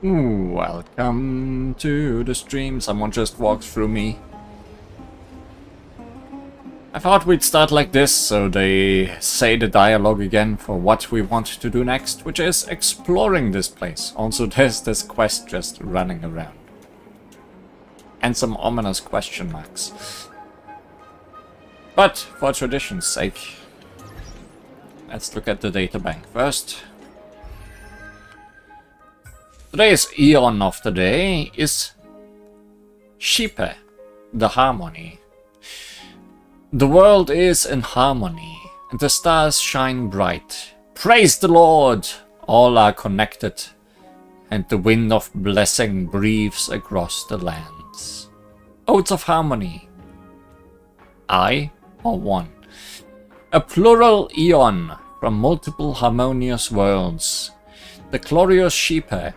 Welcome to the stream. Someone just walked through me. I thought we'd start like this, so they say the dialogue again for what we want to do next, which is exploring this place. Also, there's this quest just running around. And some ominous question marks. But, for tradition's sake, let's look at the databank first. Today's Eon of the day is Shipe, the harmony. The world is in harmony, and the stars shine bright. Praise the Lord! All are connected, and the wind of blessing breathes across the lands. Odes of harmony. I, or one. A plural Eon from multiple harmonious worlds. The glorious Shipe,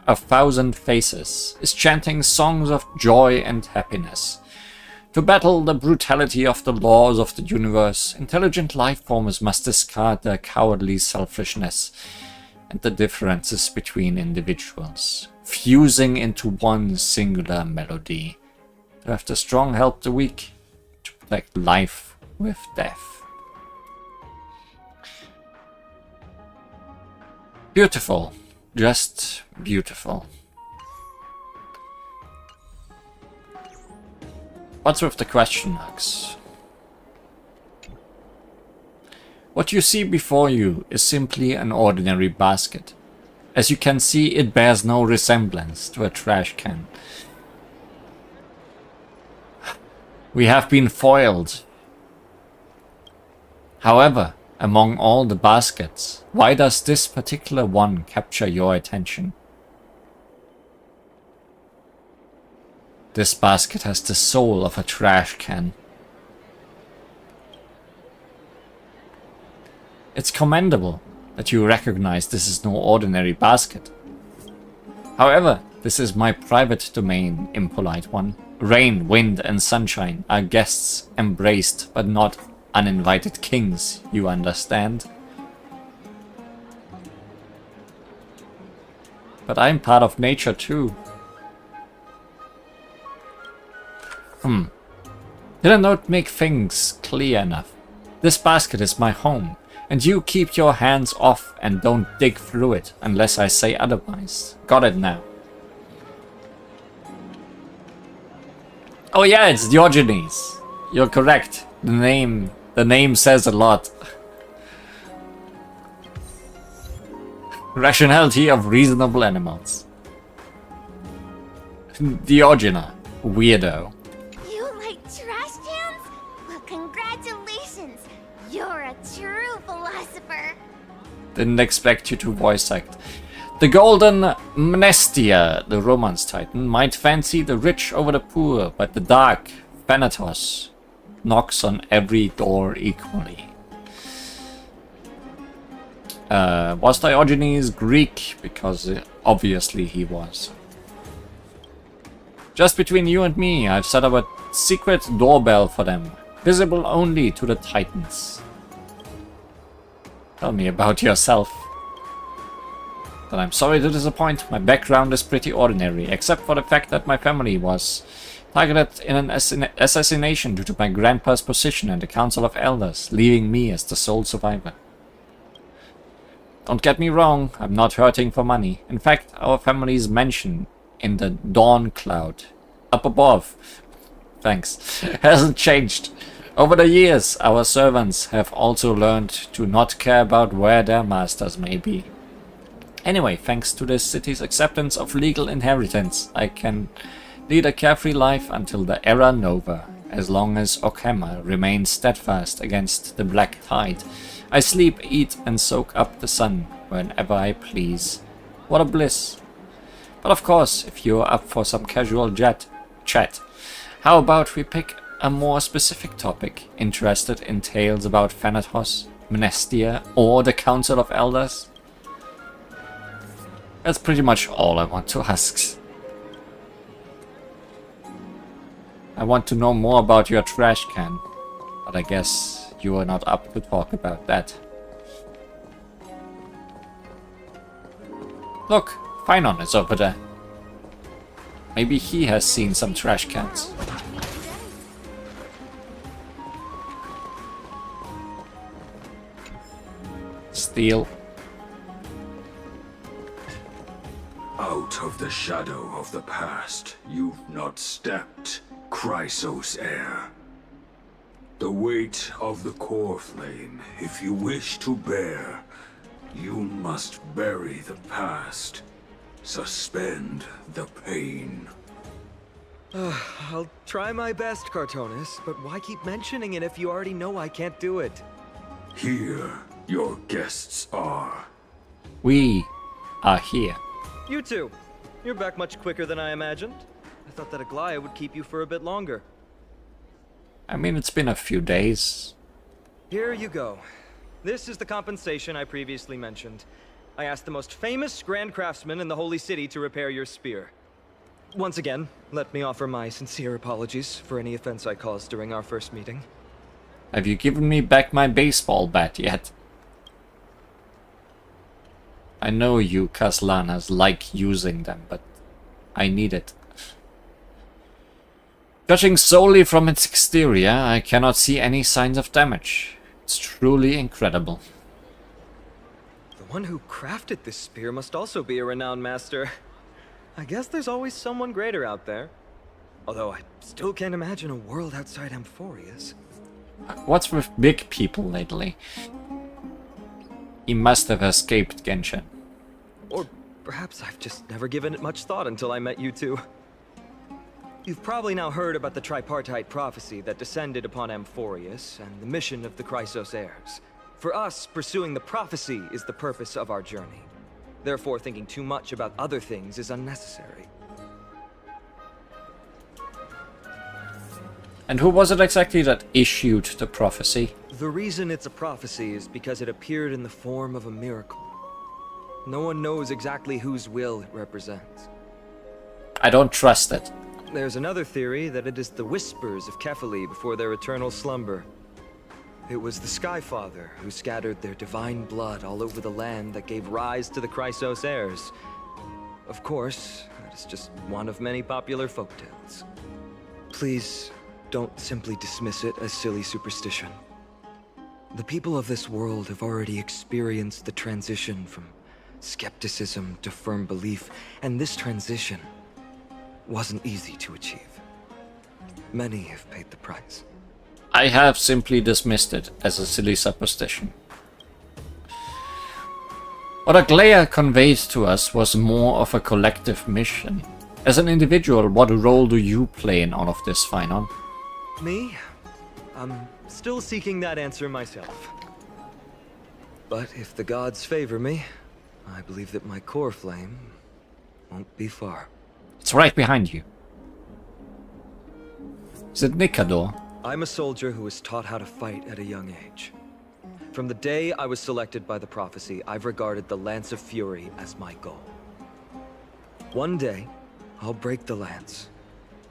a thousand faces, is chanting songs of joy and happiness. To battle the brutality of the laws of the universe, intelligent life forms must discard their cowardly selfishness and the differences between individuals, fusing into one singular melody. To have the strong help the weak, to protect life with death. Beautiful. Just beautiful. What's with the question marks? What you see before you is simply an ordinary basket. As you can see, it bears no resemblance to a trash can. We have been foiled. However, among all the baskets, why does this particular one capture your attention? This basket has the soul of a trash can. It's commendable that you recognize this is no ordinary basket. However, this is my private domain, impolite one. Rain, wind, and sunshine are guests embraced, but not uninvited kings, you understand? But I'm part of nature too. Did I not make things clear enough? This basket is my home, and you keep your hands off and don't dig through it unless I say otherwise. Got it now? Oh yeah, it's Diogenes. You're correct. The name says a lot. Rationality of reasonable animals. Diogenes, weirdo. You like trash cans? Well, congratulations. You're a true philosopher. Didn't expect you to voice act. The golden Mnestia, the romance titan, might fancy the rich over the poor, but the dark, Thanatos, knocks on every door equally. Was Diogenes Greek? Because obviously he was. Just between you and me, I've set up a secret doorbell for them, visible only to the Titans. Tell me about yourself. But I'm sorry to disappoint, my background is pretty ordinary, except for the fact that my family was targeted in an assassination due to my grandpa's position in the Council of Elders, leaving me as the sole survivor. Don't get me wrong, I'm not hurting for money. In fact, our family's mansion in the Dawn Cloud, up above, thanks, hasn't changed. Over the years, our servants have also learned to not care about where their masters may be. Anyway, thanks to this city's acceptance of legal inheritance, I can lead a carefree life until the Era Nova, as long as Okhema remains steadfast against the black tide. I sleep, eat, and soak up the sun whenever I please. What a bliss. But of course, if you're up for some casual chat, how about we pick a more specific topic? Interested in tales about Thanatos, Mnestia, or the Council of Elders? That's pretty much all I want to ask. I want to know more about your trash can, but I guess you are not up to talk about that. Look, Finon is over there. Maybe he has seen some trash cans. Steal. Out of the shadow of the past, you've not stepped, Chrysos heir. The weight of the core flame, if you wish to bear, you must bury the past. Suspend the pain. I'll try my best, Cartonis, but why keep mentioning it if you already know I can't do it? Here, your guests are. We are here. You two. You're back much quicker than I imagined. I thought that Aglaya would keep you for a bit longer. I mean, it's been a few days. Here you go. This is the compensation I previously mentioned. I asked the most famous Grand Craftsman in the Holy City to repair your spear. Once again, let me offer my sincere apologies for any offense I caused during our first meeting. Have you given me back my baseball bat yet? I know you Caslanas like using them, but I need it. Judging solely from its exterior, I cannot see any signs of damage. It's truly incredible. The one who crafted this spear must also be a renowned master. I guess there's always someone greater out there. Although I still can't imagine a world outside Amphorius. What's with big people lately? He must have escaped Genshin. Or perhaps I've just never given it much thought until I met you two. You've probably now heard about the tripartite prophecy that descended upon Amphorius and the mission of the Chrysos heirs. For us, pursuing the prophecy is the purpose of our journey. Therefore, thinking too much about other things is unnecessary. And who was it exactly that issued the prophecy? The reason it's a prophecy is because it appeared in the form of a miracle. No one knows exactly whose will it represents. I don't trust it. There's another theory that it is the whispers of Kefali before their eternal slumber. It was the Skyfather who scattered their divine blood all over the land that gave rise to the Chrysos heirs. Of course, that is just one of many popular folktales. Please, don't simply dismiss it as silly superstition. The people of this world have already experienced the transition from skepticism to firm belief, and this transition wasn't easy to achieve. Many have paid the price. I have simply dismissed it as a silly superstition. What Aglaya conveyed to us was more of a collective mission. As an individual, what role do you play in all of this, Finon? Me? I'm still seeking that answer myself. But if the gods favor me, I believe that my core flame won't be far. It's right behind you. Is it Nikador? I'm a soldier who was taught how to fight at a young age. From the day I was selected by the prophecy, I've regarded the Lance of Fury as my goal. One day, I'll break the lance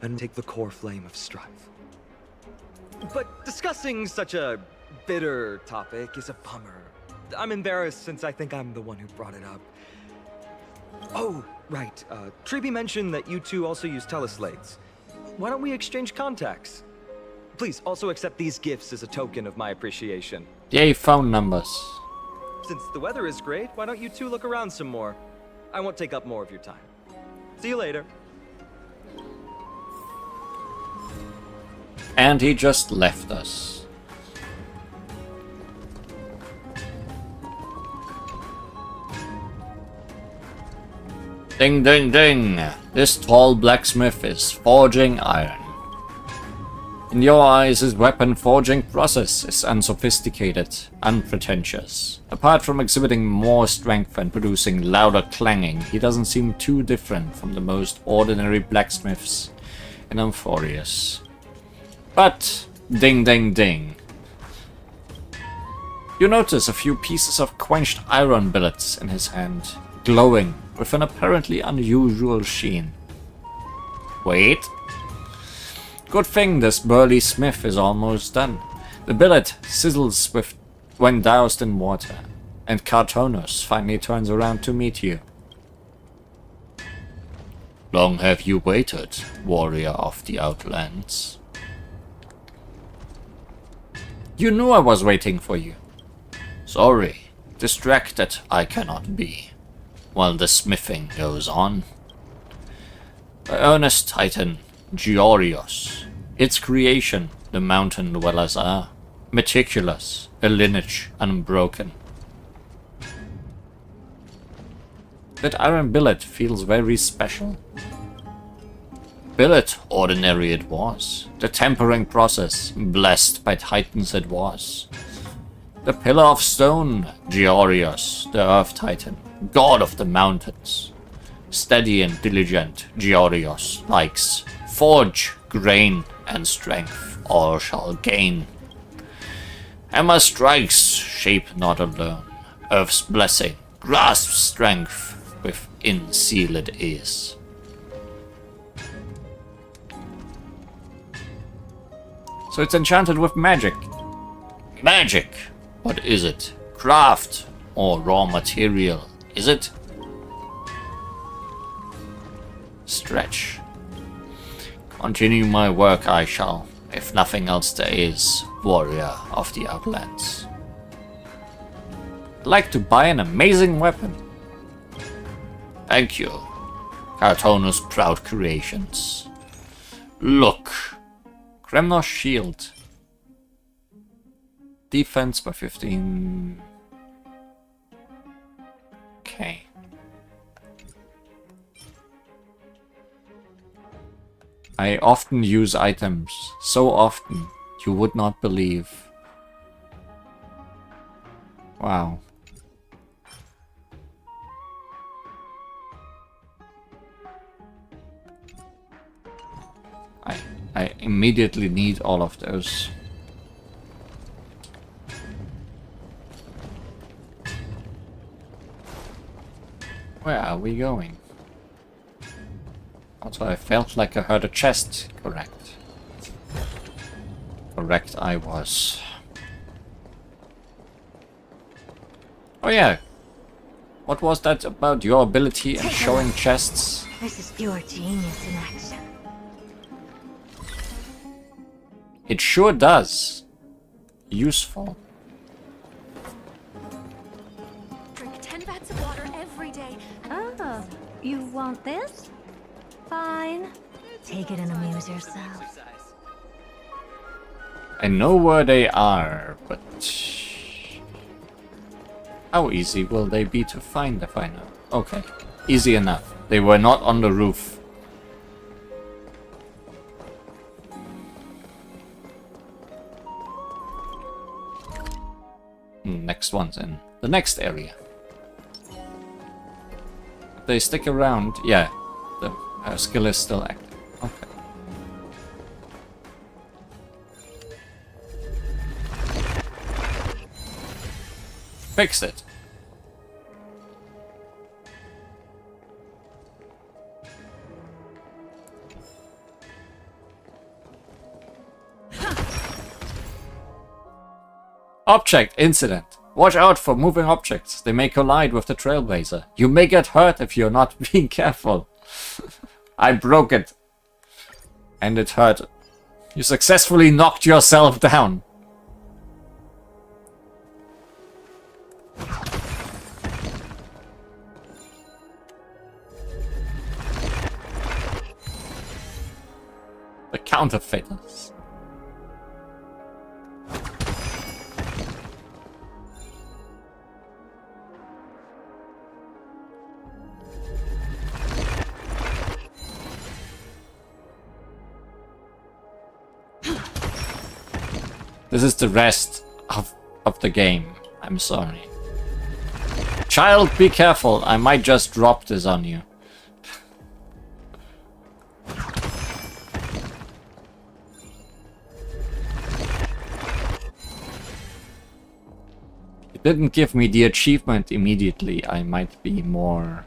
and take the core flame of strife. But discussing such a bitter topic is a bummer. I'm embarrassed since I think I'm the one who brought it up. Oh, right. Tribi mentioned that you two also use teleslates. Why don't we exchange contacts? Please also accept these gifts as a token of my appreciation. Yay, phone numbers. Since the weather is great, why don't you two look around some more? I won't take up more of your time. See you later. And he just left us. Ding ding ding! This tall blacksmith is forging iron. In your eyes, his weapon forging process is unsophisticated, unpretentious. Apart from exhibiting more strength and producing louder clanging, he doesn't seem too different from the most ordinary blacksmiths in Amphorius. But, ding ding ding. You notice a few pieces of quenched iron billets in his hand, glowing with an apparently unusual sheen. Wait. Good thing this burly smith is almost done. The billet sizzles when doused in water, and Cartonos finally turns around to meet you. Long have you waited, warrior of the Outlands. You knew I was waiting for you. Sorry, distracted I cannot be, while the smithing goes on. The earnest titan, Georios, its creation, the mountain dwellers are, meticulous, a lineage unbroken. That iron billet feels very special. Billet, ordinary it was. The tempering process, blessed by titans it was. The pillar of stone, Georios, the earth titan, god of the mountains. Steady and diligent, Georios likes. Forge, grain, and strength, all shall gain. Hammer strikes, shape not alone. Earth's blessing, grasps strength, within sealed is. So it's enchanted with magic. Magic! What is it? Craft or raw material? Is it? Stretch. Continue my work I shall, if nothing else there is, warrior of the Outlands. I'd like to buy an amazing weapon. Thank you, Cartona's proud creations. Look. Kremnos shield. Defense by 15. Okay. I often use items. So often, you would not believe. Wow. I immediately need all of those. Where are we going? Also, I felt like I heard a chest. Correct. Correct I was. Oh yeah. What was that about your ability in showing chests? This is pure genius in action. It sure does. Useful. Drink 10 vats of water every day. Oh, you want this? Fine. Take it and amuse yourself. I know where they are, but how easy will they be to find if I know? Okay, easy enough. They were not on the roof. Next one's in the next area. They stick around. Yeah, the skill is still active. Okay. Fixed it. Object incident. Watch out for moving objects. They may collide with the trailblazer. You may get hurt if you're not being careful. I broke it. And it hurt. You successfully knocked yourself down. The counterfeiters. This is the rest of the game. I'm sorry. Child, be careful. I might just drop this on you. It didn't give me the achievement immediately. I might be more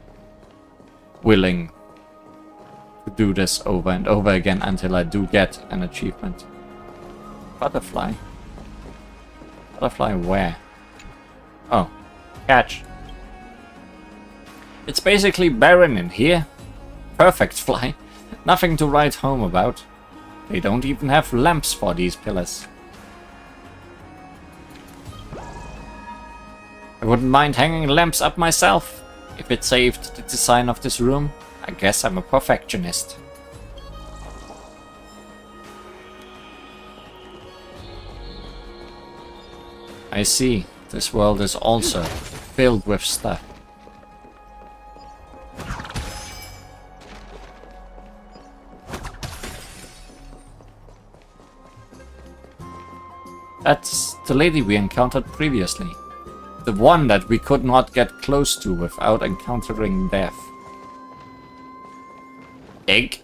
willing to do this over and over again until I do get an achievement. Butterfly? Butterfly where? Oh, catch. It's basically barren in here. perfect fly. Nothing to write home about. They don't even have lamps for these pillars. I wouldn't mind hanging lamps up myself, if it saved the design of this room. I guess I'm a perfectionist. I see. This world is also filled with stuff. That's the lady we encountered previously. The one that we could not get close to without encountering death. Egg?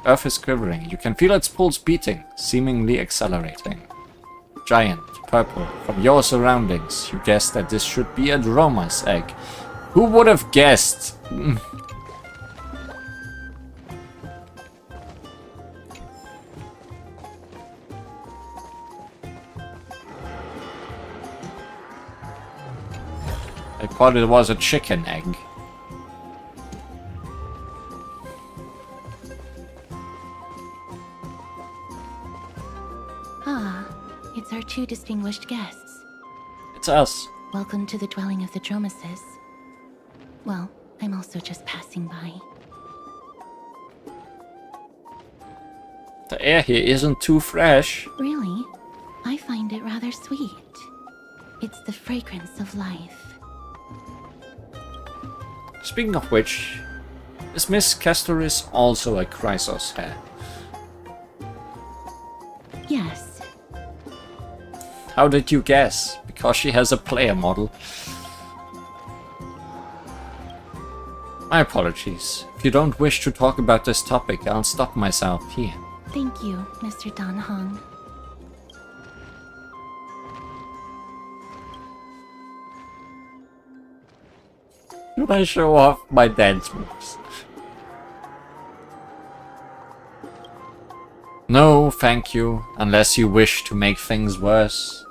Earth is quivering. You can feel its pulse beating, seemingly accelerating. Giant, purple. From your surroundings, you guess that this should be a Droma's egg. Who would have guessed? I thought it was a chicken egg. Ah, it's our two distinguished guests. It's us. Welcome to the dwelling of the Dromases. Well, I'm also just passing by. The air here isn't too fresh. Really? I find it rather sweet. It's the fragrance of life. Speaking of which, is Miss Castoris also a Chrysos hair? Yes. How did you guess? Because she has a player model. My apologies. If you don't wish to talk about this topic, I'll stop myself here. Thank you, Mr. Dan Hong. Should I show off my dance moves? No, thank you, unless you wish to make things worse.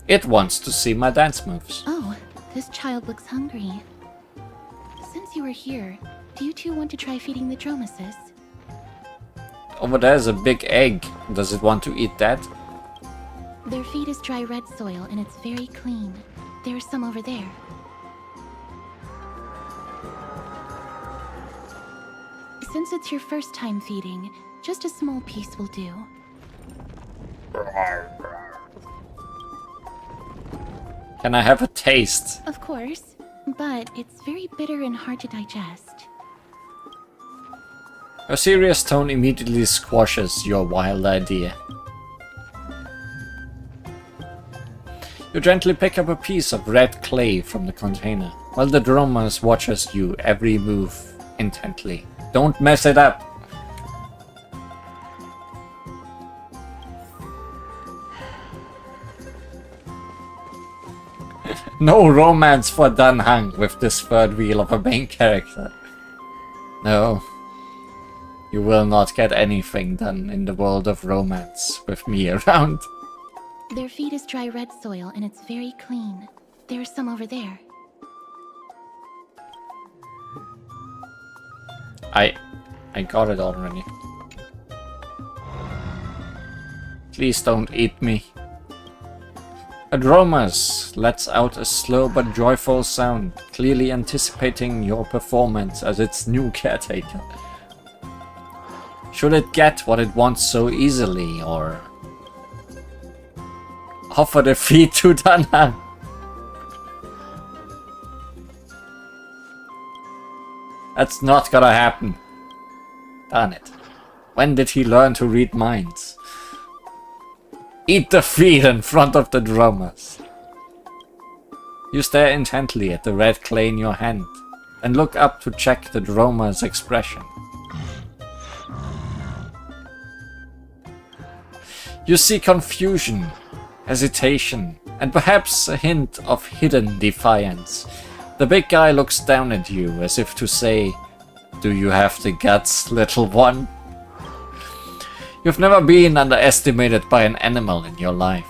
It wants to see my dance moves. Oh, this child looks hungry. Since you were here, do you two want to try feeding the Dromases? Over there's a big egg. Does it want to eat that? Their feed is dry red soil and it's very clean. There's some over there. Since it's your first time feeding, just a small piece will do. Can I have a taste? Of course, but it's very bitter and hard to digest. Her serious tone immediately squashes your wild idea. You gently pick up a piece of red clay from the container, while the Dromas watches you every move intently. Don't mess it up! No romance for Dan Hang with this third wheel of a main character. No. You will not get anything done in the world of romance with me around. Their feed is dry red soil and it's very clean. There's some over there. I got it already. Please don't eat me. Adromas lets out a slow but joyful sound, clearly anticipating your performance as its new caretaker. Should it get what it wants so easily, or offer the feed to Dana? That's not gonna happen. Darn it. When did he learn to read minds? Eat the feed in front of the Dromas. You stare intently at the red clay in your hand, and look up to check the Droma's expression. You see confusion, hesitation, and perhaps a hint of hidden defiance. The big guy looks down at you as if to say, "Do you have the guts, little one?" You've never been underestimated by an animal in your life.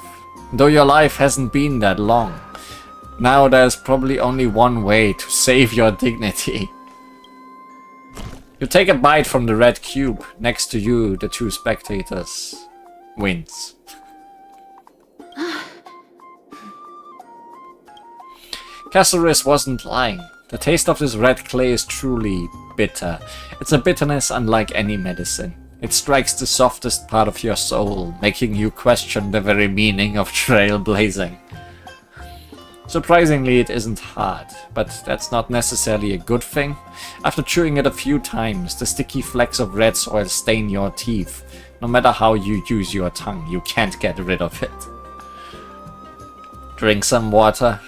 Though your life hasn't been that long. Now there's probably only one way to save your dignity. You take a bite from the red cube. Next to you, the two spectators. Wins. Caceres wasn't lying. The taste of this red clay is truly bitter. It's a bitterness unlike any medicine. It strikes the softest part of your soul, making you question the very meaning of trailblazing. Surprisingly, it isn't hard, but that's not necessarily a good thing. After chewing it a few times, the sticky flecks of red soil stain your teeth. No matter how you use your tongue, you can't get rid of it. Drink some water.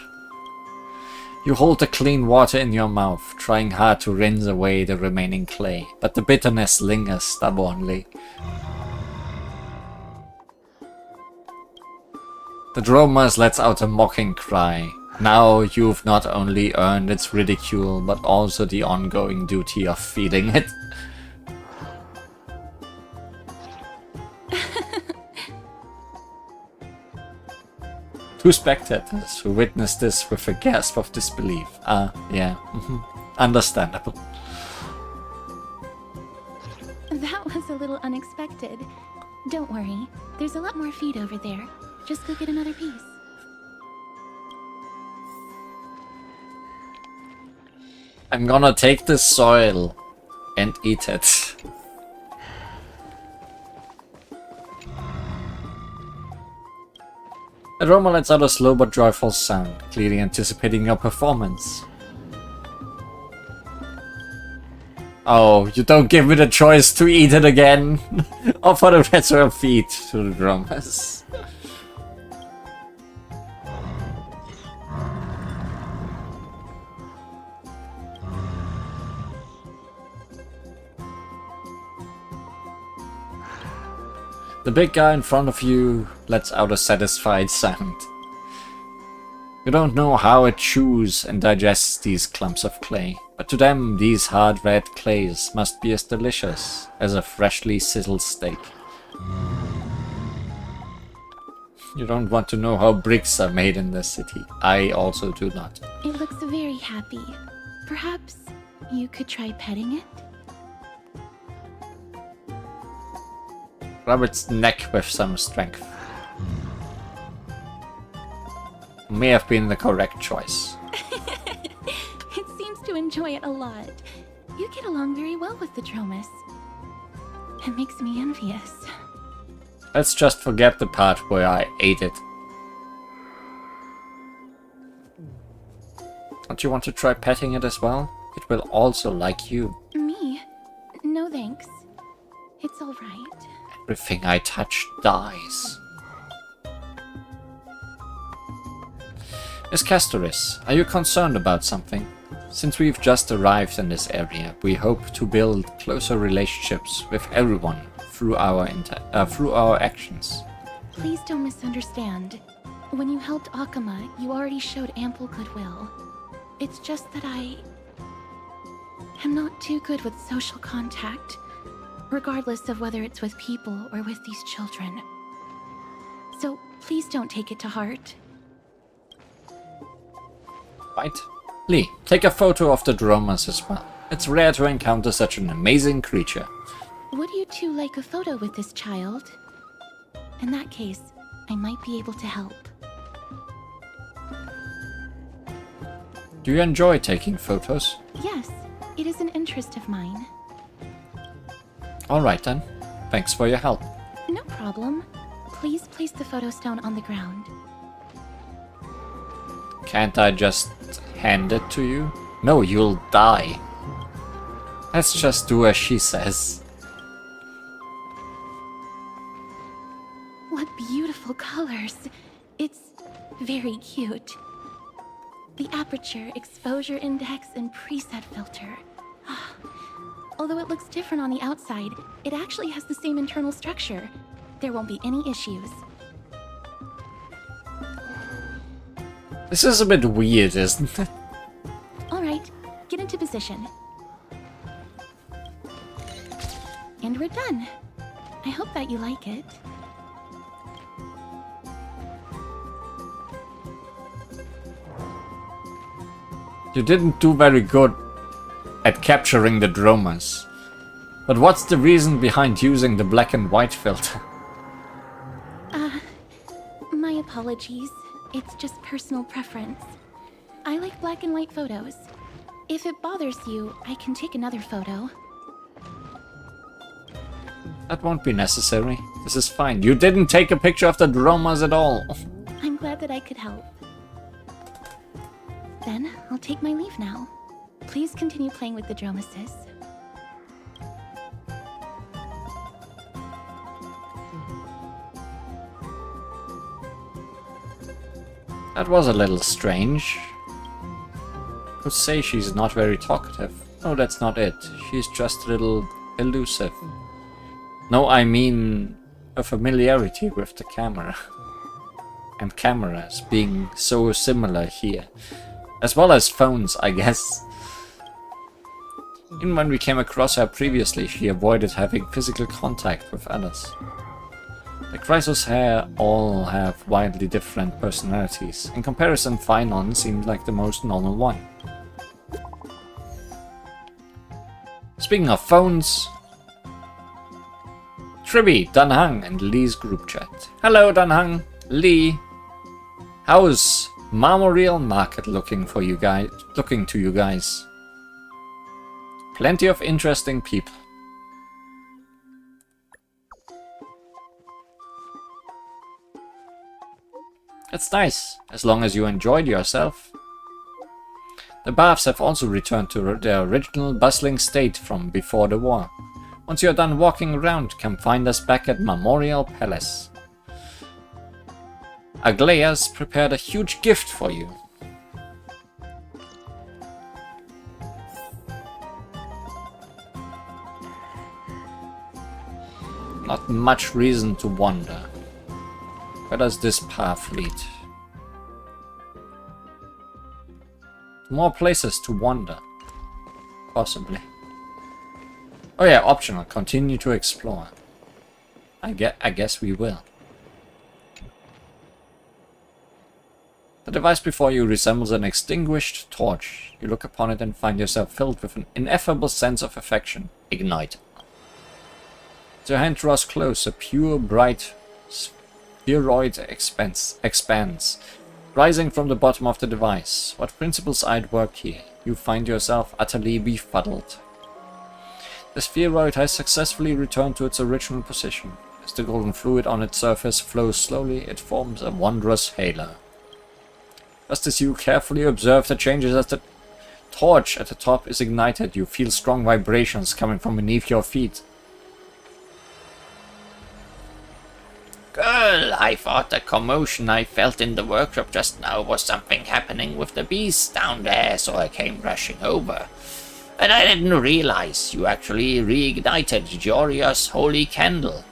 You hold the clean water in your mouth, trying hard to rinse away the remaining clay, but the bitterness lingers stubbornly. The Dromas lets out a mocking cry. Now you've not only earned its ridicule, but also the ongoing duty of feeding it. Two spectators who witnessed this with a gasp of disbelief. Yeah. Understandable. That was a little unexpected. Don't worry, there's a lot more feed over there. Just go get another piece. I'm gonna take this soil and eat it. Aroma lets out a slow but joyful sound, clearly anticipating your performance. Oh, you don't give me the choice to eat it again! Offer the retro feed to the drummers. The big guy in front of you lets out a satisfied sound. You don't know how it chews and digests these clumps of clay, but to them these hard red clays must be as delicious as a freshly sizzled steak. You don't want to know how bricks are made in this city. I also do not. It looks very happy. Perhaps you could try petting it? Rub its neck with some strength. May have been the correct choice. It seems to enjoy it a lot. You get along very well with the Dromas. It makes me envious. Let's just forget the part where I ate it. Don't you want to try petting it as well? It will also like you. Me? No thanks. It's alright. Everything I touch dies. Miss Castoris, are you concerned about something? Since we've just arrived in this area, we hope to build closer relationships with everyone through our actions. Please don't misunderstand. When you helped Akama, you already showed ample goodwill. It's just that I am not too good with social contact, regardless of whether it's with people or with these children. So please don't take it to heart. Right. Lee, take a photo of the Dromas as well. It's rare to encounter such an amazing creature. Would you two like a photo with this child? In that case, I might be able to help. Do you enjoy taking photos? Yes, it is an interest of mine. Alright then. Thanks for your help. No problem. Please place the photo stone on the ground. Can't I just hand it to you? No, you'll die. Let's just do as she says. What beautiful colors. It's very cute. The aperture, exposure index, and preset filter. Although it looks different on the outside, it actually has the same internal structure. There won't be any issues. This is a bit weird, isn't it? Alright, get into position. And we're done. I hope that you like it. You didn't do very good at capturing the dromas. But what's the reason behind using the black and white filter? My apologies. It's just personal preference. I like black and white photos. If it bothers you, I can take another photo. That won't be necessary. This is fine. You didn't take a picture of the dromas at all. I'm glad that I could help. Then, I'll take my leave now. Please continue playing with the dromasis. That was a little strange. Could say she's not very talkative. No, that's not it. She's just a little elusive. No, I mean a familiarity with the camera. And cameras being so similar here. As well as phones, I guess. Even when we came across her previously, she avoided having physical contact with others. The Chrysos here all have wildly different personalities. In comparison, Phynon seemed like the most normal one. Speaking of phones, Tribi, Danhang, and Lee's group chat. Hello, Danhang, Lee. How's Marmoreal Market looking for you guys? Looking to you guys. Plenty of interesting people. It's nice, as long as you enjoyed yourself. The baths have also returned to their original bustling state from before the war. Once you're done walking around, come find us back at Memorial Palace. Aglaea's prepared a huge gift for you. Not much reason to wonder. Where does this path lead? More places to wander. Possibly. Oh yeah, optional. Continue to explore. I guess we will. The device before you resembles an extinguished torch. You look upon it and find yourself filled with an ineffable sense of affection. Ignite. As your hand draws close, a pure, bright spheroid expands, rising from the bottom of the device. What principles are at work here? You find yourself utterly befuddled. The spheroid has successfully returned to its original position. As the golden fluid on its surface flows slowly, it forms a wondrous halo. Just as you carefully observe the changes as the torch at the top is ignited, you feel strong vibrations coming from beneath your feet. Girl, I thought the commotion I felt in the workshop just now was something happening with the beasts down there, so I came rushing over. And I didn't realize you actually reignited Gioria's holy candle.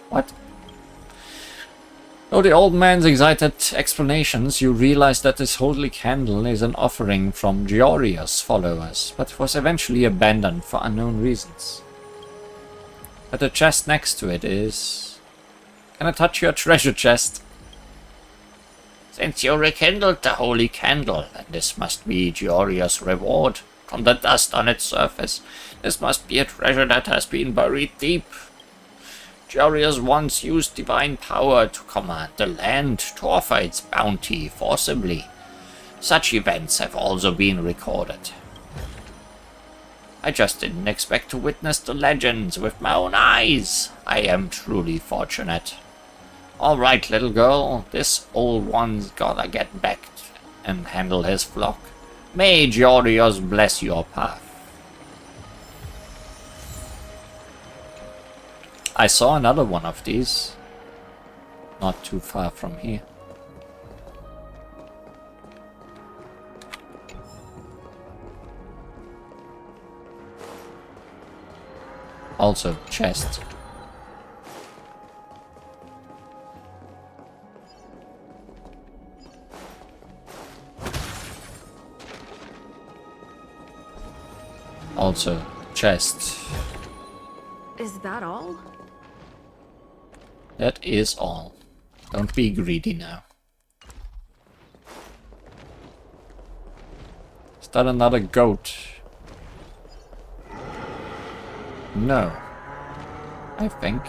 What? Though the old man's excited explanations, you realize that this holy candle is an offering from Gioria's followers, but was eventually abandoned for unknown reasons. But the chest next to it is... Can I touch your treasure chest? Since you rekindled the holy candle, then this must be Gioria's reward. From the dust on its surface, this must be a treasure that has been buried deep. Gioria's once used divine power to command the land, to offer its bounty forcibly. Such events have also been recorded. I just didn't expect to witness the legends with my own eyes. I am truly fortunate. Alright, little girl, this old one's gotta get back and handle his flock. May Giorios bless your path. I saw another one of these. Not too far from here. Also, chest. Also, chest. Is that all? That is all. Don't be greedy now. that another goat? No. I think.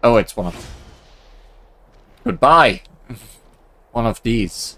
Oh, it's one of them. Goodbye! One of these.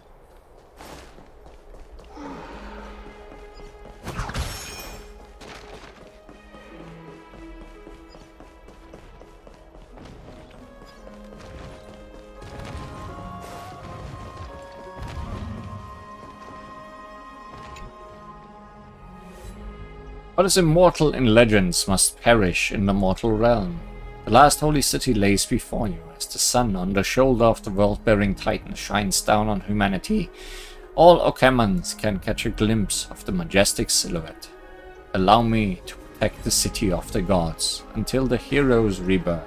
What is immortal in legends must perish in the mortal realm. The last holy city lays before you, as the sun on the shoulder of the world-bearing titan shines down on humanity. All Okemans can catch a glimpse of the majestic silhouette. Allow me to protect the city of the gods until the hero's rebirth.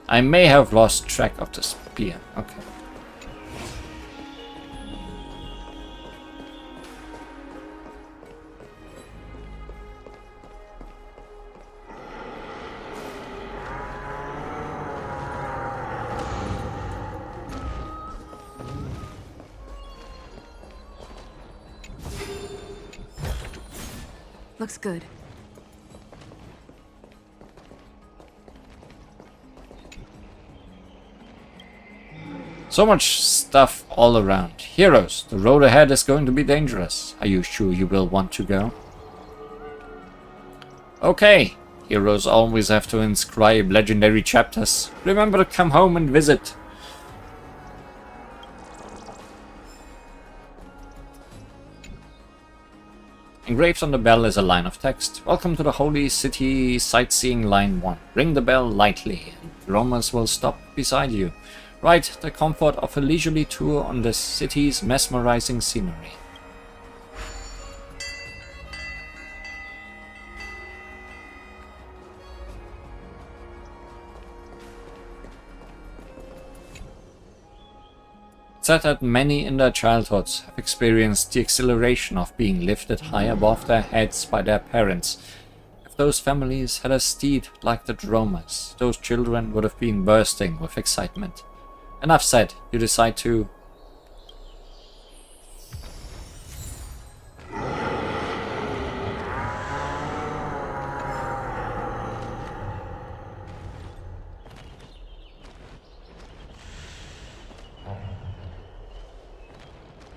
I may have lost track of the spear. Okay. Looks good. So much stuff all around. Heroes, the road ahead is going to be dangerous. Are you sure you will want to go? Okay. Heroes always have to inscribe legendary chapters. Remember to come home and visit. Engraved on the bell is a line of text. Welcome to the Holy City Sightseeing Line 1. Ring the bell lightly, and roamers will stop beside you. Right, the comfort of a leisurely tour on the city's mesmerizing scenery. Said that many in their childhoods have experienced the exhilaration of being lifted high above their heads by their parents. If those families had a steed like the Dromas, those children would have been bursting with excitement. Enough said, you decide to...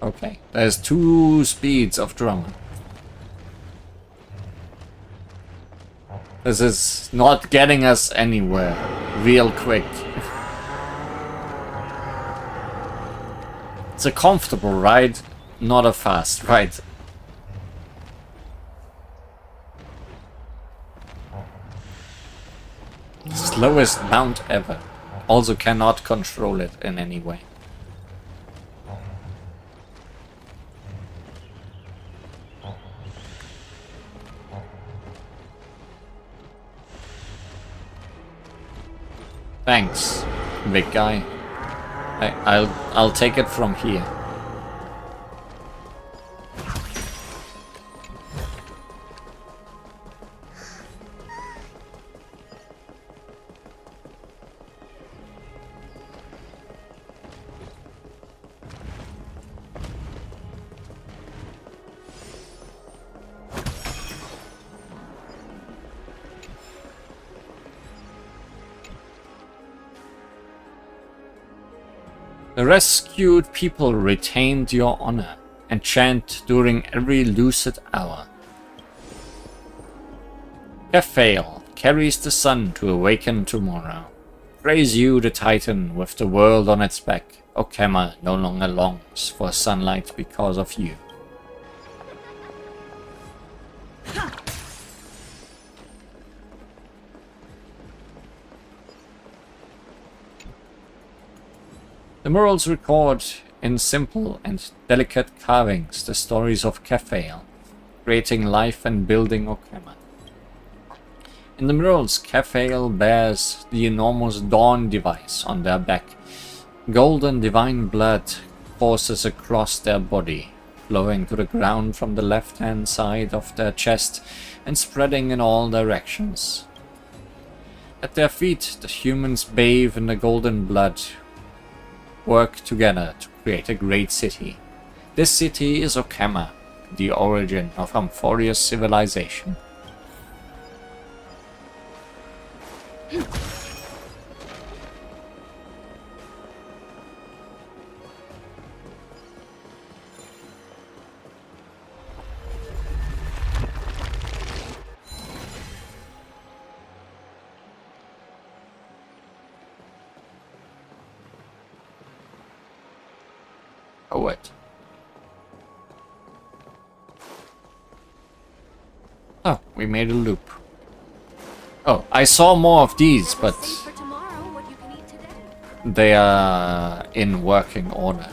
Okay, there's 2 speeds of drama. This is not getting us anywhere real quick. It's a comfortable ride, not a fast ride. Slowest mount ever. Also cannot control it in any way. Thanks, big guy. I'll take it from here. The rescued people retained your honor and chant during every lucid hour. Kephael carries the sun to awaken tomorrow. Praise you, the Titan, with the world on its back. Okema no longer longs for sunlight because of you. The murals record in simple and delicate carvings the stories of Kephael, creating life and building Okema. In the murals, Kephael bears the enormous Dawn device on their back. Golden divine blood courses across their body, flowing to the ground from the left-hand side of their chest and spreading in all directions. At their feet, the humans bathe in the golden blood, work together to create a great city. This city is Okama, the origin of Amphoria's civilization. Poet. Oh, we made a loop. Oh, I saw more of these, but Save for tomorrow what you can eat today. they are in working order.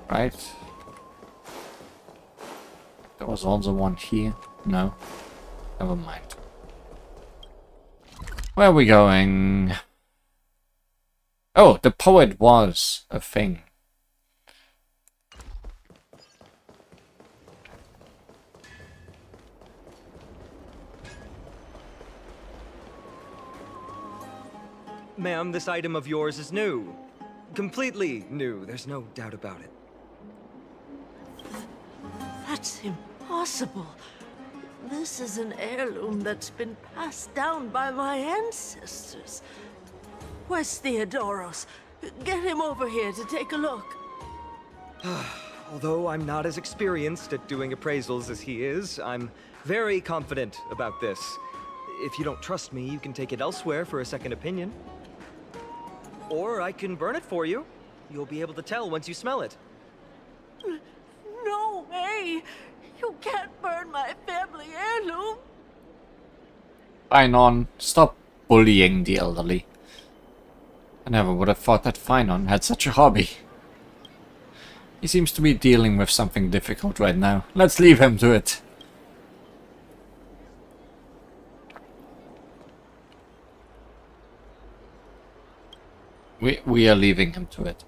Right? There was also one here. No. Never mind. Where are we going? Oh, the poet was a thing. Ma'am, this item of yours is new. Completely new, there's no doubt about it. That's impossible. This is an heirloom that's been passed down by my ancestors. Where's Theodoros? Get him over here to take a look. Although I'm not as experienced at doing appraisals as he is, I'm very confident about this. If you don't trust me, you can take it elsewhere for a second opinion. Or I can burn it for you. You'll be able to tell once you smell it. No way! You can't burn my family heirloom! Finon, stop bullying the elderly. I never would have thought that Finon had such a hobby. He seems to be dealing with something difficult right now. Let's leave him to it. We are leaving him to it.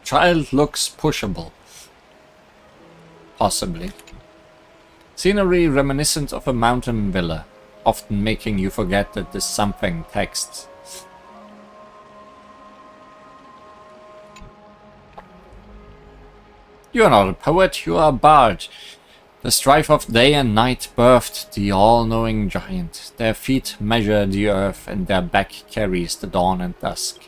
Child looks pushable. Possibly. Scenery reminiscent of a mountain villa, often making you forget that there's something text. You are not a poet, you are a bard. The strife of day and night birthed the all-knowing giant. Their feet measure the earth, and their back carries the dawn and dusk.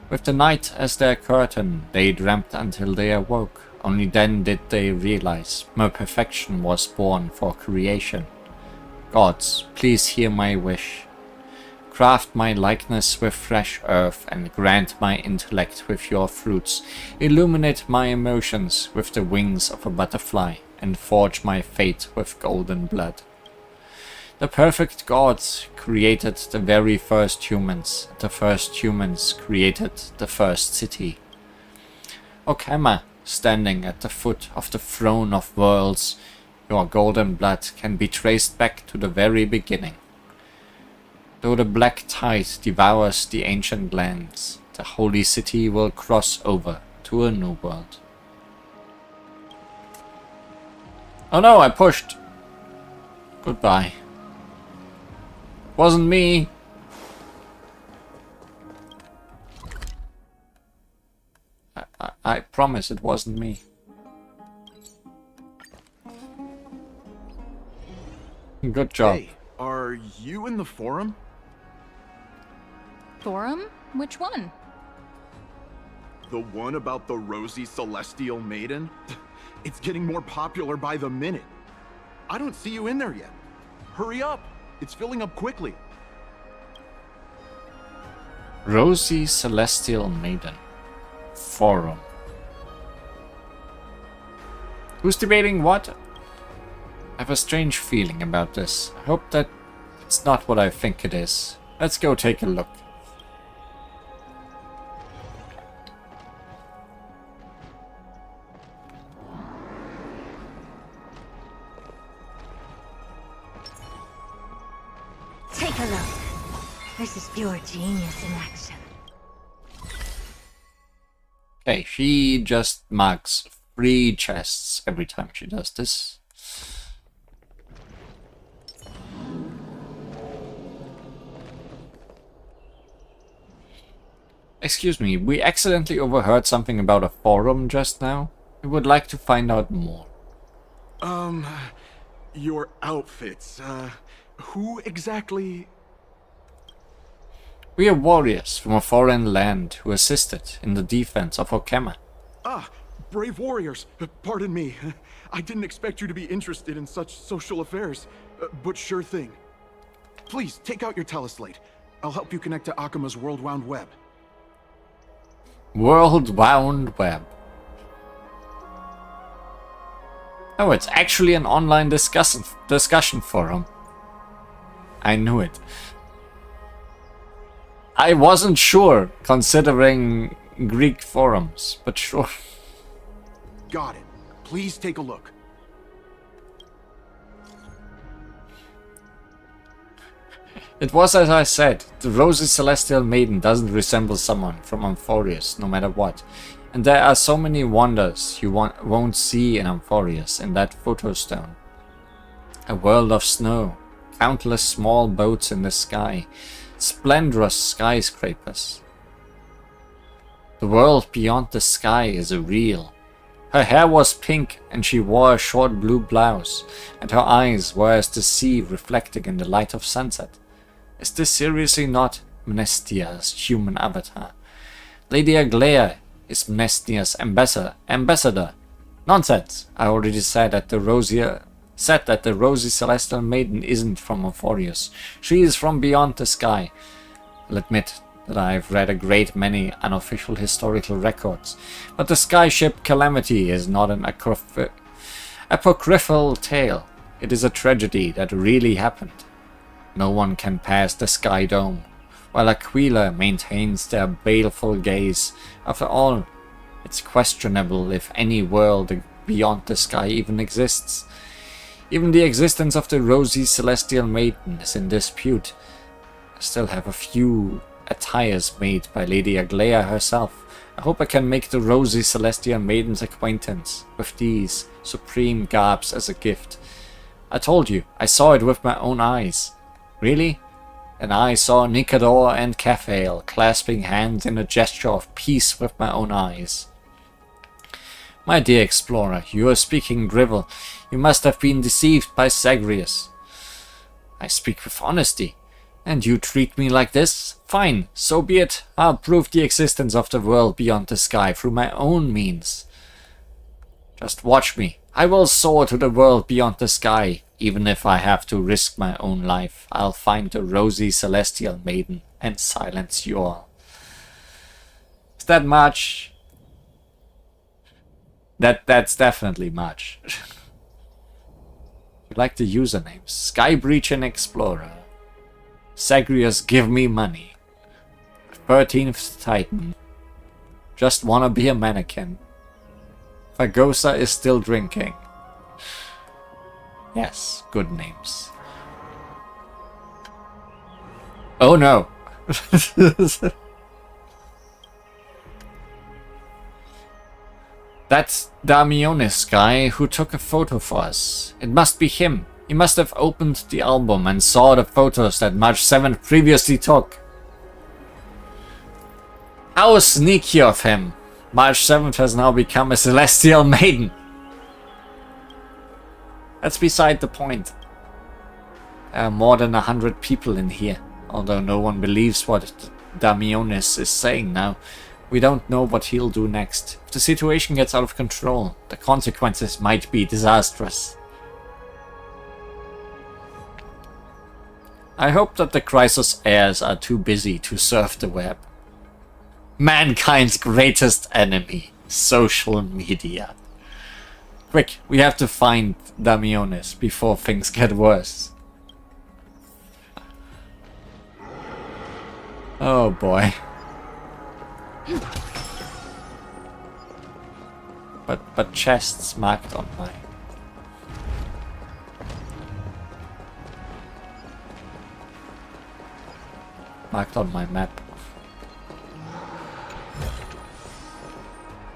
With the night as their curtain, they dreamt until they awoke. Only then did they realize my perfection was born for creation. Gods, please hear my wish. Craft my likeness with fresh earth, and grant my intellect with your fruits. Illuminate my emotions with the wings of a butterfly, and forge my fate with golden blood. The perfect gods created the very first humans. The first humans created the first city. Okama, standing at the foot of the throne of worlds, your golden blood can be traced back to the very beginning. Though the black tide devours the ancient lands, the holy city will cross over to a new world. Oh no, I pushed. Goodbye. Wasn't me. I promise it wasn't me. Good job. Hey, are you in the forum? Forum? Which one? The one about the rosy celestial maiden? It's getting more popular by the minute. I don't see you in there yet. Hurry up! It's filling up quickly. Rosy Celestial Maiden. Forum. Who's debating what? I have a strange feeling about this. I hope that it's not what I think it is. Let's go take a look. Take a look. This is pure genius in action. Okay, she just marks 3 chests every time she does this. Excuse me, we accidentally overheard something about a forum just now. We would like to find out more. Your outfits, who exactly? We are warriors from a foreign land who assisted in the defense of Okema. Ah, brave warriors. Pardon me. I didn't expect you to be interested in such social affairs, but sure thing. Please, take out your teleslate. I'll help you connect to Akima's World Wound Web. World Wound Web. Oh, it's actually an online discussion forum. I knew it. I wasn't sure, considering Greek forums, but sure. Got it. Please take a look. It was as I said, the rosy celestial maiden doesn't resemble someone from Amphorius, no matter what. And there are so many wonders you won't see in Amphorius in that photo stone. A world of snow, countless small boats in the sky, splendorous skyscrapers. The world beyond the sky is real. Her hair was pink and she wore a short blue blouse, and her eyes were as the sea reflecting in the light of sunset. Is this seriously not Mnestia's human avatar? Lady Aglaya is Mnestia's ambassador. Nonsense! I already said that the rosy celestial maiden isn't from Amphorius. She is from beyond the sky. I'll admit that I've read a great many unofficial historical records, but the skyship Calamity is not an apocryphal tale. It is a tragedy that really happened. No one can pass the sky dome, while Aquila maintains their baleful gaze. After all, it's questionable if any world beyond the sky even exists. Even the existence of the rosy celestial maiden is in dispute. I still have a few attires made by Lady Aglaya herself. I hope I can make the rosy celestial maiden's acquaintance with these supreme garbs as a gift. I told you, I saw it with my own eyes. Really? And I saw Nicador and Caphael clasping hands in a gesture of peace with my own eyes. My dear explorer, you are speaking drivel. You must have been deceived by Zagreus. I speak with honesty. And you treat me like this? Fine, so be it. I'll prove the existence of the world beyond the sky through my own means. Just watch me. I will soar to the world beyond the sky. Even if I have to risk my own life, I'll find the rosy celestial maiden and silence you all. Is that much? That's definitely much. You like the usernames? Skybreach and Explorer. Zagreus, give me money. 13th Titan. Just wanna be a mannequin. Fagosa is still drinking. Yes, good names. Oh no! That's Damionis guy who took a photo for us. It must be him. He must have opened the album and saw the photos that March 7th previously took. How sneaky of him! March 7th has now become a celestial maiden. That's beside the point. There are more than 100 people in here, although no one believes what Damionis is saying now. We don't know what he'll do next. If the situation gets out of control, the consequences might be disastrous. I hope that the Chrysos heirs are too busy to surf the web. Mankind's greatest enemy, social media. Quick, we have to find Damionis before things get worse. Oh boy. But chests marked on marked on my map.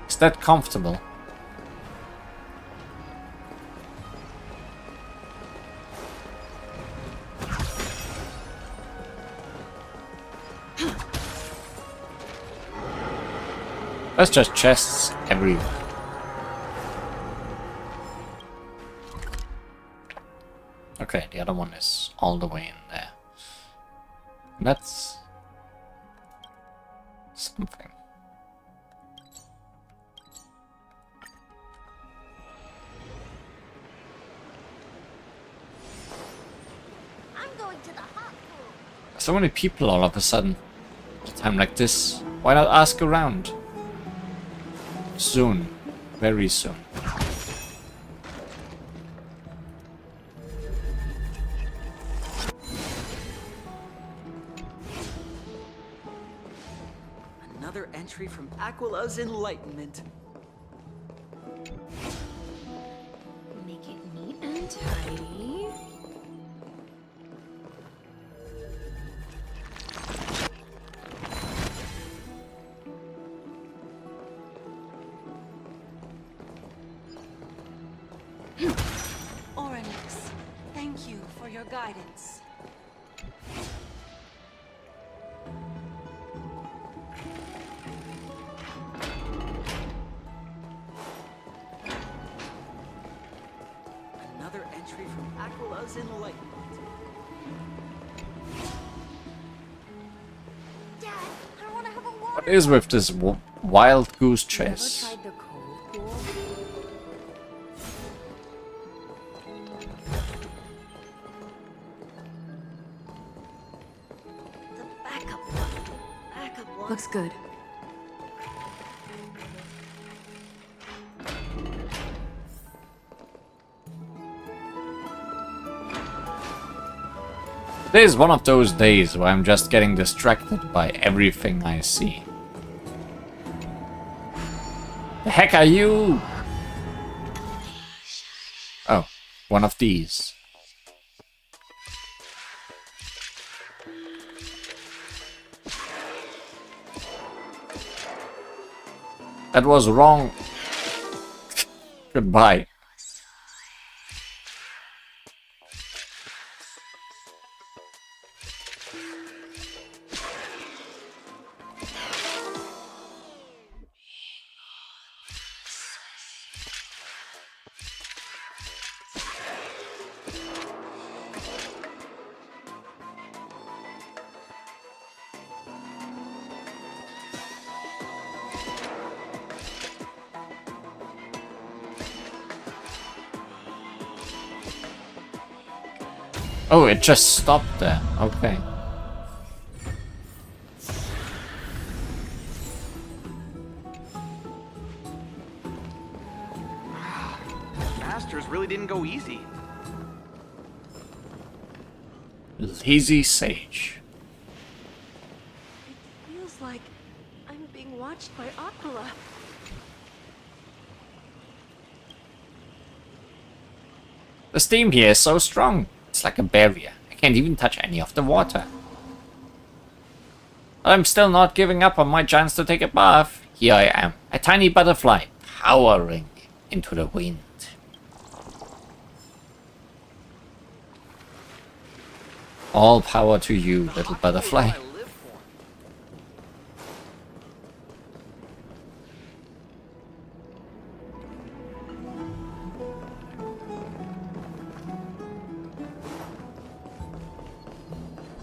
Is that comfortable? There's just chests everywhere. Okay, the other one is all the way in there. That's something. I'm going to the hot pool. So many people all of a sudden. At a time like this, why not ask around? Soon. Very soon. Another entry from Aquila's Enlightenment. Make it neat and tidy. Oryx, thank you for your guidance. Another entry from Aquila's Enlightenment. Dad, I want to have a water. What is with this wild goose Ever chase? tried the cold pool? The backup one. Backup one. Looks good. This is one of those days where I'm just getting distracted by everything I see. The heck are you? Oh, one of these. That was wrong. Goodbye. Oh, it just stopped there. Okay. Masters really didn't go easy. Lazy Sage. It feels like I'm being watched by Aquila. The steam here is so strong. It's like a barrier. I can't even touch any of the water. I'm still not giving up on my chance to take a bath. Here I am, a tiny butterfly, powering into the wind. All power to you, little butterfly.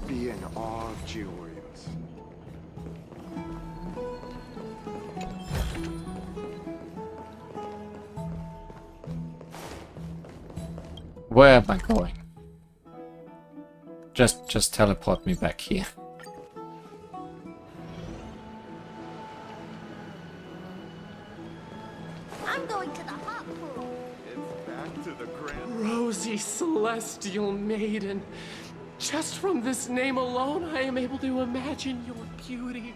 Be in awe of Georgians. Where am I going? Just teleport me back here. I'm going to the hot pool. It's back to the grand. Rosy Celestial Maiden. Just from this name alone, I am able to imagine your beauty.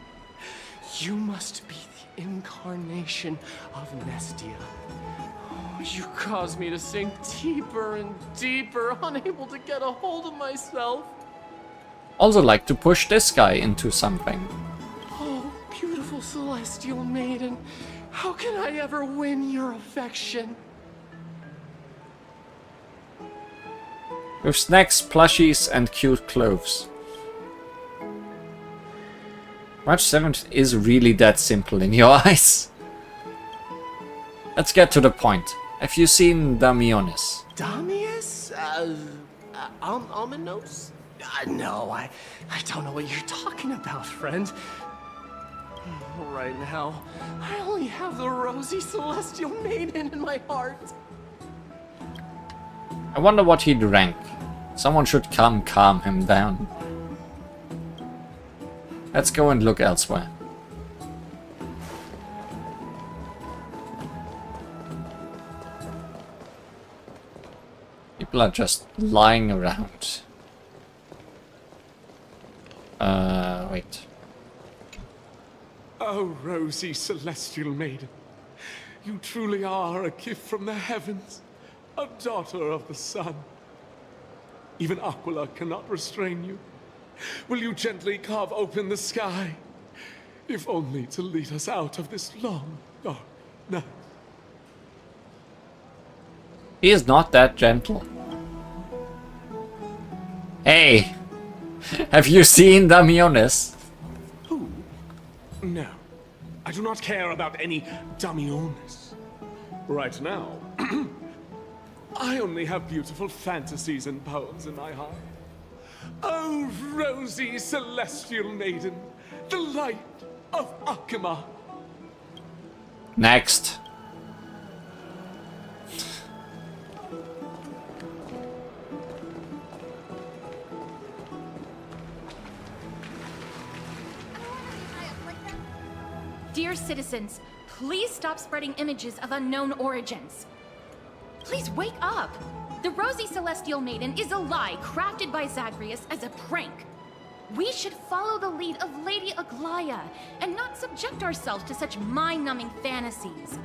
You must be the incarnation of Nestia. Oh, you cause me to sink deeper and deeper, unable to get a hold of myself. Also like to push this guy into something. Oh, beautiful celestial maiden. How can I ever win your affection? With snacks, plushies, and cute clothes. March 7th is really that simple in your eyes. Let's get to the point. Have you seen Damionis? Damius? Ominos? No, I don't know what you're talking about, friend. Right now, I only have the rosy celestial maiden in my heart. I wonder what he drank. Someone should come calm him down. Let's go and look elsewhere. People are just lying around. Wait. Oh, rosy celestial maiden, you truly are a gift from the heavens, a daughter of the sun. Even Aquila cannot restrain you. Will you gently carve open the sky, if only to lead us out of this long, dark night? He is not that gentle. Hey! Have you seen Damionis? Who? No. I do not care about any Damionis. Right now, I only have beautiful fantasies and poems in my heart. Oh, rosy celestial maiden, the light of Akima. Next. Dear citizens, please stop spreading images of unknown origins. Please wake up! The Rosy Celestial Maiden is a lie crafted by Zagreus as a prank. We should follow the lead of Lady Aglaya and not subject ourselves to such mind-numbing fantasies.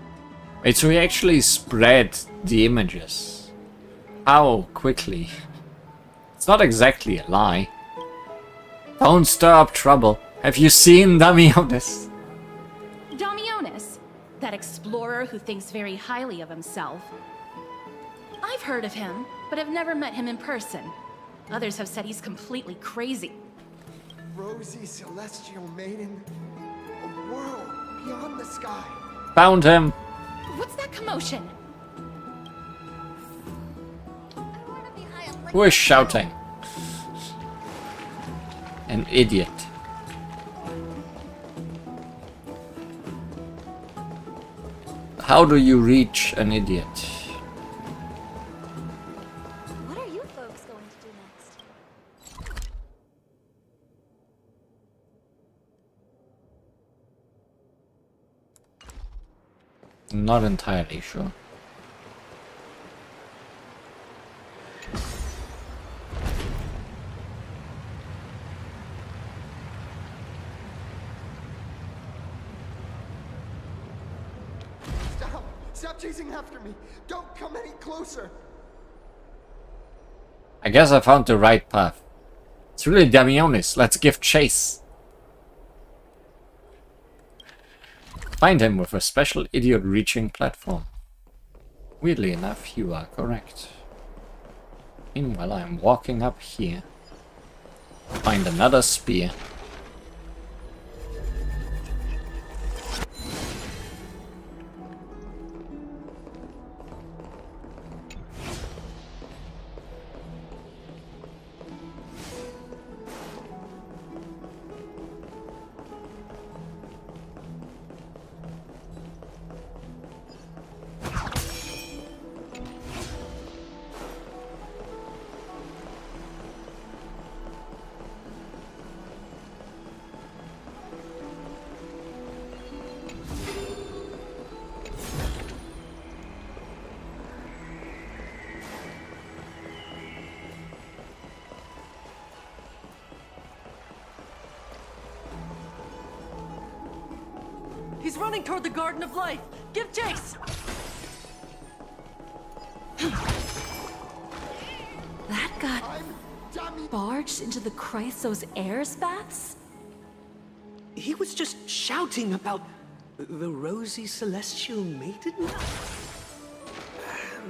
Wait, so he actually spread the images. How quickly? It's not exactly a lie. Don't stir up trouble. Have you seen Damionis? Damionis, that explorer who thinks very highly of himself. I've heard of him, but have never met him in person. Others have said he's completely crazy. Rosy Celestial Maiden, a world beyond the sky. Found him. What's that commotion? Who is shouting? An idiot. How do you reach an idiot? What are you folks going to do next? Not entirely sure. Stop chasing after me! Don't come any closer! I guess I found the right path. It's really Damionis. Let's give chase. Find him with a special idiot reaching platform. Weirdly enough, you are correct. Meanwhile, I am walking up here. Find another spear. He's running toward the Garden of Life. Give chase! That got Barged into the Chrysos Air's baths? He was just shouting about the rosy celestial maiden?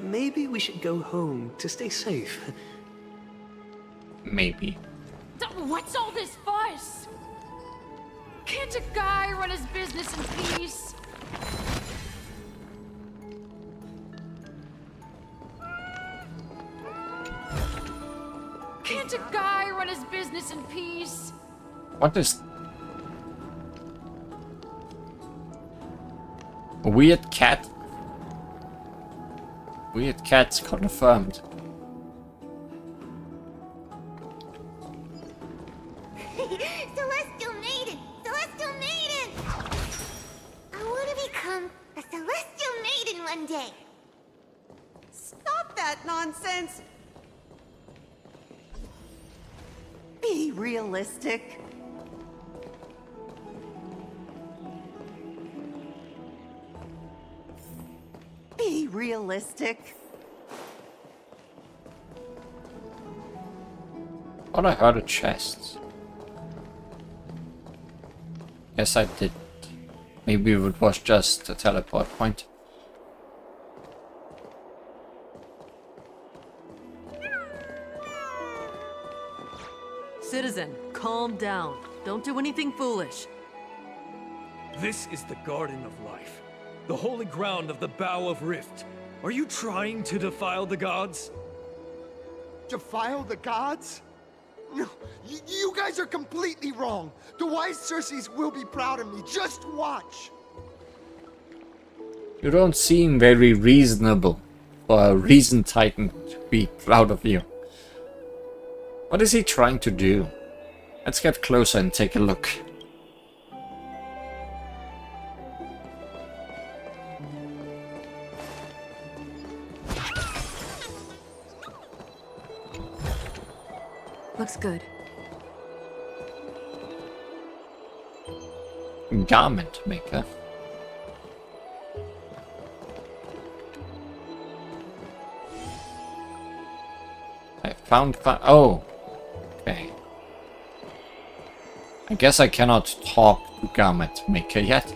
Maybe we should go home to stay safe. Maybe. What's all this fuss? Can't a guy run his business in peace? Can't a guy run his business in peace? What is... A weird cat? Weird cats confirmed. Celestial Maiden! Celestial Maiden! I want to become a Celestial Maiden one day. Stop that nonsense! Be realistic. Be realistic. Thought I heard a chest. Yes, I did. Maybe it was just a teleport point. Citizen, calm down. Don't do anything foolish. This is the Garden of Life, the holy ground of the Bow of Rift. Are you trying to defile the gods? Defile the gods? No, you guys are completely wrong. The wise Circes will be proud of me. Just watch. You don't seem very reasonable for a reason titan to be proud of you. What is he trying to do? Let's get closer and take a look. Looks good. Garment maker. I found oh, okay. I guess I cannot talk to garment maker yet.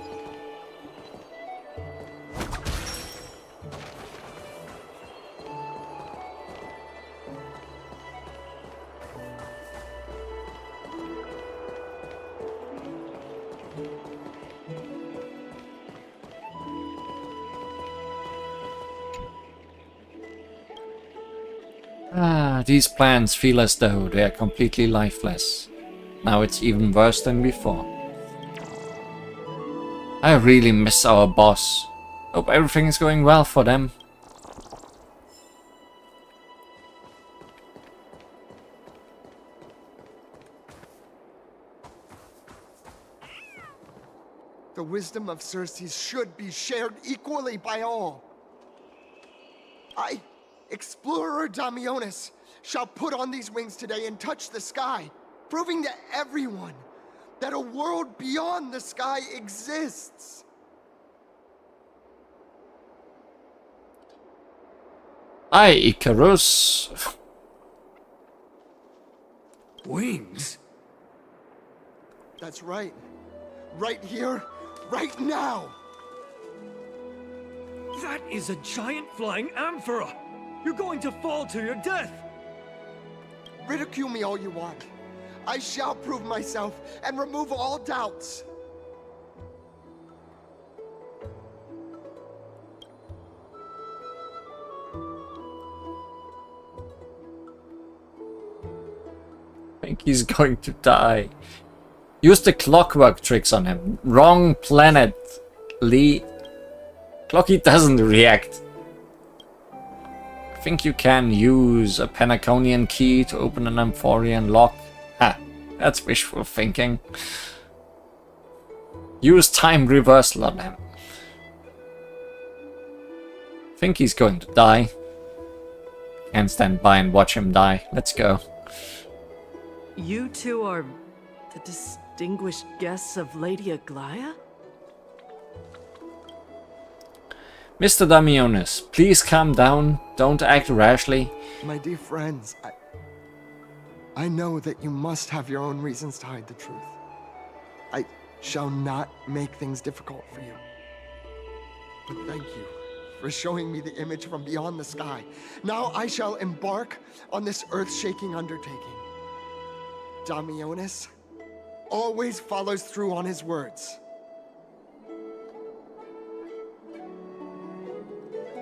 These plants feel as though they are completely lifeless. Now it's even worse than before. I really miss our boss. Hope everything is going well for them. The wisdom of Circes should be shared equally by all. I, Explorer Damionis, shall put on these wings today and touch the sky, proving to everyone that a world beyond the sky exists. Hi, Icarus. Wings? That's right. Right here, right now. That is a giant flying amphora! You're going to fall to your death! Ridicule me all you want. I shall prove myself and remove all doubts. I think he's going to die. Use the clockwork tricks on him. Wrong planet, Lee. Clocky doesn't react. I think you can use a Penaconian key to open an Amphorian lock. Ha, that's wishful thinking. Use time reversal on him. I think he's going to die. Can't stand by and watch him die. Let's go. You two are the distinguished guests of Lady Aglaia? Mr. Damionis, please calm down. Don't act rashly. My dear friends, I know that you must have your own reasons to hide the truth. I shall not make things difficult for you. But thank you for showing me the image from beyond the sky. Now I shall embark on this earth-shaking undertaking. Damionis always follows through on his words.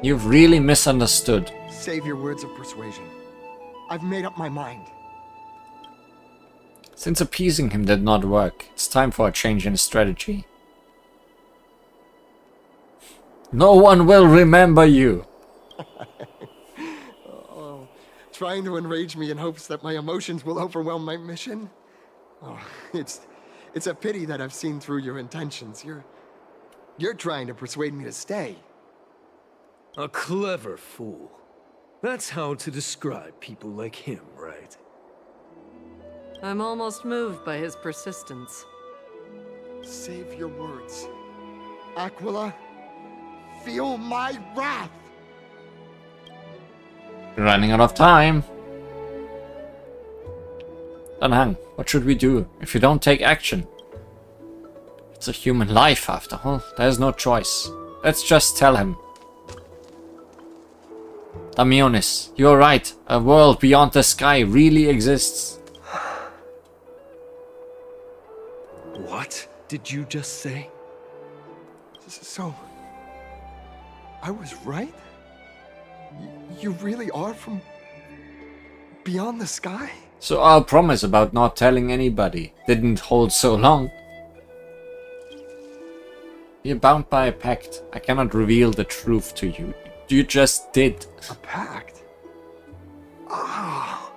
You've really misunderstood. Save your words of persuasion. I've made up my mind. Since appeasing him did not work, it's time for a change in strategy. No one will remember you! Oh, trying to enrage me in hopes that my emotions will overwhelm my mission? Oh, it's a pity that I've seen through your intentions. You're trying to persuade me to stay. A clever fool. That's how to describe people like him, right? I'm almost moved by his persistence. Save your words. Aquila, feel my wrath! Running out of time. Then hang, what should we do if you don't take action? It's a human life after all. There's no choice. Let's just tell him. Damionis, you're right. A world beyond the sky really exists. What did you just say? So, I was right? You really are from beyond the sky? So our promise about not telling anybody didn't hold so long. We're bound by a pact. I cannot reveal the truth to you. You just did. A pact? Ah,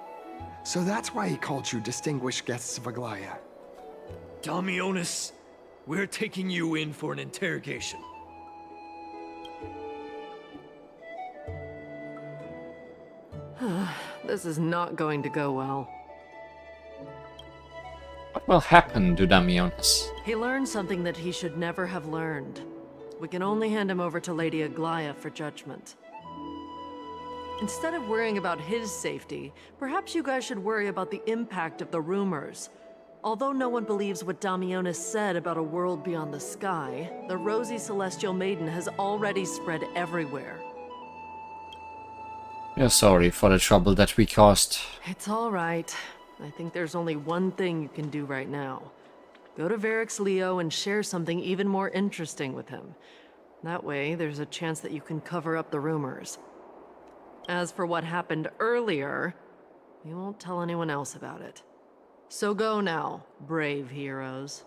so that's why he called you distinguished guests of Aglaya. Damionis, we're taking you in for an interrogation. This is not going to go well. What will happen to Damionis? He learned something that he should never have learned. We can only hand him over to Lady Aglaya for judgment. Instead of worrying about his safety, perhaps you guys should worry about the impact of the rumors. Although no one believes what Damionis said about a world beyond the sky, the rosy celestial maiden has already spread everywhere. We are sorry for the trouble that we caused. It's all right. I think there's only one thing you can do right now. Go to Varix Leo and share something even more interesting with him. That way, there's a chance that you can cover up the rumors. As for what happened earlier, you won't tell anyone else about it. So go now, brave heroes.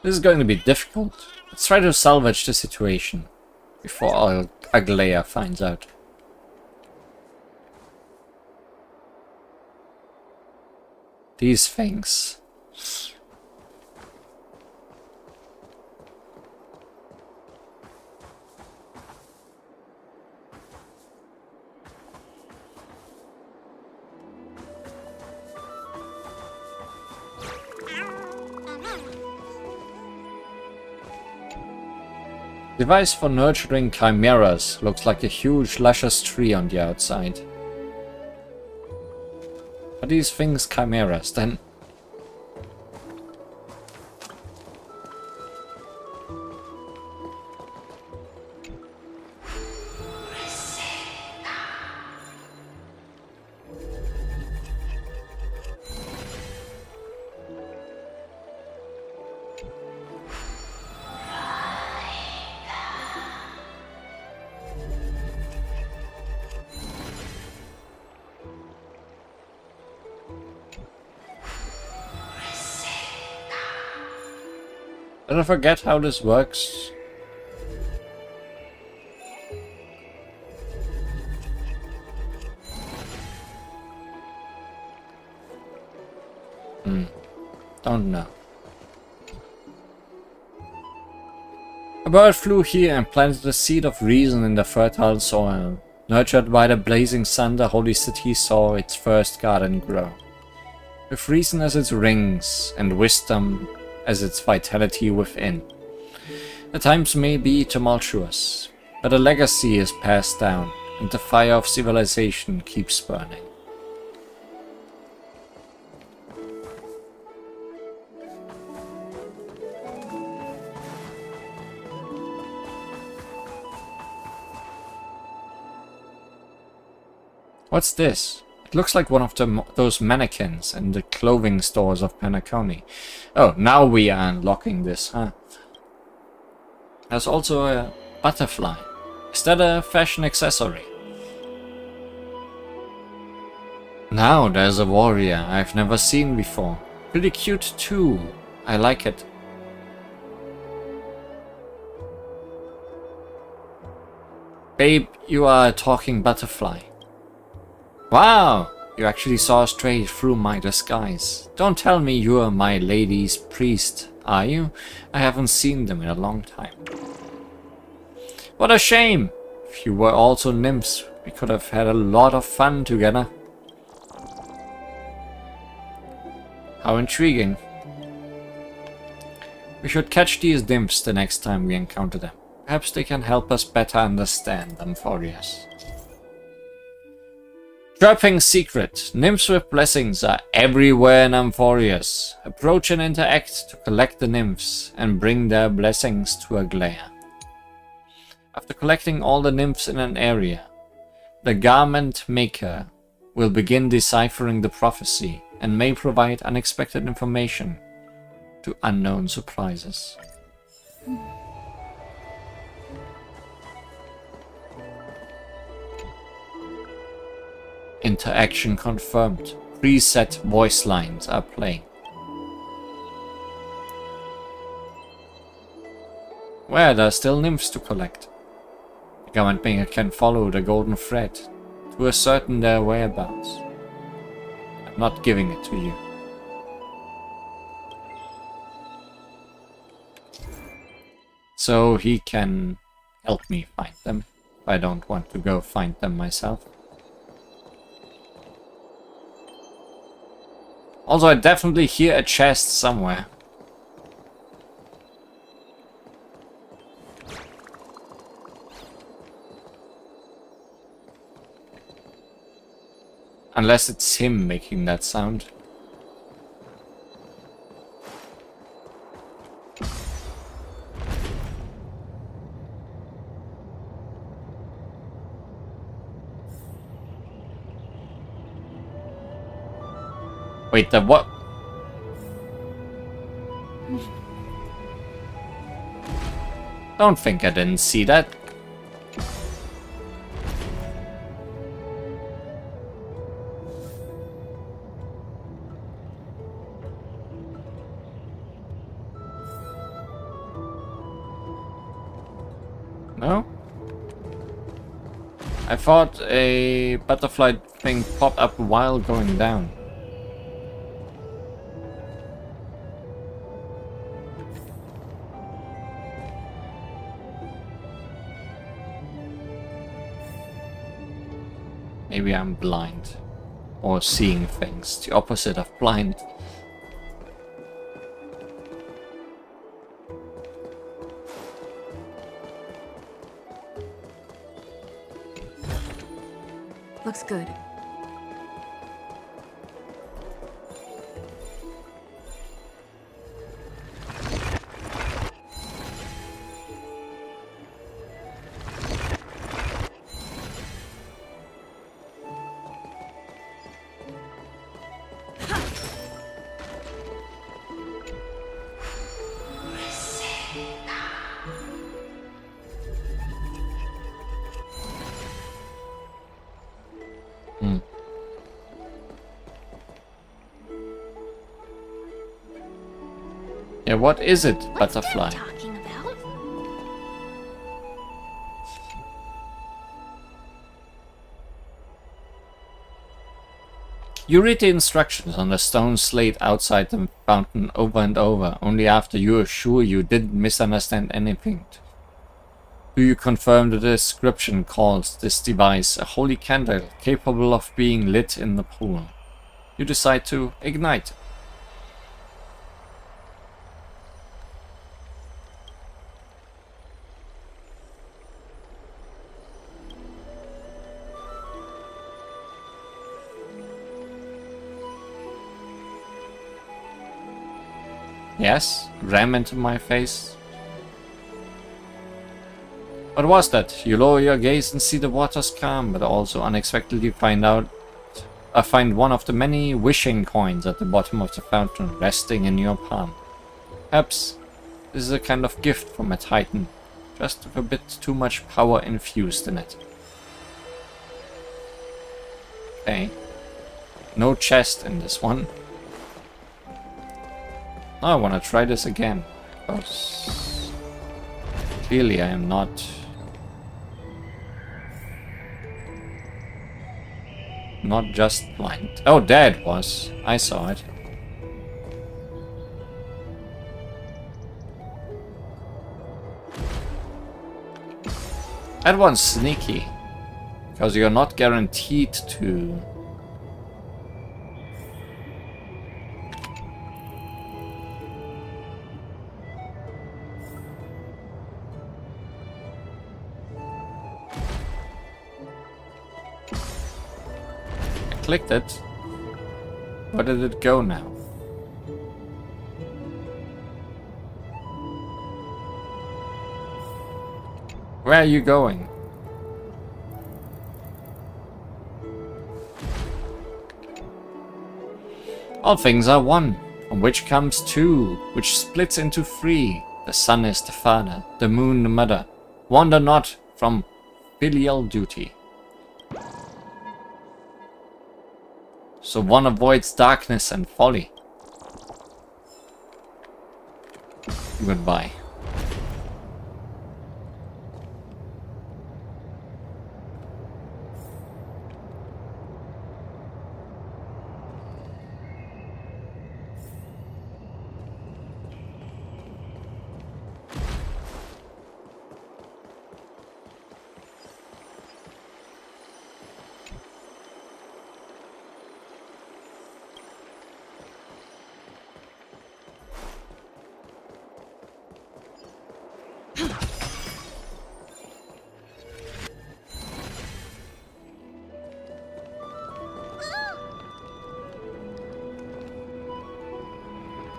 This is going to be difficult. Let's try to salvage the situation before Aglaya finds out. These things. Device for nurturing chimeras looks like a huge luscious tree on the outside. Are these things chimeras then? Did I forget how this works? Don't know. A bird flew here and planted a seed of reason in the fertile soil. Nurtured by the blazing sun, the holy city saw its first garden grow. With reason as its rings, and wisdom as its vitality within. The times may be tumultuous, but a legacy is passed down, and the fire of civilization keeps burning. What's this? It looks like one of those mannequins in the clothing stores of Penacony. Oh, now we are unlocking this, huh? There's also a butterfly. Is that a fashion accessory? Now there's a warrior I've never seen before. Pretty cute too. I like it. Babe, you are a talking butterfly. Wow! You actually saw straight through my disguise. Don't tell me you're my lady's priest, are you? I haven't seen them in a long time. What a shame! If you were also nymphs, we could have had a lot of fun together. How intriguing. We should catch these nymphs the next time we encounter them. Perhaps they can help us better understand Amphorius. Trapping secret. Nymphs with blessings are everywhere in Amphorius. Approach and interact to collect the nymphs and bring their blessings to Aglaia. After collecting all the nymphs in an area, the garment maker will begin deciphering the prophecy and may provide unexpected information to unknown surprises. Interaction confirmed. Preset voice lines are playing. Well, there are still nymphs to collect. The garment maker can follow the golden thread to ascertain their whereabouts. I'm not giving it to you. So he can help me find them if I don't want to go find them myself. Also, I definitely hear a chest somewhere. Unless it's him making that sound. Wait, the what? Don't think I didn't see that. No? I thought a butterfly thing popped up while going down. Maybe I'm blind. Or seeing things. The opposite of blind. Looks good. Yeah, what is it, butterfly? Talking about? You read the instructions on the stone slate outside the fountain over and over, only after you are sure you didn't misunderstand anything. Do you confirm the description calls this device a holy candle capable of being lit in the pool? You decide to ignite. Yes, ram into my face. What was that? You lower your gaze and see the waters calm, but also unexpectedly find one of the many wishing coins at the bottom of the fountain resting in your palm. Perhaps this is a kind of gift from a titan, just with a bit too much power infused in it. Okay. No chest in this one. Now I want to try this again, because clearly I am not just blind. Oh, there it was. I saw it. That one's sneaky, because you're not guaranteed to. Clicked it. Where did it go now? Where are you going? All things are one, from which comes two, which splits into three. The sun is the father, the moon the mother. Wander not from filial duty. So one avoids darkness and folly. Goodbye.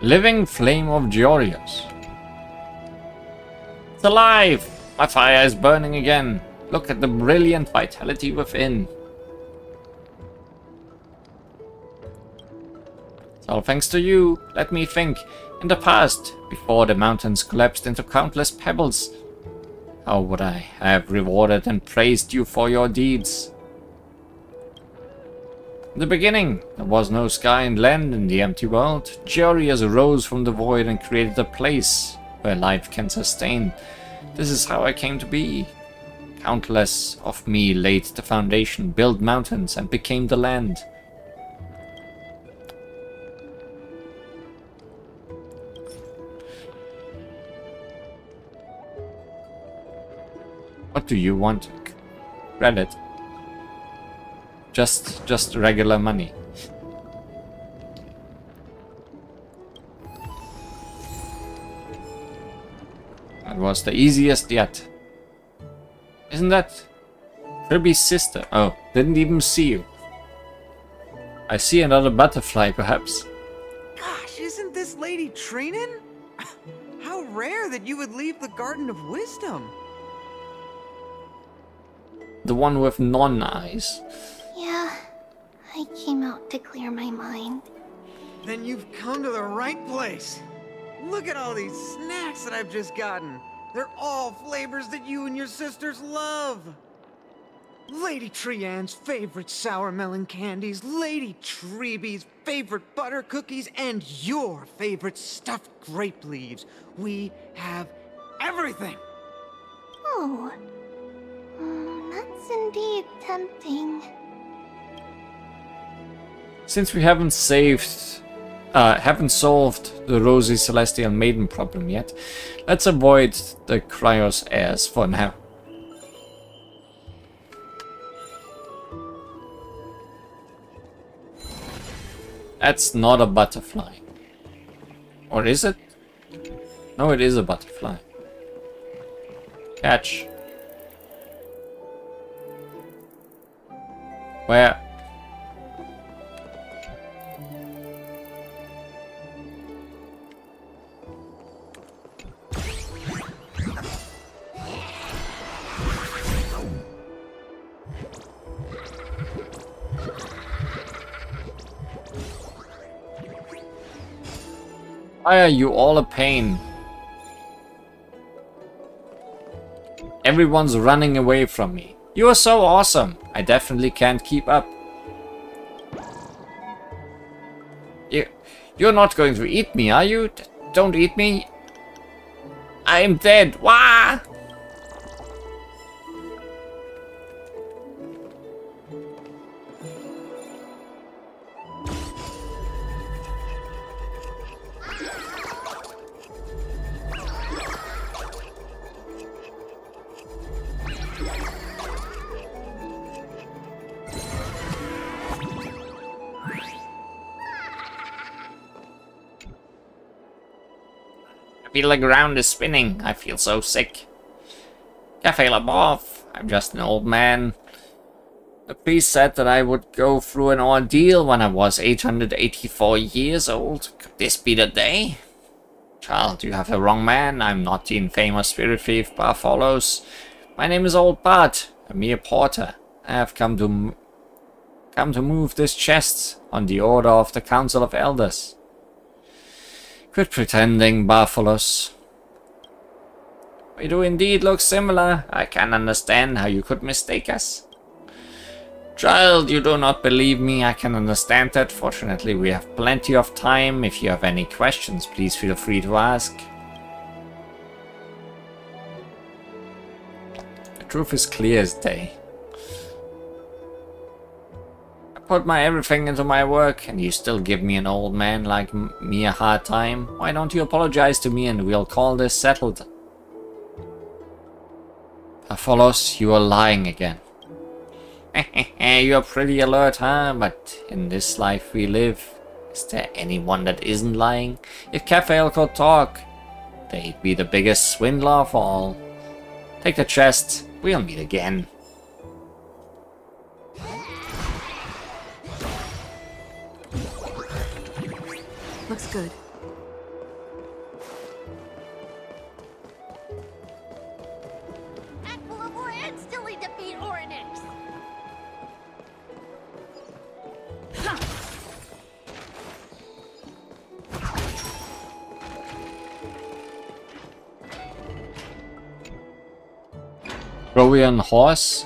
Living flame of Georius. It's alive! My fire is burning again. Look at the brilliant vitality within. It's all thanks to you. Let me think. In the past, before the mountains collapsed into countless pebbles, how would I have rewarded and praised you for your deeds? In the beginning, there was no sky and land in the empty world. Georius arose from the void and created a place where life can sustain. This is how I came to be. Countless of me laid the foundation, built mountains, and became the land. What do you want? Credit. Just regular money. That was the easiest yet. Isn't that Kirby's sister? Oh, didn't even see you. I see another butterfly, perhaps. Gosh, isn't this Lady Trinin? How rare that you would leave the Garden of Wisdom. The one with non-eyes. Yeah, I came out to clear my mind. Then you've come to the right place. Look at all these snacks that I've just gotten. They're all flavors that you and your sisters love. Lady Trianne's favorite sour melon candies, Lady Treebee's favorite butter cookies, and your favorite stuffed grape leaves. We have everything. Oh, that's indeed tempting. Since we haven't solved the Rosy Celestial Maiden problem yet, let's avoid the Cryos heirs for now. That's not a butterfly. Or is it? No, it is a butterfly. Catch. Where? Why are you all a pain? Everyone's running away from me. You are so awesome. I definitely can't keep up. You're not going to eat me, are you? Don't eat me. I am dead. Wah! I feel the ground is spinning. I feel so sick. Cafe Labov. I'm just an old man. The priest said that I would go through an ordeal when I was 884 years old. Could this be the day? Child, you have the wrong man. I'm not the infamous spirit thief Bartholos. My name is Old Bart, a mere porter. I have come to move this chest on the order of the Council of Elders. Quit pretending, Bartholos. We do indeed look similar. I can't understand how you could mistake us. Child, you do not believe me. I can understand that. Fortunately, we have plenty of time. If you have any questions, please feel free to ask. The truth is clear as day. Put my everything into my work, and you still give me an old man like me a hard time? Why don't you apologize to me and we'll call this settled? Apollos, you are lying again. You're pretty alert, huh? But in this life we live, is there anyone that isn't lying? If Caphael could talk, they'd be the biggest swindler of all. Take the chest, we'll meet again. Looks good. Aquila will instantly defeat Orynyx. Trojan horse?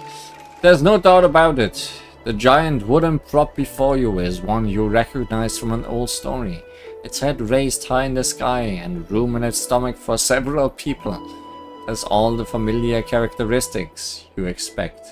There's no doubt about it. The giant wooden prop before you is one you recognize from an old story. Its head raised high in the sky and room in its stomach for several people. Has all the familiar characteristics you expect.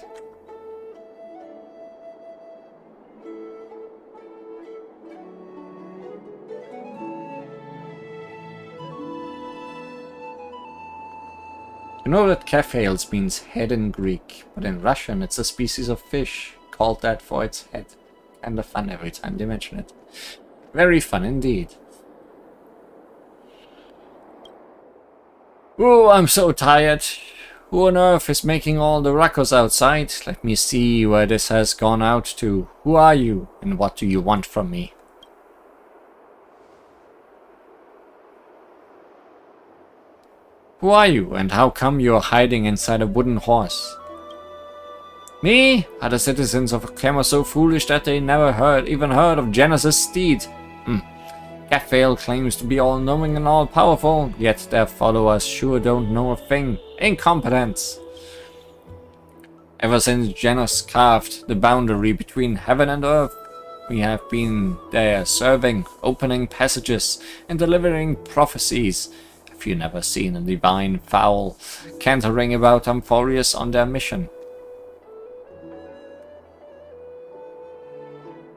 You know that Caphails means head in Greek, but in Russian it's a species of fish, called that for its head. Kinda fun every time they mention it. Very fun indeed. Oh, I'm so tired. Who on earth is making all the ruckus outside? Let me see where this has gone out to. Who are you, and what do you want from me? Who are you, and how come you are hiding inside a wooden horse? Me? Are the citizens of Kema so foolish that they never even heard of Genesis' steed? Caphael claims to be all-knowing and all-powerful, yet their followers sure don't know a thing. Incompetence! Ever since Genos carved the boundary between heaven and earth, we have been there serving, opening passages, and delivering prophecies. Have you never seen a divine fowl cantering about Amphorius on their mission?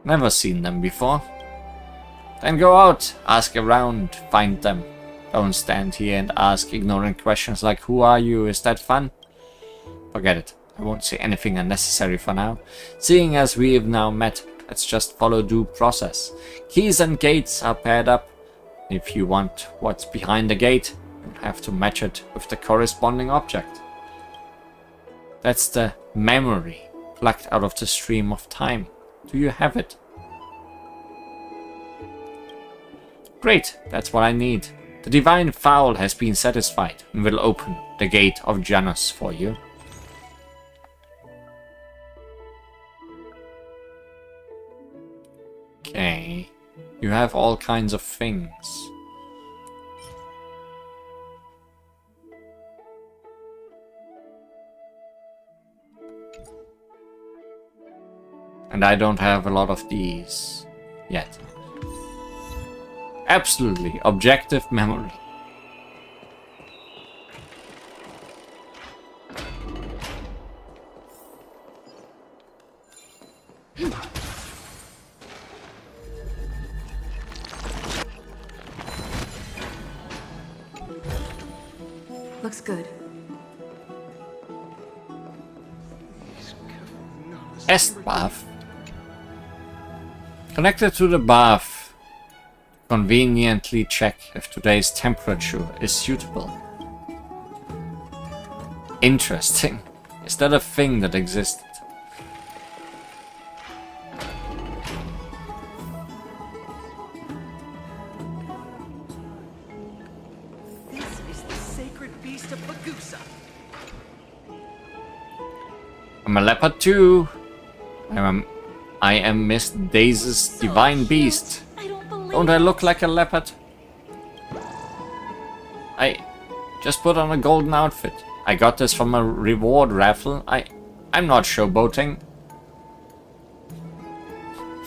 Never seen them before? Then go out, ask around, find them. Don't stand here and ask ignorant questions like who are you, is that fun? Forget it, I won't say anything unnecessary for now. Seeing as we've now met, let's just follow due process. Keys and gates are paired up. If you want what's behind the gate, you'll have to match it with the corresponding object. That's the memory plucked out of the stream of time. Do you have it? Great, that's what I need. The divine fowl has been satisfied and will open the gate of Janus for you. Okay, you have all kinds of things. And I don't have a lot of these yet. Absolutely, objective memory. Looks good. Est bath. Connected to the bath. Conveniently check if today's temperature is suitable. Interesting. Is that a thing that existed? This is the sacred beast of Bagusa. I'm a leopard too. I am Miss Daisy's divine beast. Don't I look like a leopard? I just put on a golden outfit. I got this from a reward raffle. I'm not showboating.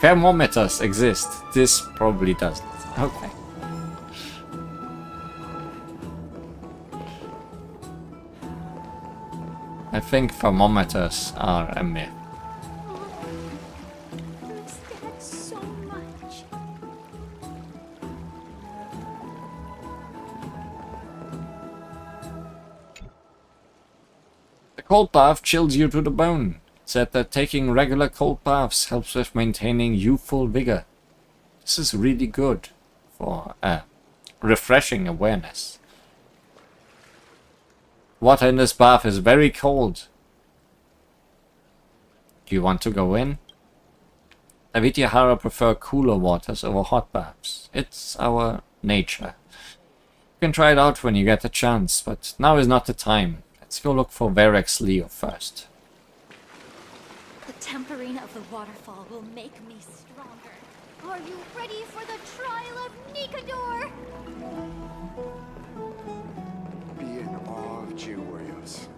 Thermometers exist. This probably doesn't. Okay. I think thermometers are a myth. So much. The cold bath chills you to the bone. It said that taking regular cold baths helps with maintaining youthful vigor. This is really good for refreshing awareness. Water in this bath is very cold. Do you want to go in? Avityahara prefer cooler waters over hot baths. It's our nature. You can try it out when you get the chance, but now is not the time. Let's go look for Verex Leo first. The tempering of the waterfall will make me stronger. Are you ready for the trial of Nikador? Be in awe of Jew warriors.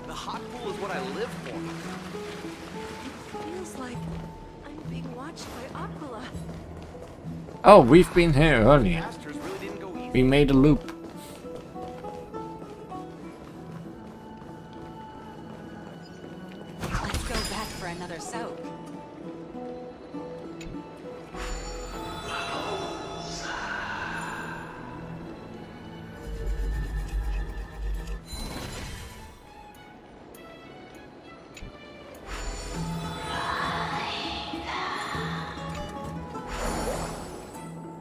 The hot pool is what I live for. Feels like I'm being watched by Aquila. Oh, we've been here earlier. We made a loop. Let's go back for another soak.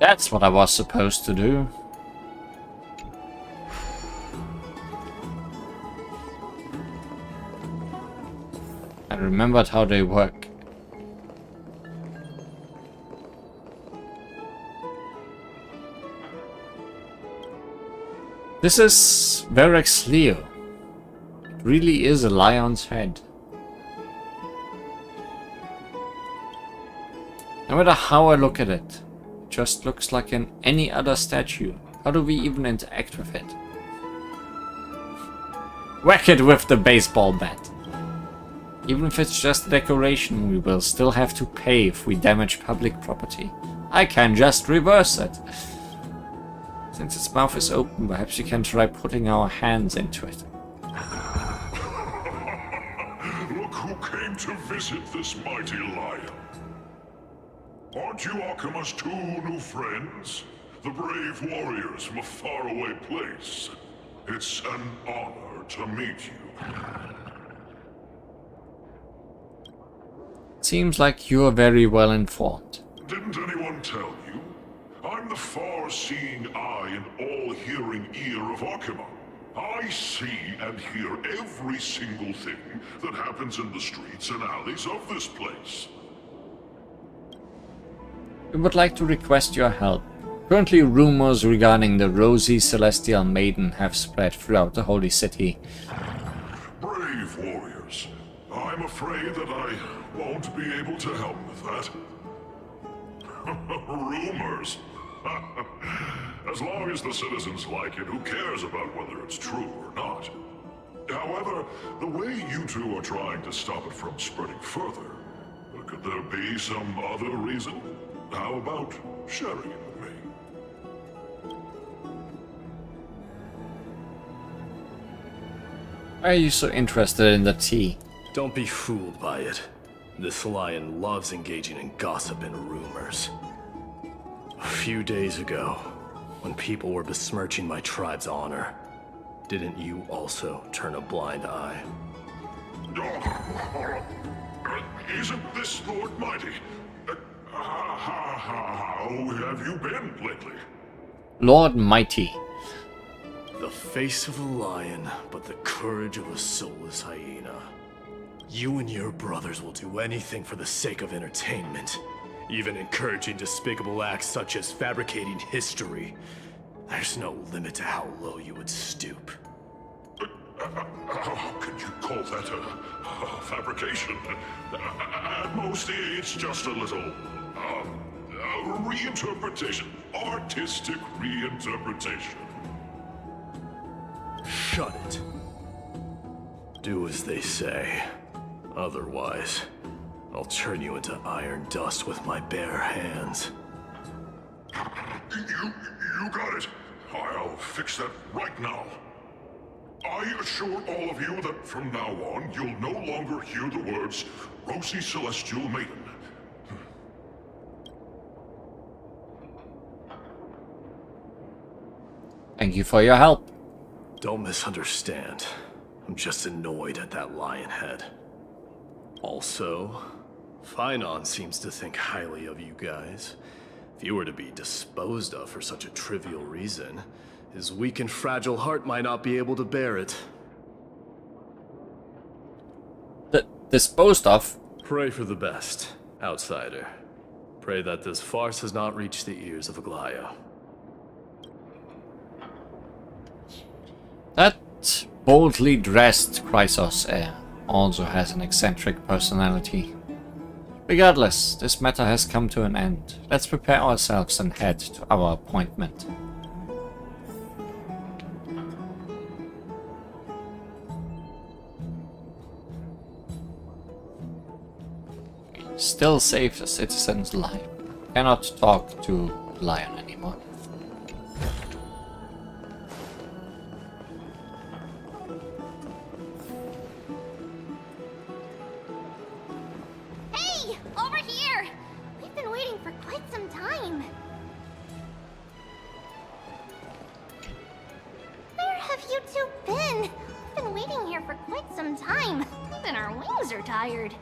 That's what I was supposed to do. I remembered how they work. This is Verex Leo. It really is a lion's head. No matter how I look at it, it just looks like any other statue. How do we even interact with it? Whack it with the baseball bat. Even if it's just decoration, we will still have to pay if we damage public property. I can just reverse it. Since its mouth is open, perhaps we can try putting our hands into it. Look who came to visit this mighty lion. Aren't you Akima's two new friends? The brave warriors from a faraway place. It's an honor to meet you. Seems like you're very well informed. Didn't anyone tell you? I'm the far-seeing eye and all-hearing ear of Akima. I see and hear every single thing that happens in the streets and alleys of this place. We would like to request your help. Currently, rumors regarding the rosy celestial maiden have spread throughout the holy city. Brave warriors. I'm afraid that I won't be able to help with that. Rumors? As long as the citizens like it, who cares about whether it's true or not? However, the way you two are trying to stop it from spreading further, could there be some other reason? How about sharing it with me? Why are you so interested in the tea? Don't be fooled by it. This lion loves engaging in gossip and rumors. A few days ago, when people were besmirching my tribe's honor, didn't you also turn a blind eye? Isn't this Lord Mighty? How have you been lately? Lord Mighty. The face of a lion, but the courage of a soulless hyena. You and your brothers will do anything for the sake of entertainment, even encouraging despicable acts such as fabricating history. There's no limit to how low you would stoop. How could you call that a fabrication? At most, it's just a little reinterpretation, artistic reinterpretation. Shut it. Do as they say. Otherwise, I'll turn you into iron dust with my bare hands. You got it. I'll fix that right now. I assure all of you that from now on, you'll no longer hear the words Rosy Celestial Maiden. Thank you for your help. Don't misunderstand. I'm just annoyed at that lion head. Also, Finon seems to think highly of you guys. If you were to be disposed of for such a trivial reason, his weak and fragile heart might not be able to bear it. Disposed of? Pray for the best, outsider. Pray that this farce has not reached the ears of Aglaya. That boldly dressed Chrysos heir also has an eccentric personality. Regardless, this matter has come to an end. Let's prepare ourselves and head to our appointment. Still save the citizen's life. Cannot talk to Lion anymore. Hey! Over here! We've been waiting for quite some time. Where have you two been? We've been waiting here for quite some time. Even our wings are tired.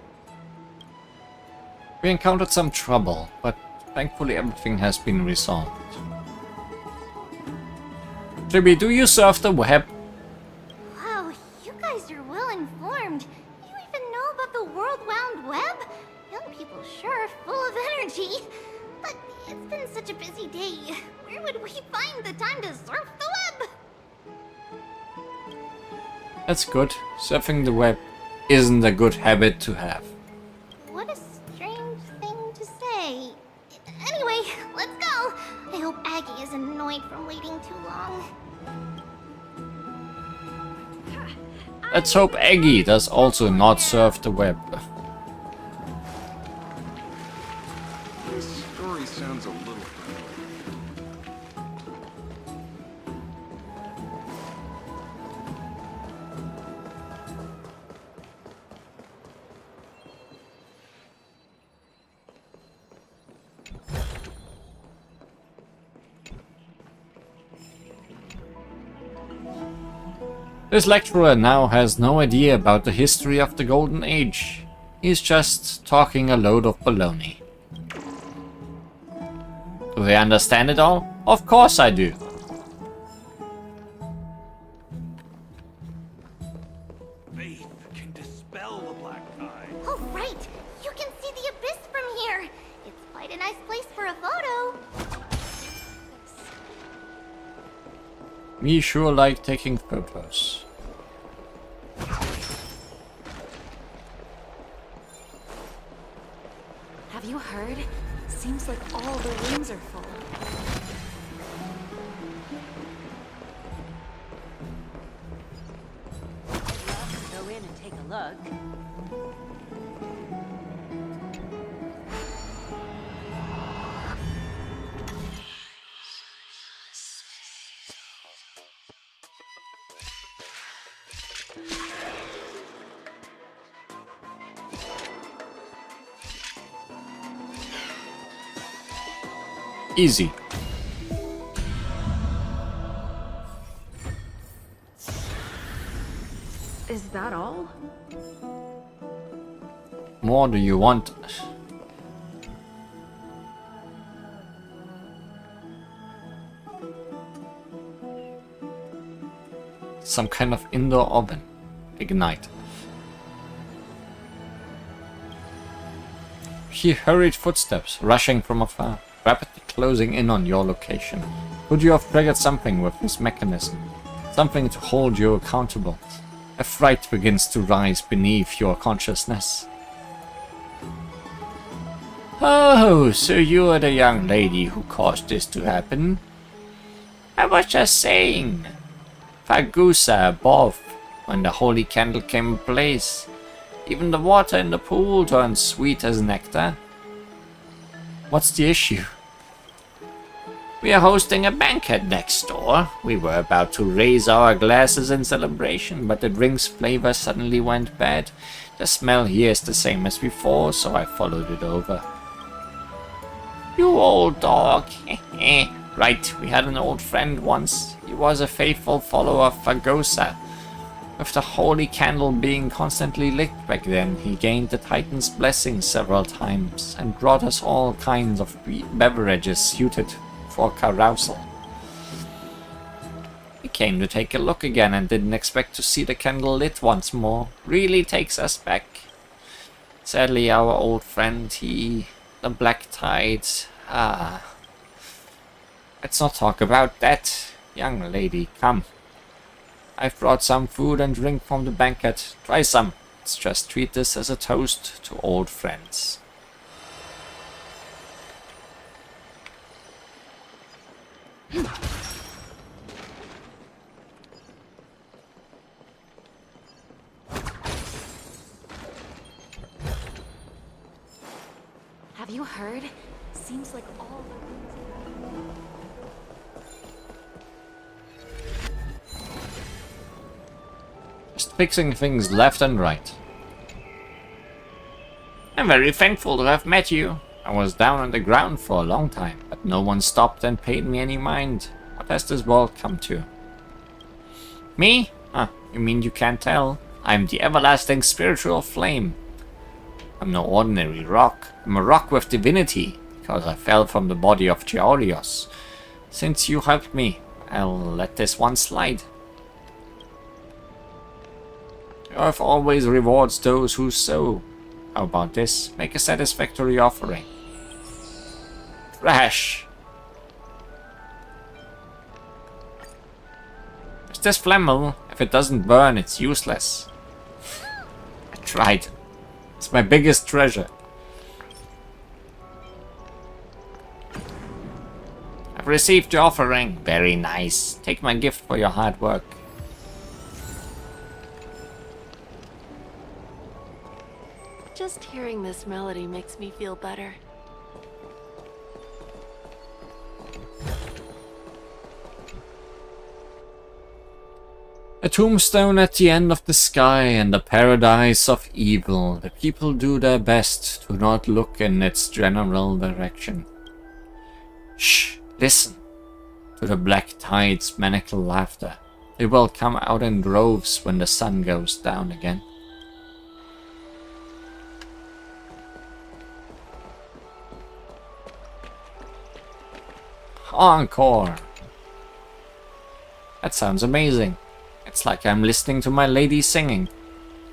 We encountered some trouble, but thankfully everything has been resolved. Jimmy, do you surf the web? Wow, you guys are well informed. You even know about the World Wound Web? Young people sure are full of energy. But it's been such a busy day. Where would we find the time to surf the web? That's good. Surfing the web isn't a good habit to have. What a strange thing to say. Anyway, let's go. I hope Aggie isn't annoyed from waiting too long. Let's hope Aggie does also not surf the web. This story sounds a little familiar. This lecturer now has no idea about the history of the Golden Age. He's just talking a load of baloney. Do they understand it all? Of course I do. Faith can dispel the black tide. Oh, right. You can see the abyss from here. It's quite a nice place for a photo. Me sure like taking photos. Have you heard? Seems like all the rooms are full. luck. Easy. Is that all? More do you want? Some kind of indoor oven. Ignite. He hurried footsteps, rushing from afar, rapidly closing in on your location. Could you have triggered something with this mechanism? Something to hold you accountable? A fright begins to rise beneath your consciousness. Oh, so you are the young lady who caused this to happen? I was just saying. Fagusa above, when the holy candle came in place. Even the water in the pool turned sweet as nectar. What's the issue? We are hosting a banquet next door. We were about to raise our glasses in celebration, but the drink's flavor suddenly went bad. The smell here is the same as before, so I followed it over. You old dog. Right, we had an old friend once. He was a faithful follower of Fagosa. With the holy candle being constantly lit back then, he gained the Titan's blessing several times and brought us all kinds of beverages suited for carousal. We came to take a look again and didn't expect to see the candle lit once more. Really takes us back. Sadly, our old friend, the Black Tide, let's not talk about that. Young lady, come. I've brought some food and drink from the banquet. Try some. Let's just treat this as a toast to old friends. Have you heard? Seems like all the... Just fixing things left and right. I'm very thankful to have met you. I was down on the ground for a long time, but no one stopped and paid me any mind. What has this world come to? Me? You mean you can't tell? I'm the everlasting spiritual flame. I'm no ordinary rock. I'm a rock with divinity, because I fell from the body of Georios. Since you helped me, I'll let this one slide. Earth always rewards those who sow. How about this? Make a satisfactory offering. Trash. Is this flammable? If it doesn't burn, it's useless. I tried. It's my biggest treasure. I've received your offering. Very nice. Take my gift for your hard work. Just hearing this melody makes me feel better. A tombstone at the end of the sky and the paradise of evil. The people do their best to not look in its general direction. Shh, listen to the black tide's maniacal laughter. It will come out in droves when the sun goes down again. Encore! That sounds amazing. It's like I'm listening to my lady singing.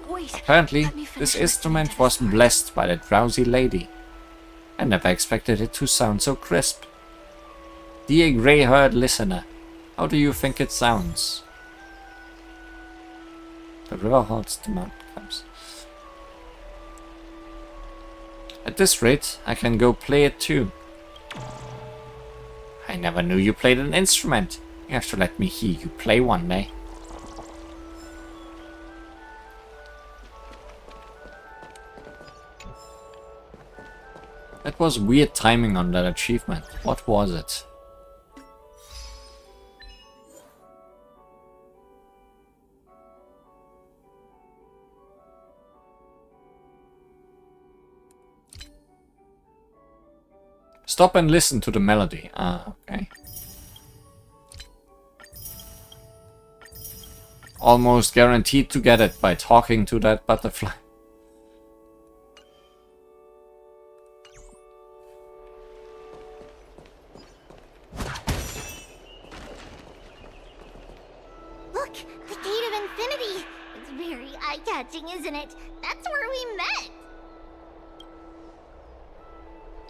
Wait, apparently, this instrument was blessed by the drowsy lady. I never expected it to sound so crisp. Dear grey-haired listener, how do you think it sounds? The river halts, the mountain comes. At this rate, I can go play it too. I never knew you played an instrument. You have to let me hear you play one day. That was weird timing on that achievement. What was it? Stop and listen to the melody. Ah, okay. Almost guaranteed to get it by talking to that butterfly. Look, the Gate of Infinity. It's very eye-catching, isn't it? That's where we met.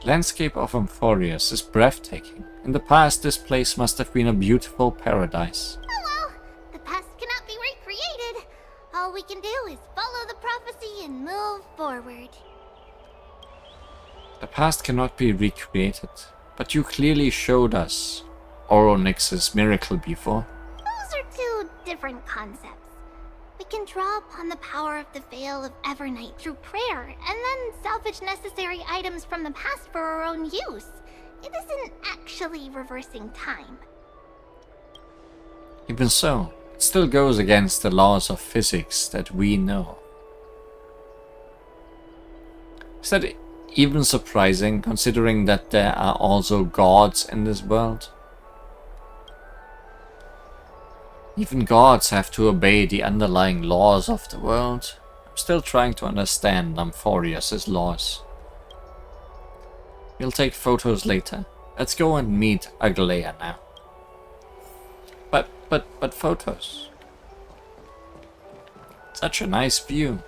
Landscape of Amphorius is breathtaking. In the past, this place must have been a beautiful paradise. Oh well, the past cannot be recreated. All we can do is follow the prophecy and move forward. The past cannot be recreated, but you clearly showed us Oronix's miracle before. Those are two different concepts. We can draw upon the power of the Veil of Evernight through prayer, and then salvage necessary items from the past for our own use. It isn't actually reversing time. Even so, it still goes against the laws of physics that we know. Is that even surprising, considering that there are also gods in this world? Even gods have to obey the underlying laws of the world. I'm still trying to understand Amphorius' laws. We'll take photos later. Let's go and meet Aglaia now. But photos. Such a nice view.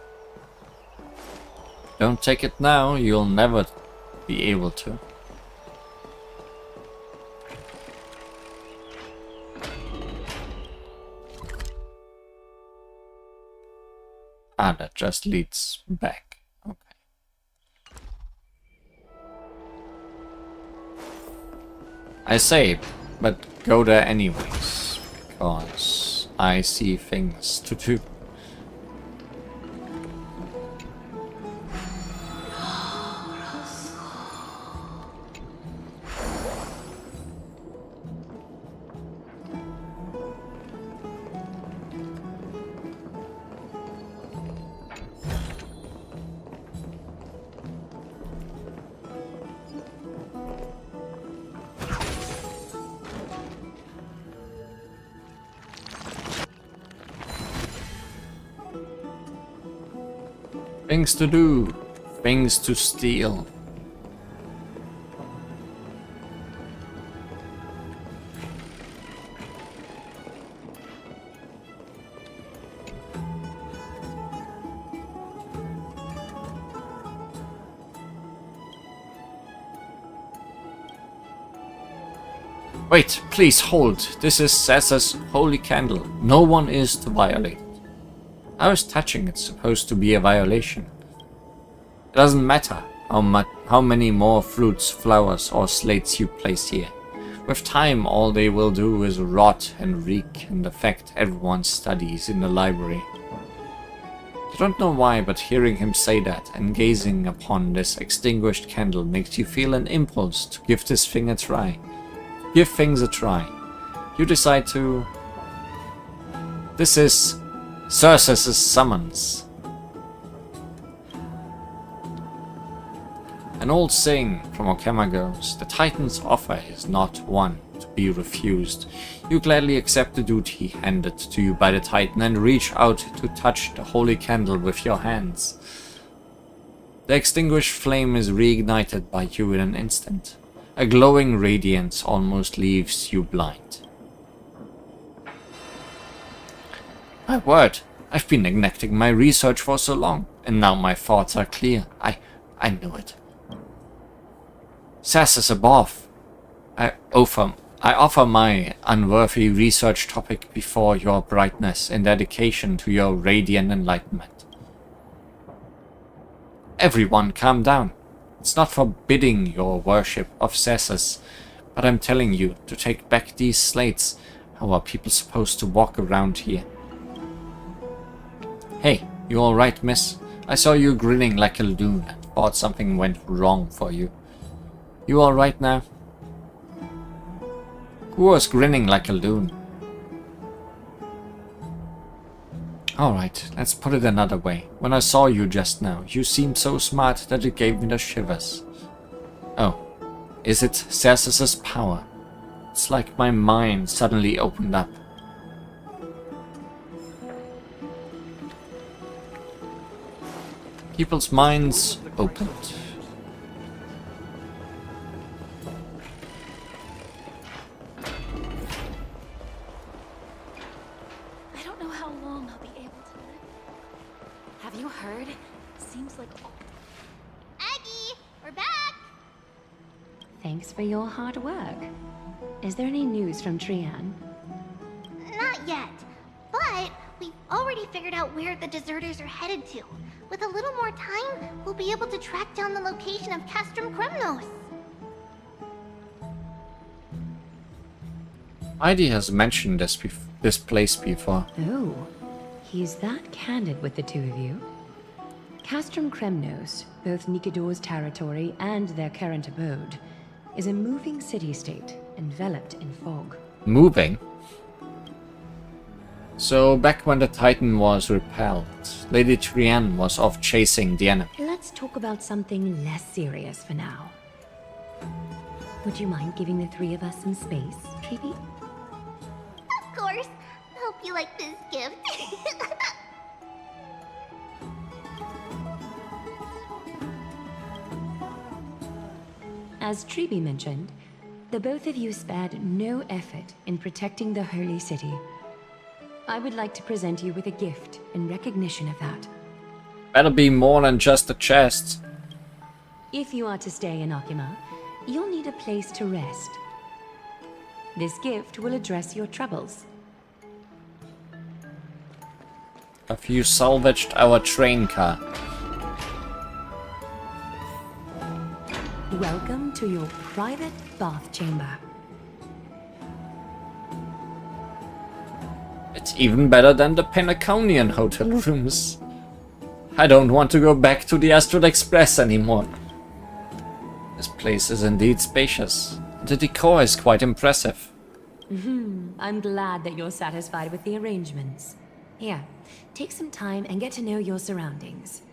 Don't take it now, you'll never be able to. Ah, that just leads back. Okay. I say, but go there anyways, because I see things to do. Things to do, things to steal. Wait, please hold. This is Sessa's holy candle. No one is to violate. How is touching it supposed to be a violation? It doesn't matter how many more fruits, flowers or slates you place here. With time, all they will do is rot and reek and affect everyone's studies in the library. I don't know why, but hearing him say that and gazing upon this extinguished candle makes you feel an impulse to give this thing a try. Give things a try. You decide to... This is Circe's summons. An old saying from Okema goes, the Titan's offer is not one to be refused. You gladly accept the duty handed to you by the Titan and reach out to touch the holy candle with your hands. The extinguished flame is reignited by you in an instant. A glowing radiance almost leaves you blind. My word, I've been neglecting my research for so long, and now my thoughts are clear. I knew it. Sass is above. I offer my unworthy research topic before your brightness in dedication to your radiant enlightenment. Everyone calm down. It's not forbidding your worship of Cessus, but I'm telling you to take back these slates. How are people supposed to walk around here? Hey, you alright, miss? I saw you grinning like a loon and thought something went wrong for you. You alright now? Who was grinning like a loon? Alright, let's put it another way. When I saw you just now, you seemed so smart that it gave me the shivers. Oh, is it Cersus's power? It's like my mind suddenly opened up. People's minds opened. I don't know how long I'll be able to live. Have you heard? Seems like Aggie, we're back! Thanks for your hard work. Is there any news from Trian? Not yet, but we've already figured out where the deserters are headed to. With a little more time, we'll be able to track down the location of Castrum Kremnos. Heidi has mentioned this place before. Oh, he's that candid with the two of you. Castrum Kremnos, both Nikidor's territory and their current abode, is a moving city-state enveloped in fog. Moving? So back when the Titan was repelled, Lady Trian was off chasing the enemy. Let's talk about something less serious for now. Would you mind giving the three of us some space, Treeby? Of course. Hope you like this gift. As Treeby mentioned, the both of you spared no effort in protecting the Holy City. I would like to present you with a gift in recognition of that. Better be more than just a chest. If you are to stay in Akima, you'll need a place to rest. This gift will address your troubles. Have you salvaged our train car? Welcome to your private bath chamber. It's even better than the Penaconian hotel rooms. I don't want to go back to the Astral Express anymore. This place is indeed spacious. The decor is quite impressive. I'm glad that you're satisfied with the arrangements. Here, take some time and get to know your surroundings.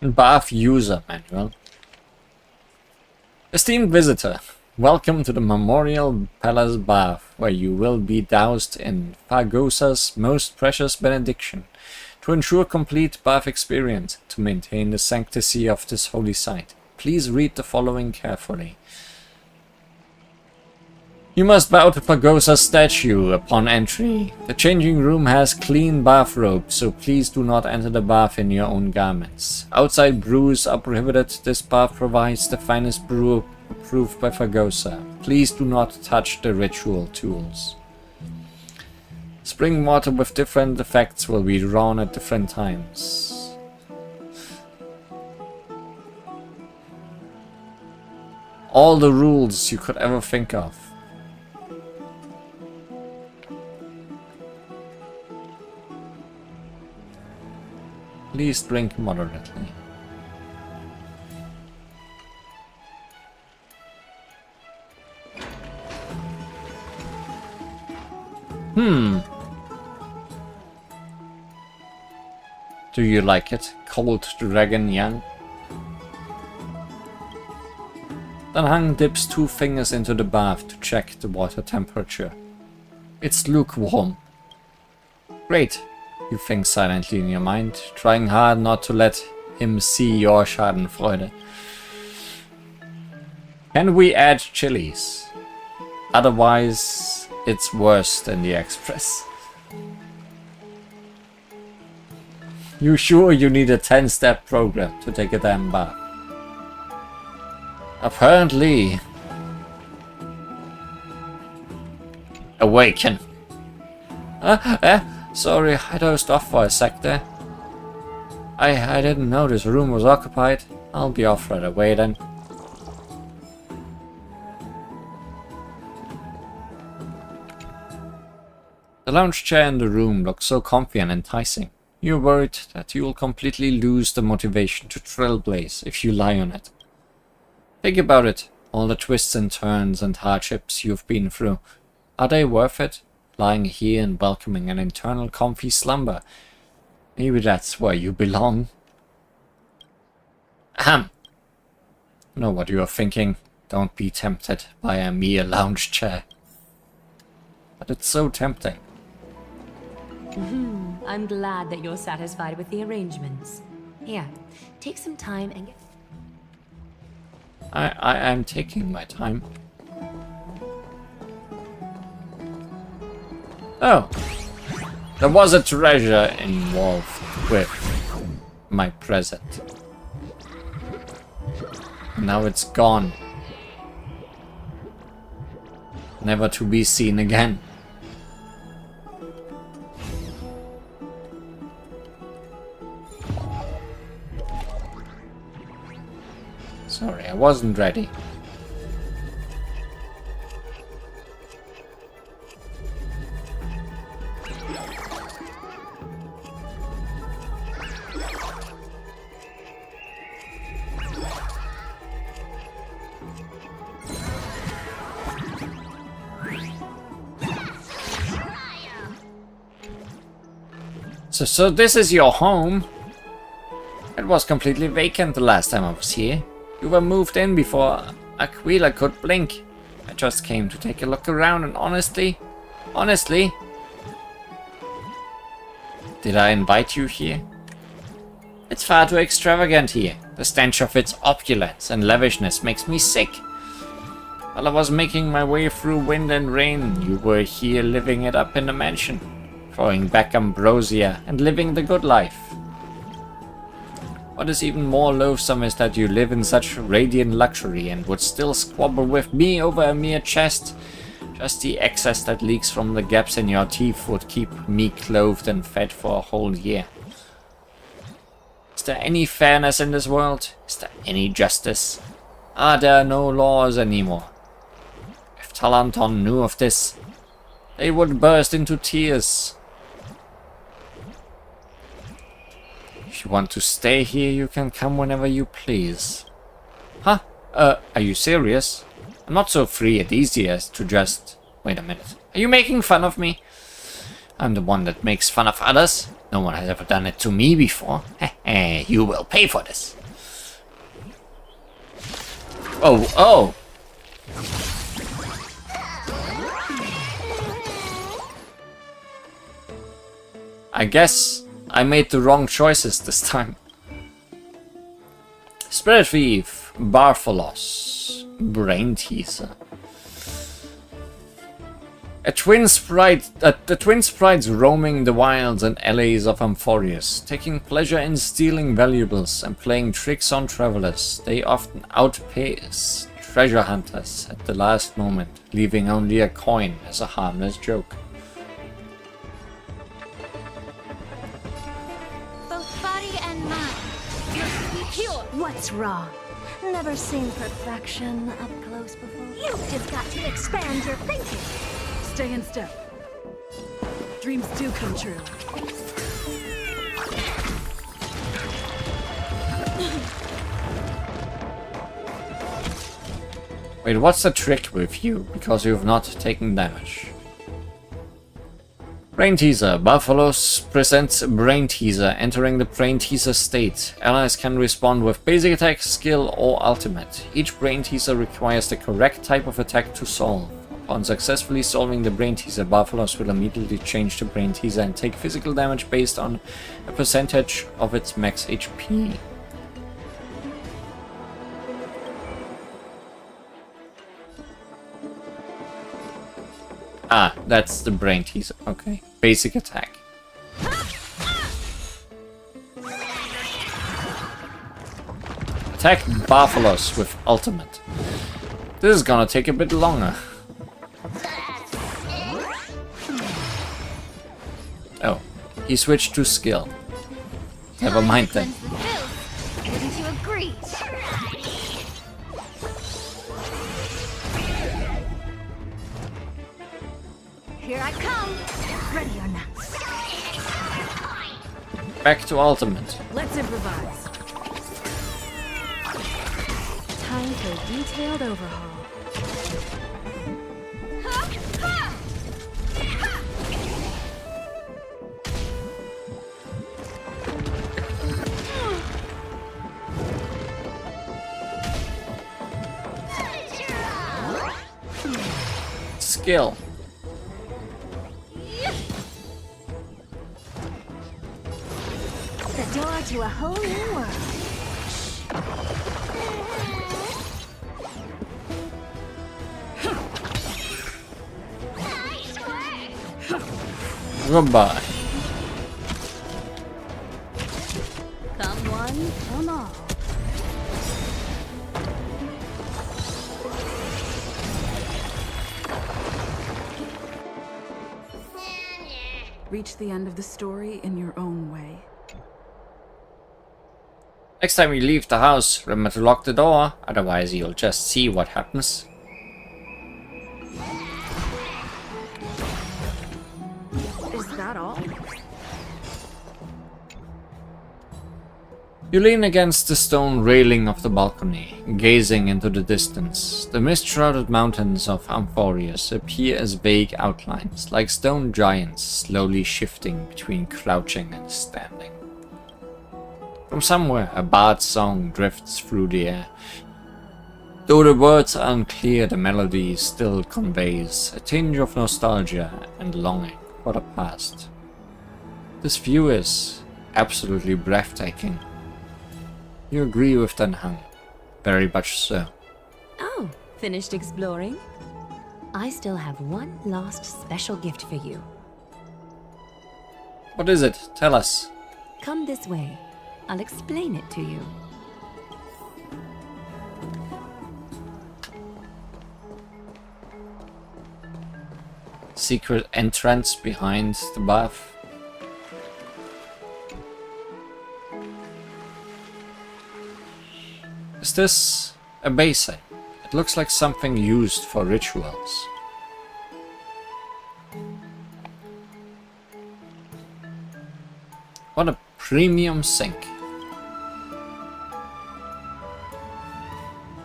Bath User Manual. Esteemed visitor, welcome to the Memorial Palace Bath, where you will be doused in Fagosa's most precious benediction. To ensure complete bath experience, to maintain the sanctity of this holy site, please read the following carefully. You must bow to Fagosa's statue upon entry. The changing room has clean bathrobes, so please do not enter the bath in your own garments. Outside brews are prohibited. This bath provides the finest brew approved by Fagosa. Please do not touch the ritual tools. Spring water with different effects will be drawn at different times. All the rules you could ever think of. Please drink moderately. Do you like it, cold dragon young? Then Hang dips 2 fingers into the bath to check the water temperature. It's lukewarm. Great, you think silently in your mind, trying hard not to let him see your schadenfreude. Can we add chilies? Otherwise, it's worse than the Express. You sure you need a 10-step program to take a damn bath? Apparently. Awaken. Sorry, I dozed off for a sec there. I didn't know this room was occupied. I'll be off right away then. The lounge chair in the room looks so comfy and enticing. You're worried that you will completely lose the motivation to trailblaze if you lie on it. Think about it, all the twists and turns and hardships you've been through. Are they worth it? Lying here and welcoming an eternal comfy slumber. Maybe that's where you belong. Ahem. Know what you are thinking. Don't be tempted by a mere lounge chair. But it's so tempting. I'm glad that you're satisfied with the arrangements. Here, take some time and get... I am taking my time. Oh. There was a treasure involved with my present. Now it's gone. Never to be seen again. Sorry, I wasn't ready. So this is your home? It was completely vacant the last time I was here. You were moved in before Aquila could blink. I just came to take a look around and honestly, did I invite you here? It's far too extravagant here. The stench of its opulence and lavishness makes me sick. While I was making my way through wind and rain, you were here living it up in the mansion, throwing back ambrosia and living the good life. What is even more loathsome is that you live in such radiant luxury and would still squabble with me over a mere chest. Just the excess that leaks from the gaps in your teeth would keep me clothed and fed for a whole year. Is there any fairness in this world? Is there any justice? Are there no laws anymore? If Talanton knew of this, they would burst into tears. If you want to stay here, you can come whenever you please. Huh? Are you serious? I'm not so free and easy as to just... Wait a minute. Are you making fun of me? I'm the one that makes fun of others. No one has ever done it to me before. You will pay for this. Oh. I guess I made the wrong choices this time. Spirit Thief, Bartholos, Brain Teaser. The twin sprites roaming the wilds and alleys of Amphorius, taking pleasure in stealing valuables and playing tricks on travelers. They often outpace treasure hunters at the last moment, leaving only a coin as a harmless joke. Both body and mind. Pure. What's wrong? Never seen perfection up close before. You've just got to expand your thinking. Stay in step. Dreams do come true. Wait, what's the trick with you? Because you've not taken damage. Brain Teaser. Bartholos presents Brain Teaser. Entering the Brain Teaser state, allies can respond with basic attack, skill, or ultimate. Each Brain Teaser requires the correct type of attack to solve. Upon successfully solving the Brain Teaser, Bartholos will immediately change to Brain Teaser and take physical damage based on a percentage of its max HP. Ah, that's the Brain Teaser. Okay. Basic attack. Attack Bartholos with ultimate. This is gonna take a bit longer. Oh, he switched to skill. Never mind then. Wouldn't you agree? Here I come. Ready or not. Back to ultimate. Let's improvise. Time for a detailed overhaul. Skill. The door to a whole new world. Goodbye. Come one, come all. Reach the end of the story in your own way. Next time you leave the house, remember to lock the door, otherwise you'll just see what happens. Is that all? You lean against the stone railing of the balcony, gazing into the distance. The mist-shrouded mountains of Amphorius appear as vague outlines, like stone giants slowly shifting between crouching and standing. From somewhere, a bard's song drifts through the air. Though the words are unclear, the melody still conveys a tinge of nostalgia and longing for the past. This view is absolutely breathtaking. You agree with Danhang. Very much so. Oh, finished exploring? I still have one last special gift for you. What is it? Tell us. Come this way. I'll explain it to you. Secret entrance behind the bath. Is this a basin? It looks like something used for rituals. What a premium sink.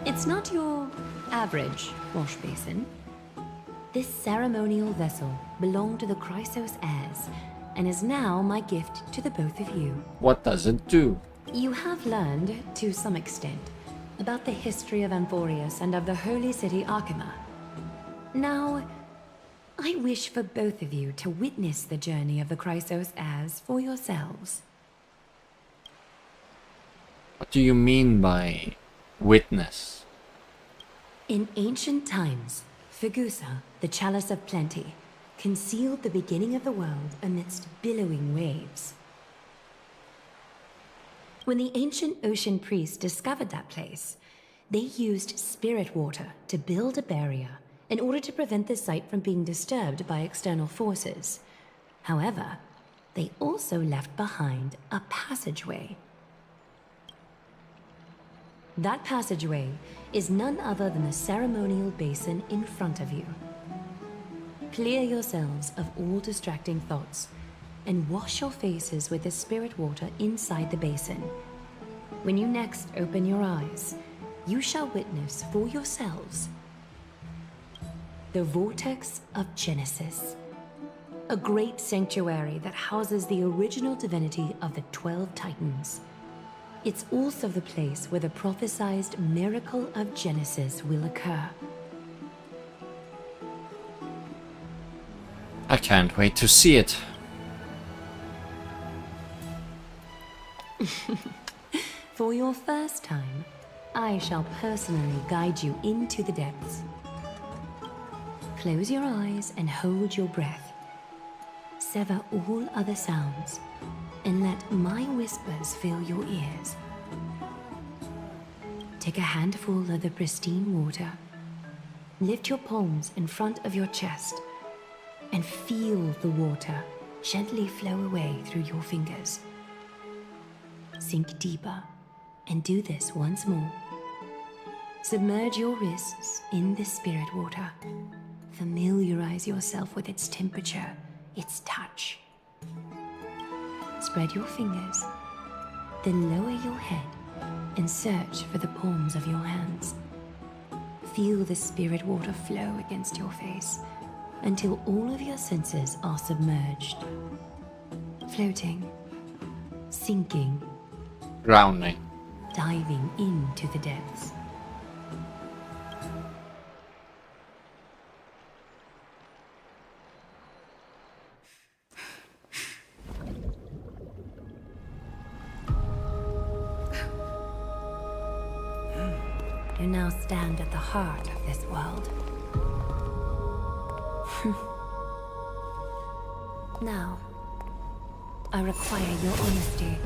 It's not your average wash basin. This ceremonial vessel belonged to the Chrysos heirs and is now my gift to the both of you. What does it do? You have learned, to some extent, about the history of Amphorius and of the holy city Arkema. Now, I wish for both of you to witness the journey of the Chrysos heirs for yourselves. What do you mean by witness? In ancient times, Fegusa, the Chalice of Plenty, concealed the beginning of the world amidst billowing waves. When the ancient ocean priests discovered that place, they used spirit water to build a barrier in order to prevent the site from being disturbed by external forces. However, they also left behind a passageway. That passageway is none other than the ceremonial basin in front of you. Clear yourselves of all distracting thoughts and wash your faces with the spirit water inside the basin. When you next open your eyes, you shall witness for yourselves the Vortex of Genesis, a great sanctuary that houses the original divinity of the 12 Titans. It's also the place where the prophesized miracle of Genesis will occur. I can't wait to see it. For your first time, I shall personally guide you into the depths. Close your eyes and hold your breath. Sever all other sounds, and let my whispers fill your ears. Take a handful of the pristine water. Lift your palms in front of your chest, and feel the water gently flow away through your fingers. Sink deeper, and do this once more. Submerge your wrists in the spirit water. Familiarize yourself with its temperature, its touch. Spread your fingers, then lower your head and search for the palms of your hands. Feel the spirit water flow against your face until all of your senses are submerged. Floating, sinking, Drowning. diving into the depths. You now stand at the heart of this world. Now, I require your honesty.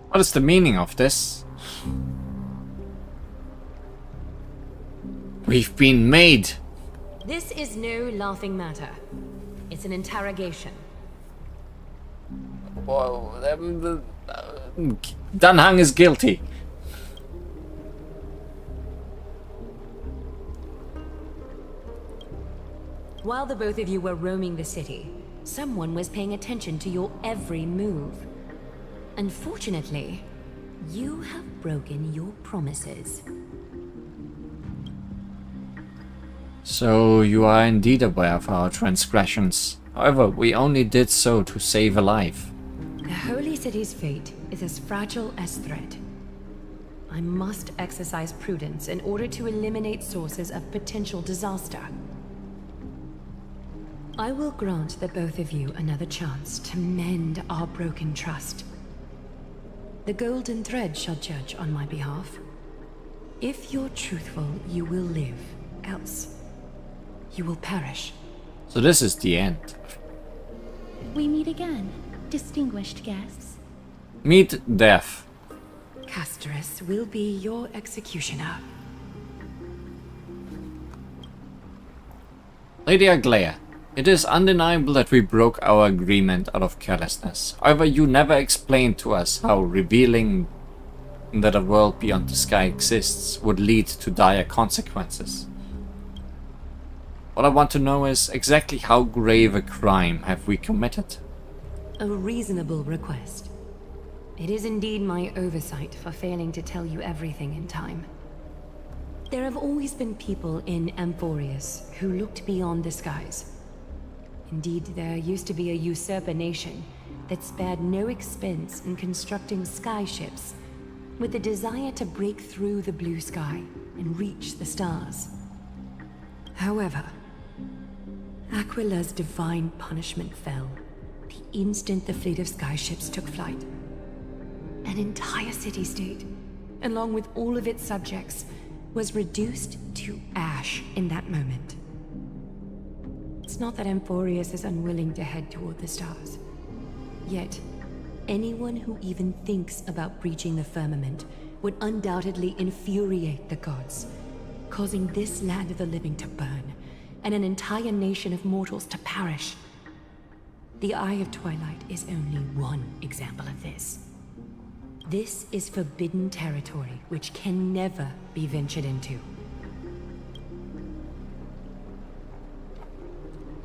What is the meaning of this? We've been made. This is no laughing matter. It's an interrogation. Whoa, Danhang is guilty. While the both of you were roaming the city, someone was paying attention to your every move. Unfortunately, you have broken your promises. So you are indeed aware of our transgressions. However, we only did so to save a life. The Holy City's fate is as fragile as thread. I must exercise prudence in order to eliminate sources of potential disaster. I will grant the both of you another chance to mend our broken trust. The Golden Thread shall judge on my behalf. If you're truthful, you will live. Else, you will perish. So this is the end. We meet again, distinguished guests. Meet death. Casterus will be your executioner. Lady Aglaia, it is undeniable that we broke our agreement out of carelessness. However, you never explained to us how revealing that a world beyond the sky exists would lead to dire consequences. What I want to know is exactly how grave a crime have we committed? A reasonable request. It is indeed my oversight for failing to tell you everything in time. There have always been people in Amphorius who looked beyond the skies. Indeed, there used to be a usurper nation that spared no expense in constructing skyships with the desire to break through the blue sky and reach the stars. However, Aquila's divine punishment fell the instant the fleet of skyships took flight. An entire city-state, along with all of its subjects, was reduced to ash in that moment. It's not that Amphorius is unwilling to head toward the stars. Yet, anyone who even thinks about breaching the firmament would undoubtedly infuriate the gods, causing this land of the living to burn, and an entire nation of mortals to perish. The Eye of Twilight is only one example of this. This is forbidden territory which can never be ventured into.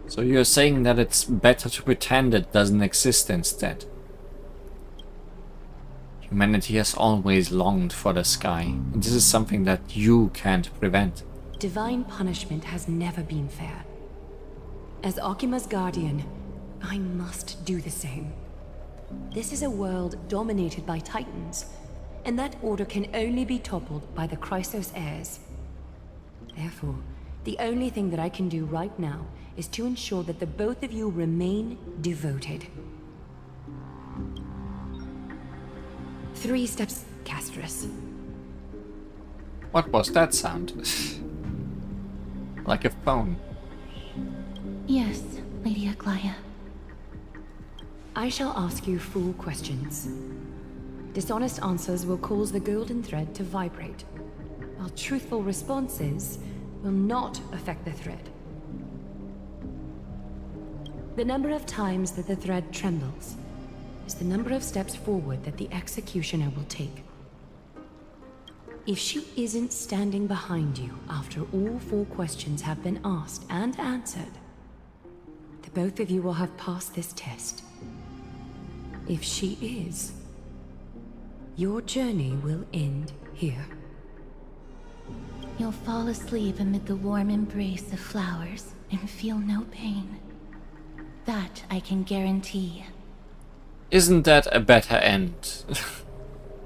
So you're saying that it's better to pretend it doesn't exist instead? Humanity has always longed for the sky, and this is something that you can't prevent. Divine punishment has never been fair. As Okima's guardian, I must do the same. This is a world dominated by Titans, and that order can only be toppled by the Chrysos heirs. Therefore, the only thing that I can do right now is to ensure that the both of you remain devoted. 3 steps, Casterus. What was that sound? Like a phone. Yes, Lady Aglaia. I shall ask you full questions. Dishonest answers will cause the golden thread to vibrate, while truthful responses will not affect the thread. The number of times that the thread trembles is the number of steps forward that the executioner will take. If she isn't standing behind you after all 4 questions have been asked and answered, the both of you will have passed this test. If she is, your journey will end here. You'll fall asleep amid the warm embrace of flowers and feel no pain. That I can guarantee. Isn't that a better end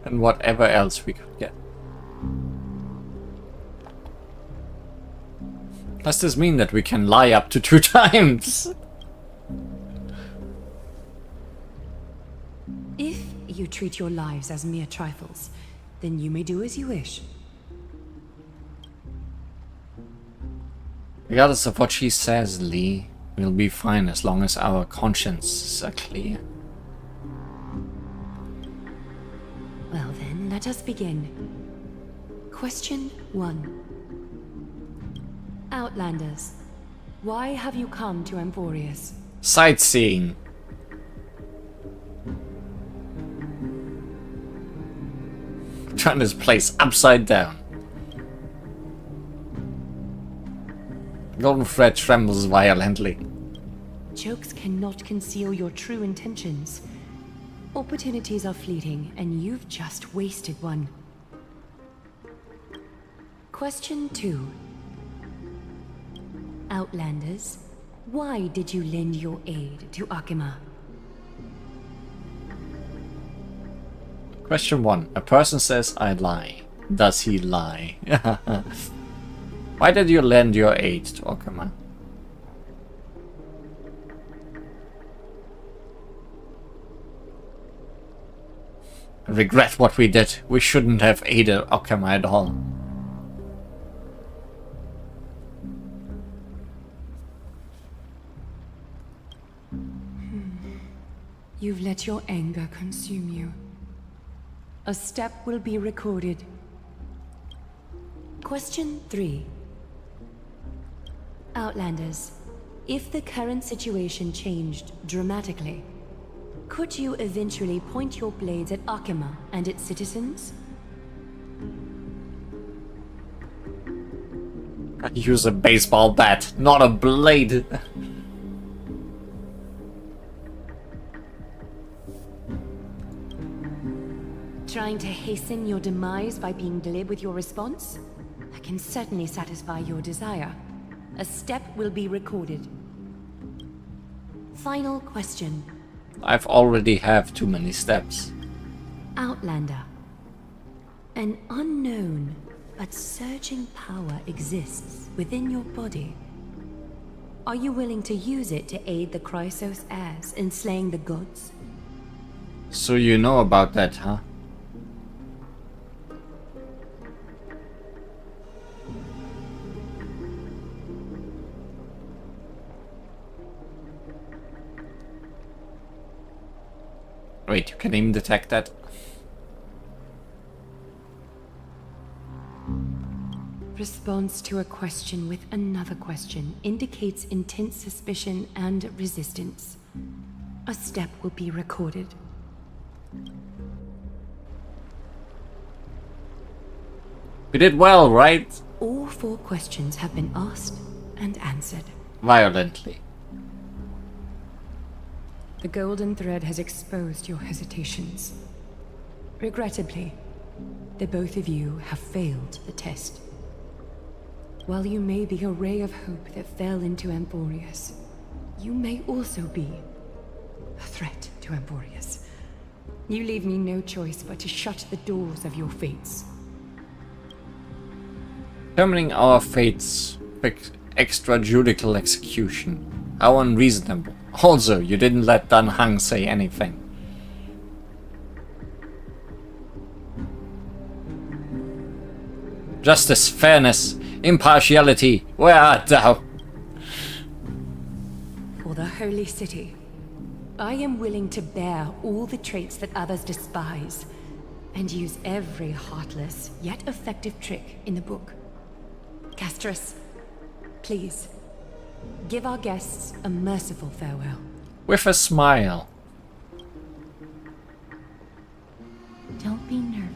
than whatever else we could get? Does this mean that we can lie up to 2 times? If you treat your lives as mere trifles, then you may do as you wish. Regardless of what she says, Lee, we'll be fine as long as our consciences are clear. Well then, let us begin. Question 1. Outlanders, why have you come to Amphorius? Sightseeing. Turn this place upside down. Golden thread trembles violently. Jokes cannot conceal your true intentions. Opportunities are fleeting, and you've just wasted one. Question 2. Outlanders, why did you lend your aid to Akima? Question 1. A person says I lie. Does he lie? Why did you lend your aid to Akima? I regret what we did. We shouldn't have aided Akima at all. You've let your anger consume you. A step will be recorded. Question 3. Outlanders, if the current situation changed dramatically, could you eventually point your blades at Akima and its citizens? I use a baseball bat, not a blade. Trying to hasten your demise by being glib with your response? I can certainly satisfy your desire. A step will be recorded. Final question. I've already have too many steps. Outlander. An unknown but surging power exists within your body. Are you willing to use it to aid the Chrysos heirs in slaying the gods? So you know about that, huh? Wait, you can even detect that? Response to a question with another question indicates intense suspicion and resistance. A step will be recorded. We did well, right? All 4 questions have been asked and answered. Violently. The golden thread has exposed your hesitations. Regrettably, the both of you have failed the test. While you may be a ray of hope that fell into Amphorius, you may also be a threat to Amphorius. You leave me no choice but to shut the doors of your fates. Determining our fates, extrajudicial execution. How unreasonable. Also, you didn't let Dan Hang say anything. Justice, fairness, impartiality, where art thou? For the holy city, I am willing to bear all the traits that others despise, and use every heartless yet effective trick in the book. Castris, please, give our guests a merciful farewell. With a smile. Don't be nervous.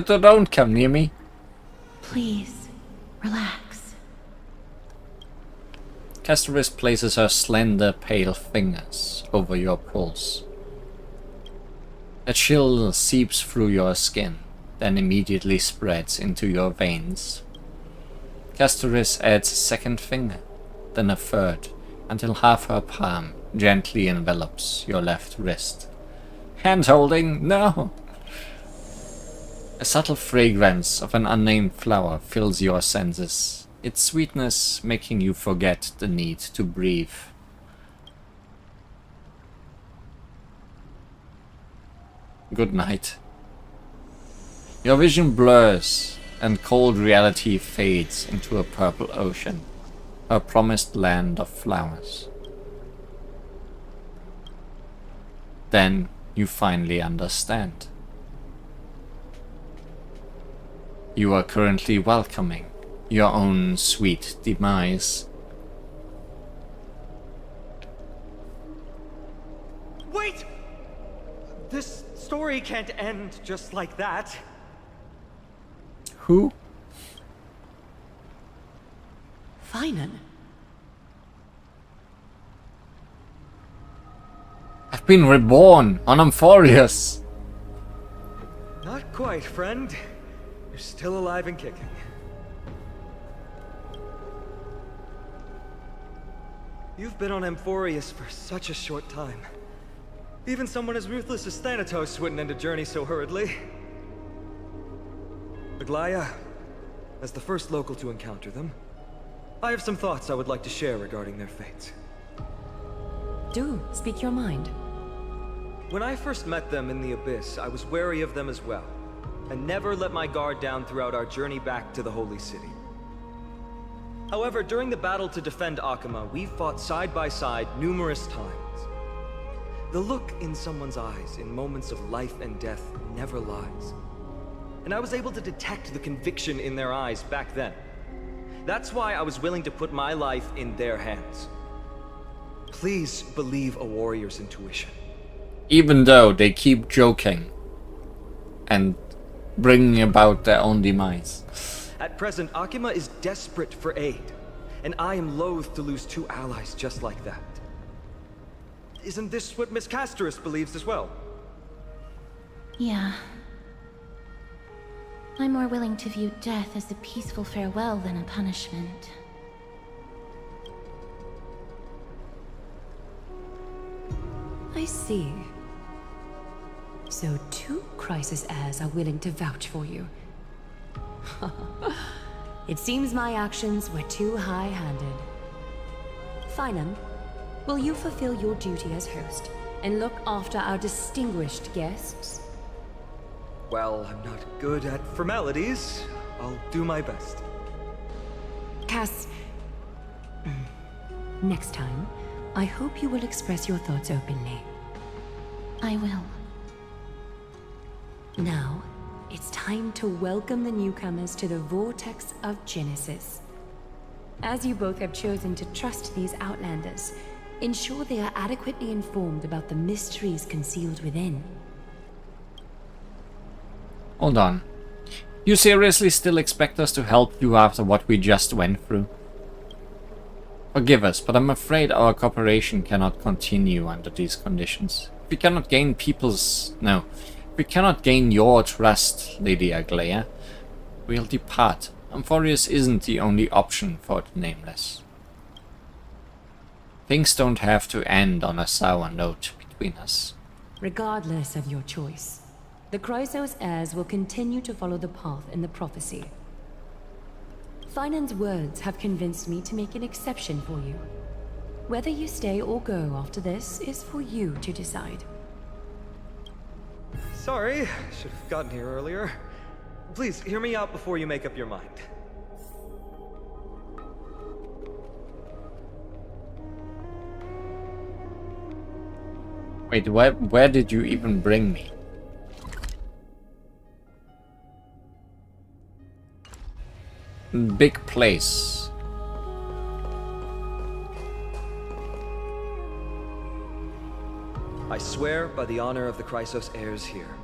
Don't come near me. Please, relax. Castorys places her slender, pale fingers over your pulse. A chill seeps through your skin, then immediately spreads into your veins. Castorys adds a second finger, then a third, until half her palm gently envelops your left wrist. Hand-holding? No! A subtle fragrance of an unnamed flower fills your senses, its sweetness making you forget the need to breathe. Good night. Your vision blurs, and cold reality fades into a purple ocean, a promised land of flowers. Then you finally understand. You are currently welcoming your own sweet demise. Wait! This story can't end just like that. Who? Finan. I've been reborn on Amphorius. Not quite, friend. You're still alive and kicking. You've been on Amphorius for such a short time. Even someone as ruthless as Thanatos wouldn't end a journey so hurriedly. Aglaia, as the first local to encounter them, I have some thoughts I would like to share regarding their fates. Do speak your mind. When I first met them in the Abyss, I was wary of them as well, and never let my guard down throughout our journey back to the Holy City. However, during the battle to defend Akama, we fought side by side numerous times. The look in someone's eyes in moments of life and death never lies. And I was able to detect the conviction in their eyes back then. That's why I was willing to put my life in their hands. Please believe a warrior's intuition. Even though they keep joking and bringing about their own demise. At present, Akima is desperate for aid, and I am loath to lose two allies just like that. Isn't this what Miss Castorys believes as well? Yeah. I'm more willing to view death as a peaceful farewell than a punishment. I see. So 2 crisis heirs are willing to vouch for you. It seems my actions were too high-handed. Finan, will you fulfill your duty as host and look after our distinguished guests? Well, I'm not good at formalities. I'll do my best. Cass, next time, I hope you will express your thoughts openly. I will. Now, it's time to welcome the newcomers to the Vortex of Genesis. As you both have chosen to trust these Outlanders, ensure they are adequately informed about the mysteries concealed within. Hold on. You seriously still expect us to help you after what we just went through? Forgive us, but I'm afraid our cooperation cannot continue under these conditions. We cannot gain we cannot gain your trust, Lady Aglaia. We'll depart. Amphorius isn't the only option for the Nameless. Things don't have to end on a sour note between us. Regardless of your choice, the Chrysos heirs will continue to follow the path in the prophecy. Finan's words have convinced me to make an exception for you. Whether you stay or go after this is for you to decide. Sorry, should have gotten here earlier. Please, hear me out before you make up your mind. Wait, where did you even bring me? Big place. I swear by the honor of the Chrysos heirs here,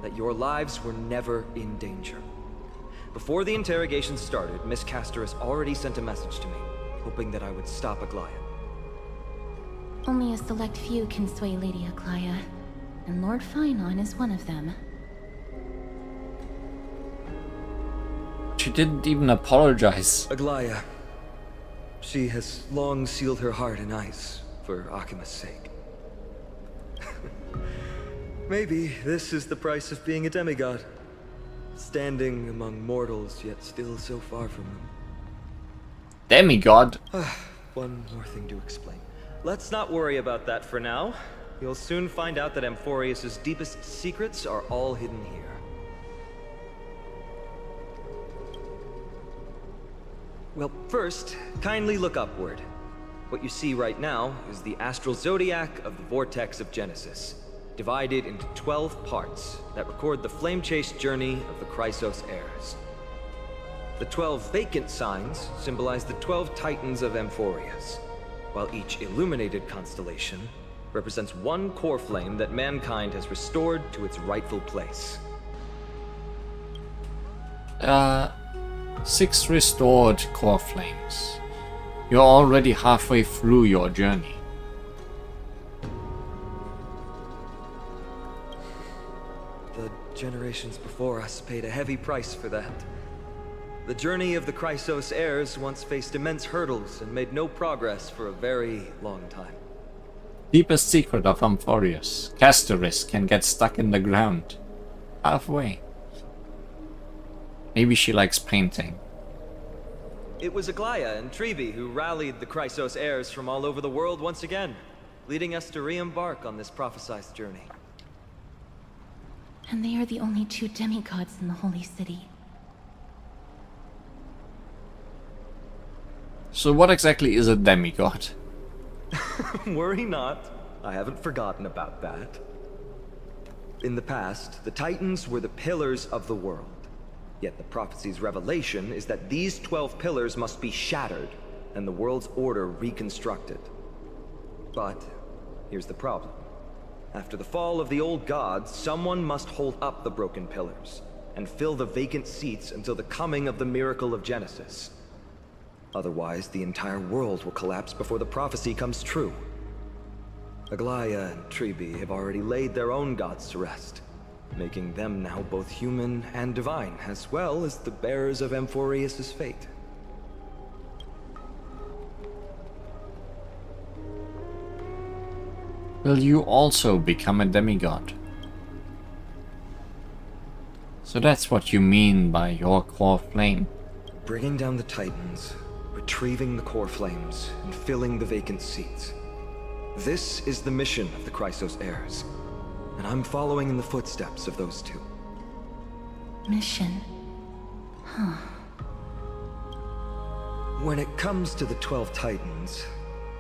that your lives were never in danger. Before the interrogation started, Miss Castorus already sent a message to me, hoping that I would stop Aglaia. Only a select few can sway Lady Aglaia, and Lord Finon is one of them. She didn't even apologize. Aglaia. She has long sealed her heart in ice for Akima's sake. Maybe this is the price of being a demigod. Standing among mortals, yet still so far from them. Demigod? One more thing to explain. Let's not worry about that for now. You'll soon find out that Amphorius' deepest secrets are all hidden here. Well, first, kindly look upward. What you see right now is the astral zodiac of the Vortex of Genesis, divided into 12 parts that record the flame-chased journey of the Chrysos heirs. The 12 vacant signs symbolize the 12 titans of Amphorius, while each illuminated constellation represents one core flame that mankind has restored to its rightful place. 6 restored core flames. You're already halfway through your journey. The generations before us paid a heavy price for that. The journey of the Chrysos heirs once faced immense hurdles and made no progress for a very long time. Deepest secret of Amphorius. Castorus can get stuck in the ground. Halfway. Maybe she likes painting. It was Aglaia and Trevi who rallied the Chrysos heirs from all over the world once again, leading us to re-embark on this prophesized journey. And they are the only 2 demigods in the Holy City. So what exactly is a demigod? Worry not, I haven't forgotten about that. In the past, the Titans were the pillars of the world. Yet the prophecy's revelation is that these 12 pillars must be shattered, and the world's order reconstructed. But here's the problem. After the fall of the old gods, someone must hold up the broken pillars, and fill the vacant seats until the coming of the miracle of Genesis. Otherwise, the entire world will collapse before the prophecy comes true. Aglaia and Trevi have already laid their own gods to rest, making them now both human and divine, as well as the bearers of Amphorius' fate. Will you also become a demigod? So that's what you mean by your core flame. Bringing down the Titans, retrieving the core flames, and filling the vacant seats. This is the mission of the Chrysos heirs, and I'm following in the footsteps of those 2. Mission? Huh. When it comes to the 12 Titans,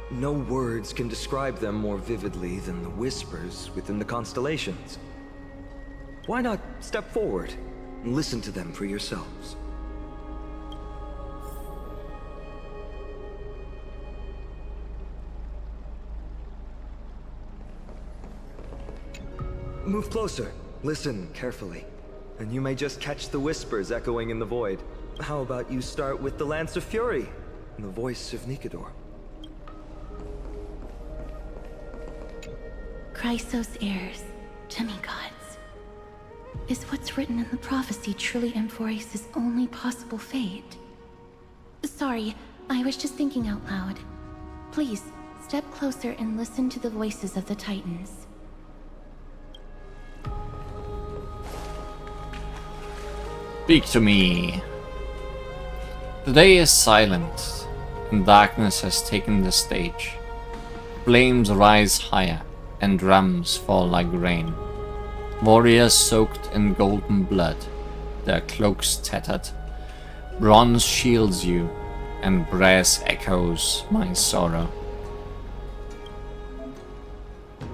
no words can describe them more vividly than the whispers within the constellations. Why not step forward and listen to them for yourselves? Move closer, listen carefully, and you may just catch the whispers echoing in the void. How about you start with the Lance of Fury, and the voice of Nikador? Chrysos heirs, demigods. Is what's written in the prophecy truly Amphorius' only possible fate? Sorry, I was just thinking out loud. Please, step closer and listen to the voices of the Titans. Speak to me. The day is silent, and darkness has taken the stage. Flames rise higher, and drums fall like rain. Warriors soaked in golden blood, their cloaks tattered. Bronze shields you, and brass echoes my sorrow.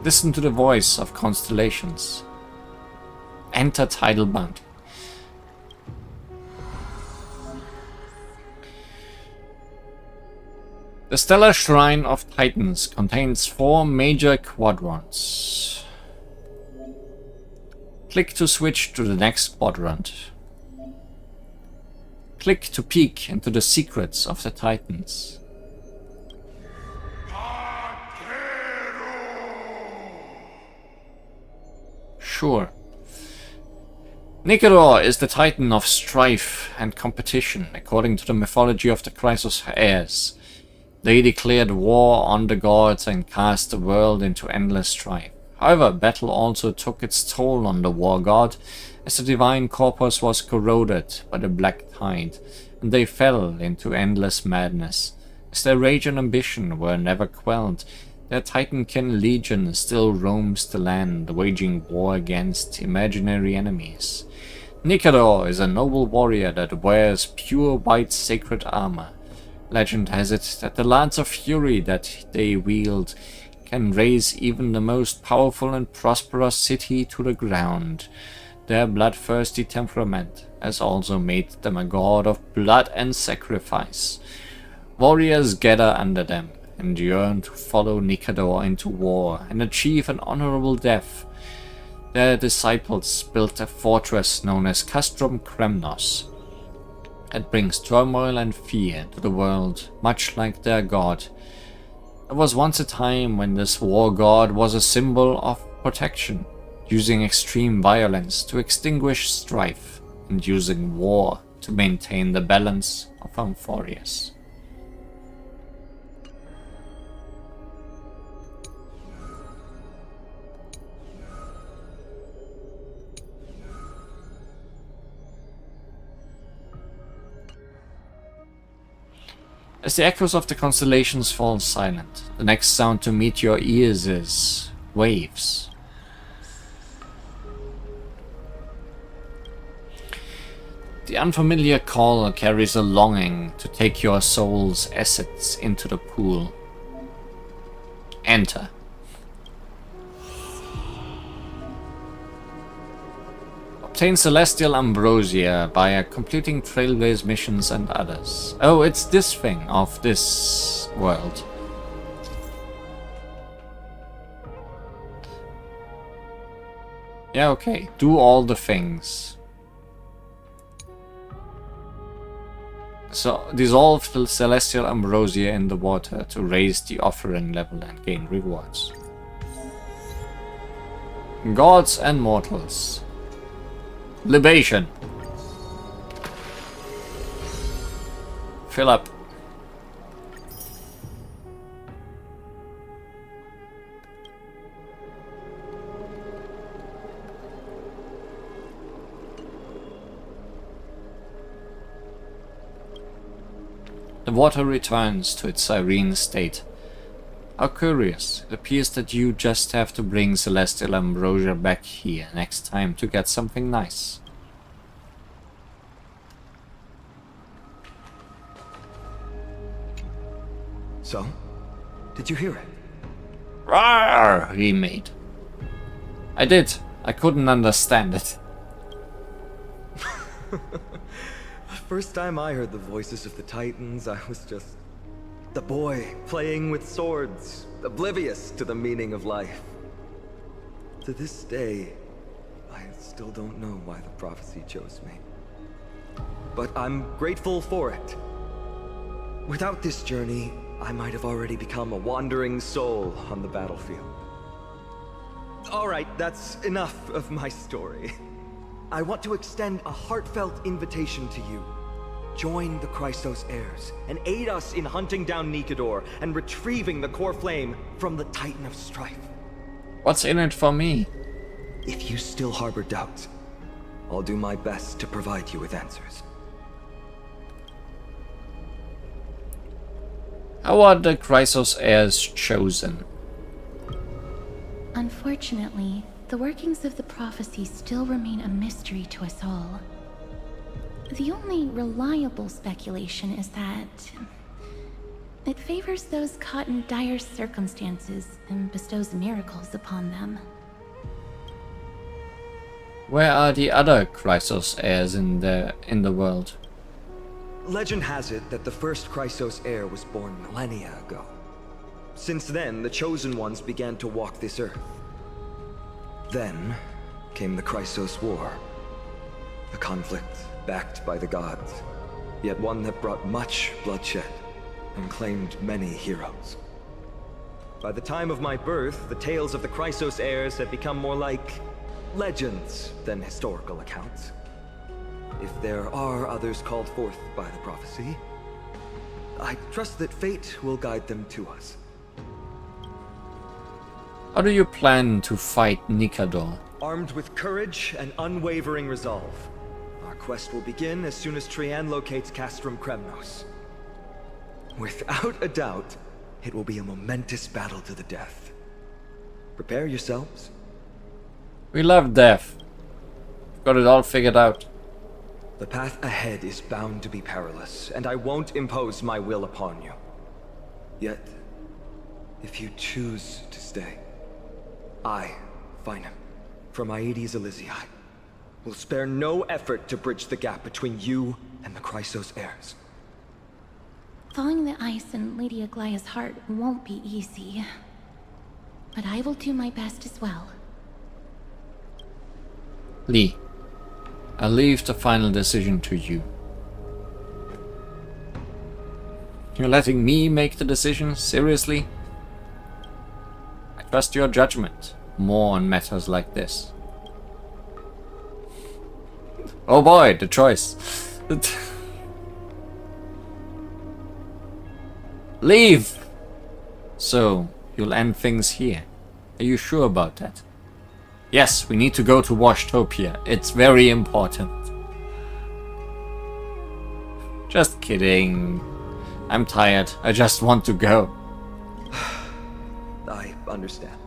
Listen to the voice of constellations. Enter Tidalbound. The Stellar Shrine of Titans contains 4 major quadrants. Click to switch to the next quadrant. Click to peek into the secrets of the Titans. Sure. Nikedor is the Titan of strife and competition, according to the mythology of the Chrysos heirs. They declared war on the gods and cast the world into endless strife. However, battle also took its toll on the war god, as the divine corpus was corroded by the black tide, and they fell into endless madness. As their rage and ambition were never quelled, their Titankin legion still roams the land, waging war against imaginary enemies. Nikedor is a noble warrior that wears pure white sacred armor. Legend has it that the lance of fury that they wield can raze even the most powerful and prosperous city to the ground. Their bloodthirsty temperament has also made them a god of blood and sacrifice. Warriors gather under them and yearn to follow Nikedor into war and achieve an honorable death. Their disciples built a fortress known as Castrum Kremnos. It brings turmoil and fear to the world, much like their god. There was once a time when this war god was a symbol of protection, using extreme violence to extinguish strife, and using war to maintain the balance of Amphorius. As the echoes of the constellations fall silent, the next sound to meet your ears is waves. The unfamiliar call carries a longing to take your soul's assets into the pool. Enter. Obtain Celestial Ambrosia via completing Trailblaze missions and others. Oh, it's this thing of this world. Yeah, okay. Do all the things. So, dissolve the Celestial Ambrosia in the water to raise the offering level and gain rewards. Gods and mortals. Libation. Fill up. The water returns to its serene state. How curious. It appears that you just have to bring Celestial Ambrosia back here next time to get something nice. So? Did you hear it? Rawr, he made. I did. I couldn't understand it. The first time I heard the voices of the Titans, I was just the boy playing with swords, oblivious to the meaning of life. To this day, I still don't know why the prophecy chose me. But I'm grateful for it. Without this journey, I might have already become a wandering soul on the battlefield. Alright, that's enough of my story. I want to extend a heartfelt invitation to you. Join the Chrysos heirs, and aid us in hunting down Nikedor and retrieving the core flame from the Titan of Strife. What's in it for me? If you still harbor doubts, I'll do my best to provide you with answers. How are the Chrysos heirs chosen? Unfortunately, the workings of the prophecy still remain a mystery to us all. The only reliable speculation is that it favors those caught in dire circumstances and bestows miracles upon them. Where are the other Chrysos heirs in the world? Legend has it that the first Chrysos heir was born millennia ago. Since then, the Chosen Ones began to walk this earth. Then, came the Chrysos War. A conflict backed by the gods, yet one that brought much bloodshed and claimed many heroes. By the time of my birth, the tales of the Chrysos heirs had become more like legends than historical accounts. If there are others called forth by the prophecy, I trust that fate will guide them to us. How do you plan to fight Nikador? Armed with courage and unwavering resolve, our quest will begin as soon as Trian locates Castrum Kremnos. Without a doubt, it will be a momentous battle to the death. Prepare yourselves. We love death. Got it all figured out. The path ahead is bound to be perilous, and I won't impose my will upon you. Yet, if you choose to stay, I, Finam, from Aedes Elysiae, will spare no effort to bridge the gap between you and the Chrysos heirs. Thawing the ice in Lady Aglia's heart won't be easy. But I will do my best as well. Lee, I leave the final decision to you. You're letting me make the decision? Seriously? I trust your judgment more on matters like this. Oh boy, the choice. Leave! So, you'll end things here. Are you sure about that? Yes, we need to go to Washtopia. It's very important. Just kidding. I'm tired. I just want to go. I understand.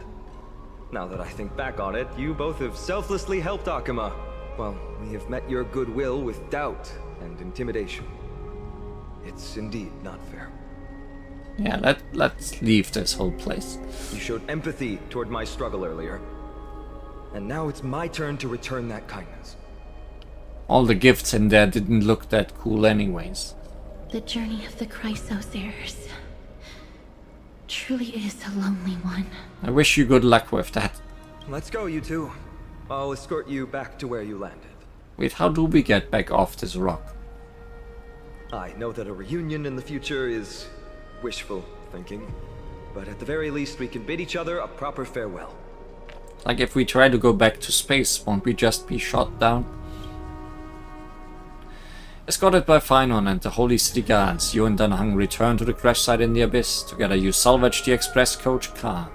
Now that I think back on it, you both have selflessly helped Akuma. Well, we have met your goodwill with doubt and intimidation. It's indeed not fair. Yeah, let's leave this whole place. You showed empathy toward my struggle earlier. And now it's my turn to return that kindness. All the gifts in there didn't look that cool anyways. The journey of the Chrysos heirs truly is a lonely one. I wish you good luck with that. Let's go, you two. I'll escort you back to where you landed. Wait, how do we get back off this rock? I know that a reunion in the future is wishful thinking, but at the very least we can bid each other a proper farewell. Like if we try to go back to space, won't we just be shot down? Escorted by Phynon and the Holy City Guards, you and Danhang return to the crash site in the Abyss. Together you salvage the express coach Khan.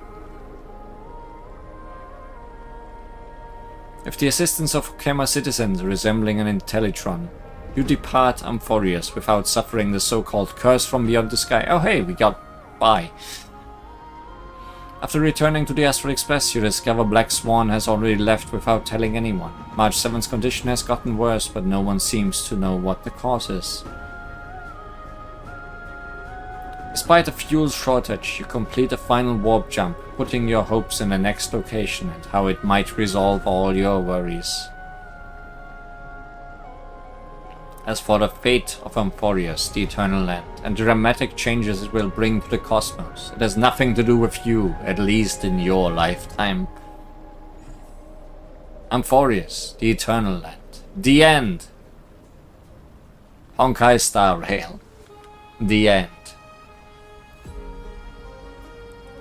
With the assistance of Kema citizens resembling an Intellitron, you depart Amphorius without suffering the so-called curse from beyond the sky. Oh hey, we got by. After returning to the Astral Express, you discover Black Swan has already left without telling anyone. March 7's condition has gotten worse, but no one seems to know what the cause is. Despite a fuel shortage, you complete a final warp jump, putting your hopes in the next location and how it might resolve all your worries. As for the fate of Amphorius, the Eternal Land, and the dramatic changes it will bring to the cosmos, it has nothing to do with you, at least in your lifetime. Amphorius, the Eternal Land. The end. Honkai Star Rail. The end.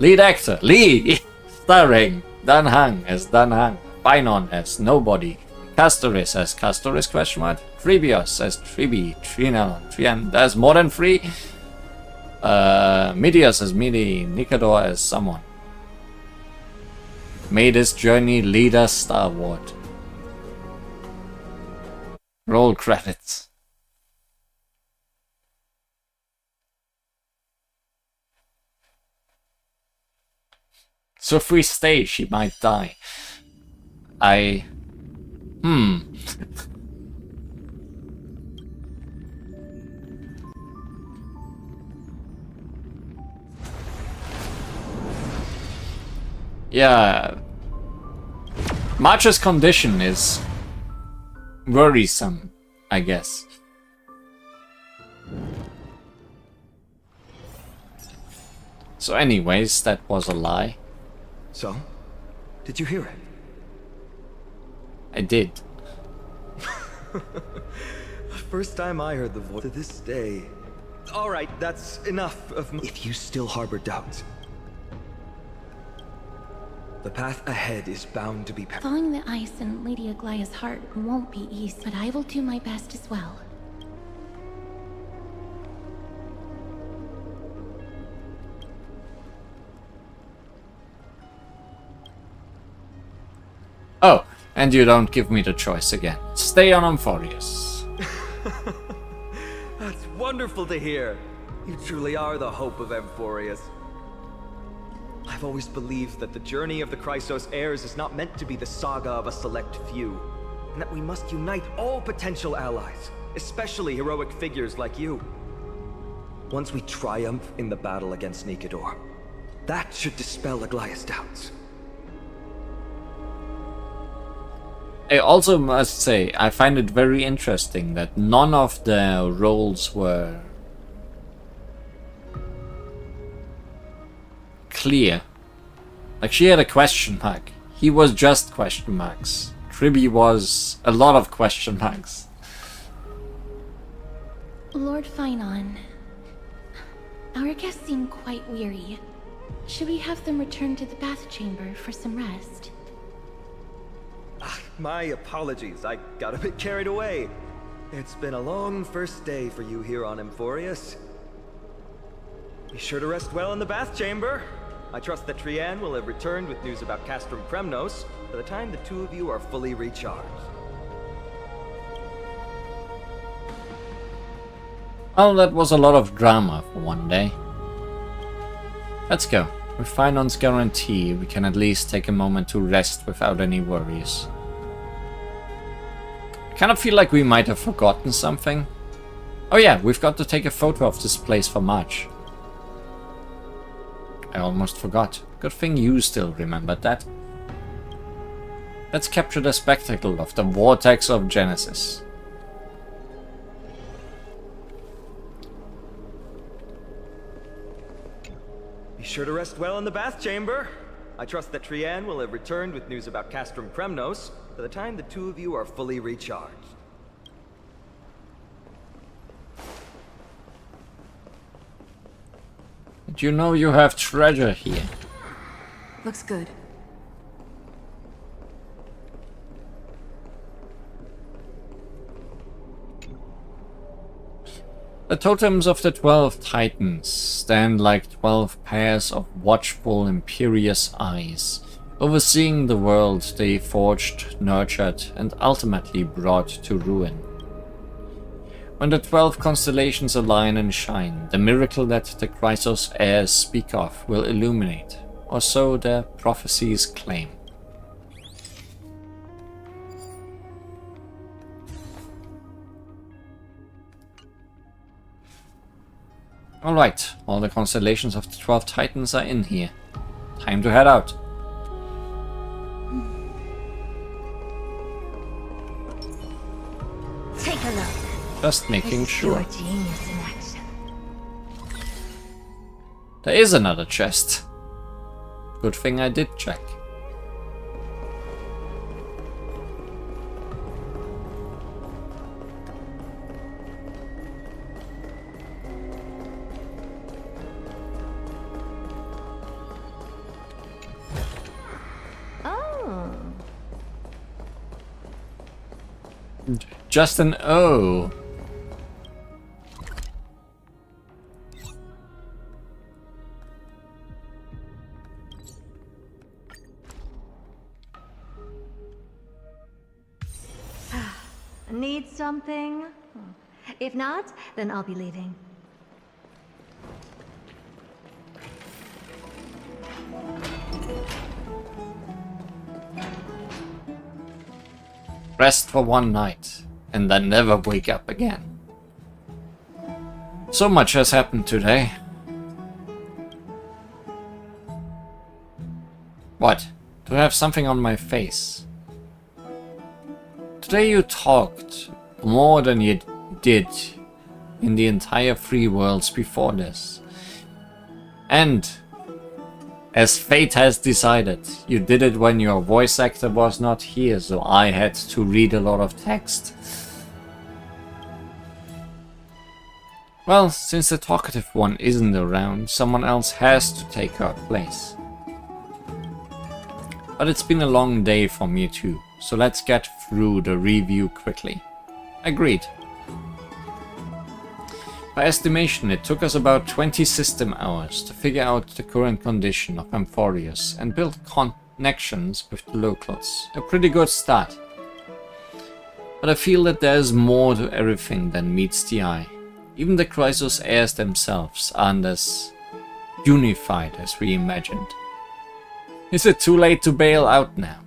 Lead actor, Lee! Starring Danhang as Danhang, Phynon as Nobody, Castoris as Castoris question mark, Tribios as Tribi, Trian, there's more than 3. Midios as Midi, Nikador as someone. May this journey lead us starward. Roll credits. So if we stay, she might die. Yeah. March's condition is worrisome, I guess. So anyways, that was a lie. So, did you hear it? I did. First time I heard the voice to this day. Alright, that's enough of me. If you still harbor doubts, the path ahead is bound to be Thawing the ice in Lady Aglaya's heart won't be easy, but I will do my best as well. Oh, and you don't give me the choice again. Stay on Amphorius. That's wonderful to hear. You truly are the hope of Amphorius. I've always believed that the journey of the Chrysos heirs is not meant to be the saga of a select few, and that we must unite all potential allies, especially heroic figures like you. Once we triumph in the battle against Nikedor, that should dispel Aglaya's doubts. I also must say, I find it very interesting that none of the roles were clear. Like, she had a question mark. He was just question marks. Tribby was a lot of question marks. Lord Finon, our guests seem quite weary. Should we have them return to the bath chamber for some rest? My apologies, I got a bit carried away. It's been a long first day for you here on Amphorius. Be sure to rest well in the bath chamber. I trust that Trianne will have returned with news about Castrum Kremnos by the time the two of you are fully recharged. Well, that was a lot of drama for one day. Let's go. With Finon's guarantee, we can at least take a moment to rest without any worries. I kind of feel like we might have forgotten something. Oh yeah, we've got to take a photo of this place for March. I almost forgot. Good thing you still remembered that. Let's capture the spectacle of the Vortex of Genesis. Be sure to rest well in the bath chamber. I trust that Trianne will have returned with news about Castrum Kremnos by the time the two of you are fully recharged. Did you know you have treasure here? Looks good. The totems of the 12 Titans stand like 12 pairs of watchful, imperious eyes, overseeing the world they forged, nurtured, and ultimately brought to ruin. When the 12 constellations align and shine, the miracle that the Chrysos heirs speak of will illuminate, or so their prophecies claim. Alright, all the constellations of the 12 Titans are in here. Time to head out. Take a look. Just making sure. Your genius in action. There is another chest. Good thing I did check. Oh. Just an O. Need something? If not, then I'll be leaving. Rest for one night, and then never wake up again. So much has happened today. What? Do I have something on my face? Today you talked more than you did in the entire 3 worlds before this. And As fate has decided. You did it when your voice actor was not here, so I had to read a lot of text. Well, since the talkative one isn't around, someone else has to take her place. But it's been a long day for me too, so let's get through the review quickly. Agreed. By estimation, it took us about 20 system hours to figure out the current condition of Amphorius and build connections with the locals. A pretty good start. But I feel that there's more to everything than meets the eye. Even the Chrysos heirs themselves aren't as unified as we imagined. Is it too late to bail out now?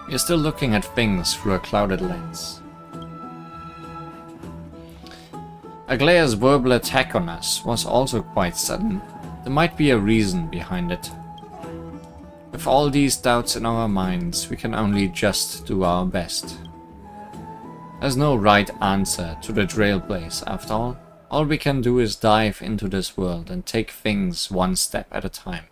We're still looking at things through a clouded lens. Aglaea's verbal attack on us was also quite sudden. There might be a reason behind it. With all these doubts in our minds, we can only just do our best. There's no right answer to the Trailblaze after all. All we can do is dive into this world and take things one step at a time.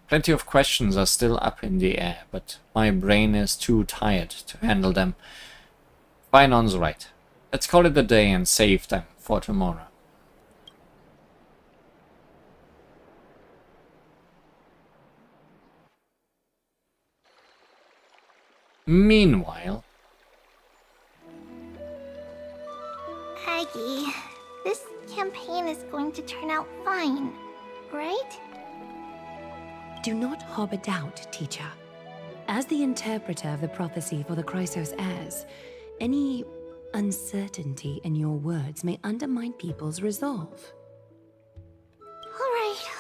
Plenty of questions are still up in the air, but my brain is too tired to handle them. Finon's right. Let's call it a day and save them for tomorrow. Meanwhile... Aggie, this campaign is going to turn out fine, right? Do not harbor doubt, teacher. As the interpreter of the prophecy for the Chrysos heirs, any uncertainty in your words may undermine people's resolve.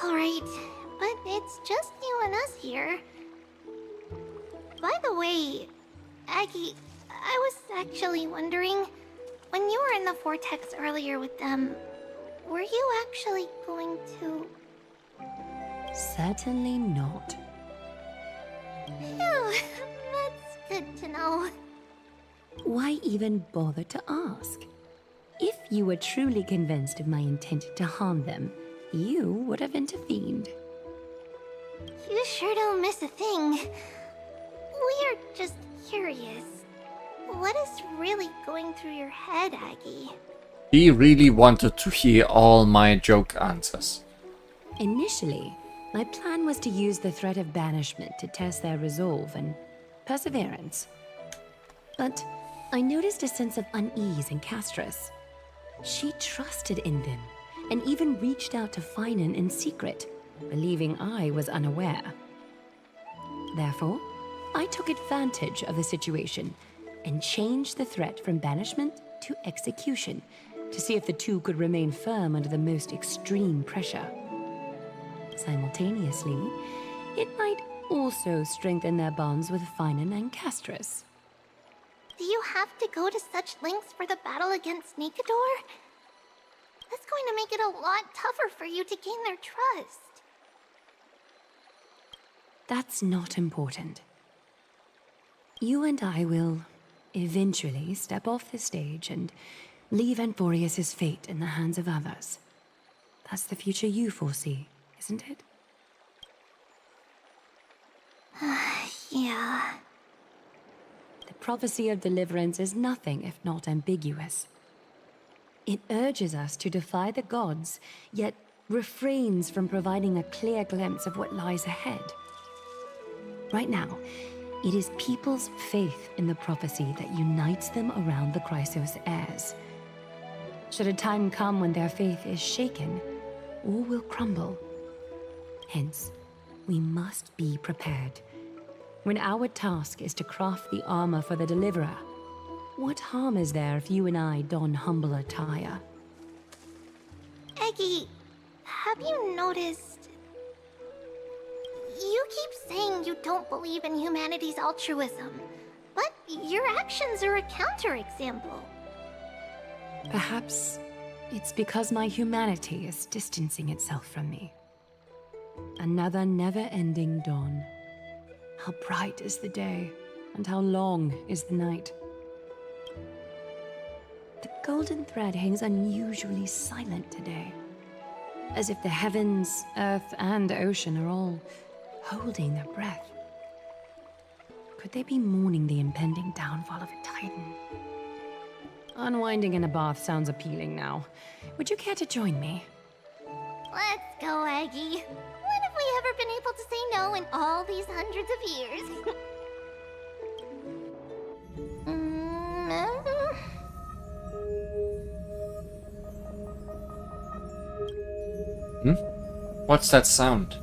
Alright, but it's just you and us here. By the way, Aggie, I was actually wondering, when you were in the vortex earlier with them, were you actually going to... Certainly not. Phew, that's good to know. Why even bother to ask? If you were truly convinced of my intent to harm them, you would have intervened. You sure don't miss a thing. We're just curious. What is really going through your head, Aggie? He really wanted to hear all my joke answers. Initially, my plan was to use the threat of banishment to test their resolve and perseverance. But I noticed a sense of unease in Castris. She trusted in them, and even reached out to Finan in secret, believing I was unaware. Therefore, I took advantage of the situation and changed the threat from banishment to execution to see if the two could remain firm under the most extreme pressure. Simultaneously, it might also strengthen their bonds with Finan and Castris. Do you have to go to such lengths for the battle against Nikador? That's going to make it a lot tougher for you to gain their trust. That's not important. You and I will eventually step off the stage and leave Amphorius' fate in the hands of others. That's the future you foresee, isn't it? Yeah. The prophecy of deliverance is nothing if not ambiguous. It urges us to defy the gods, yet refrains from providing a clear glimpse of what lies ahead. Right now, it is people's faith in the prophecy that unites them around the Chrysos heirs. Should a time come when their faith is shaken, all will crumble. Hence, we must be prepared. When our task is to craft the armor for the Deliverer, what harm is there if you and I don humble attire? Eggie, have you noticed... You keep saying you don't believe in humanity's altruism, but your actions are a counterexample. Perhaps it's because my humanity is distancing itself from me. Another never-ending dawn. How bright is the day, and how long is the night. The golden thread hangs unusually silent today. As if the heavens, earth, and ocean are all holding their breath. Could they be mourning the impending downfall of a titan? Unwinding in a bath sounds appealing now. Would you care to join me? Let's go, Aggie. When have we ever been able to say no in all these hundreds of years? What's that sound?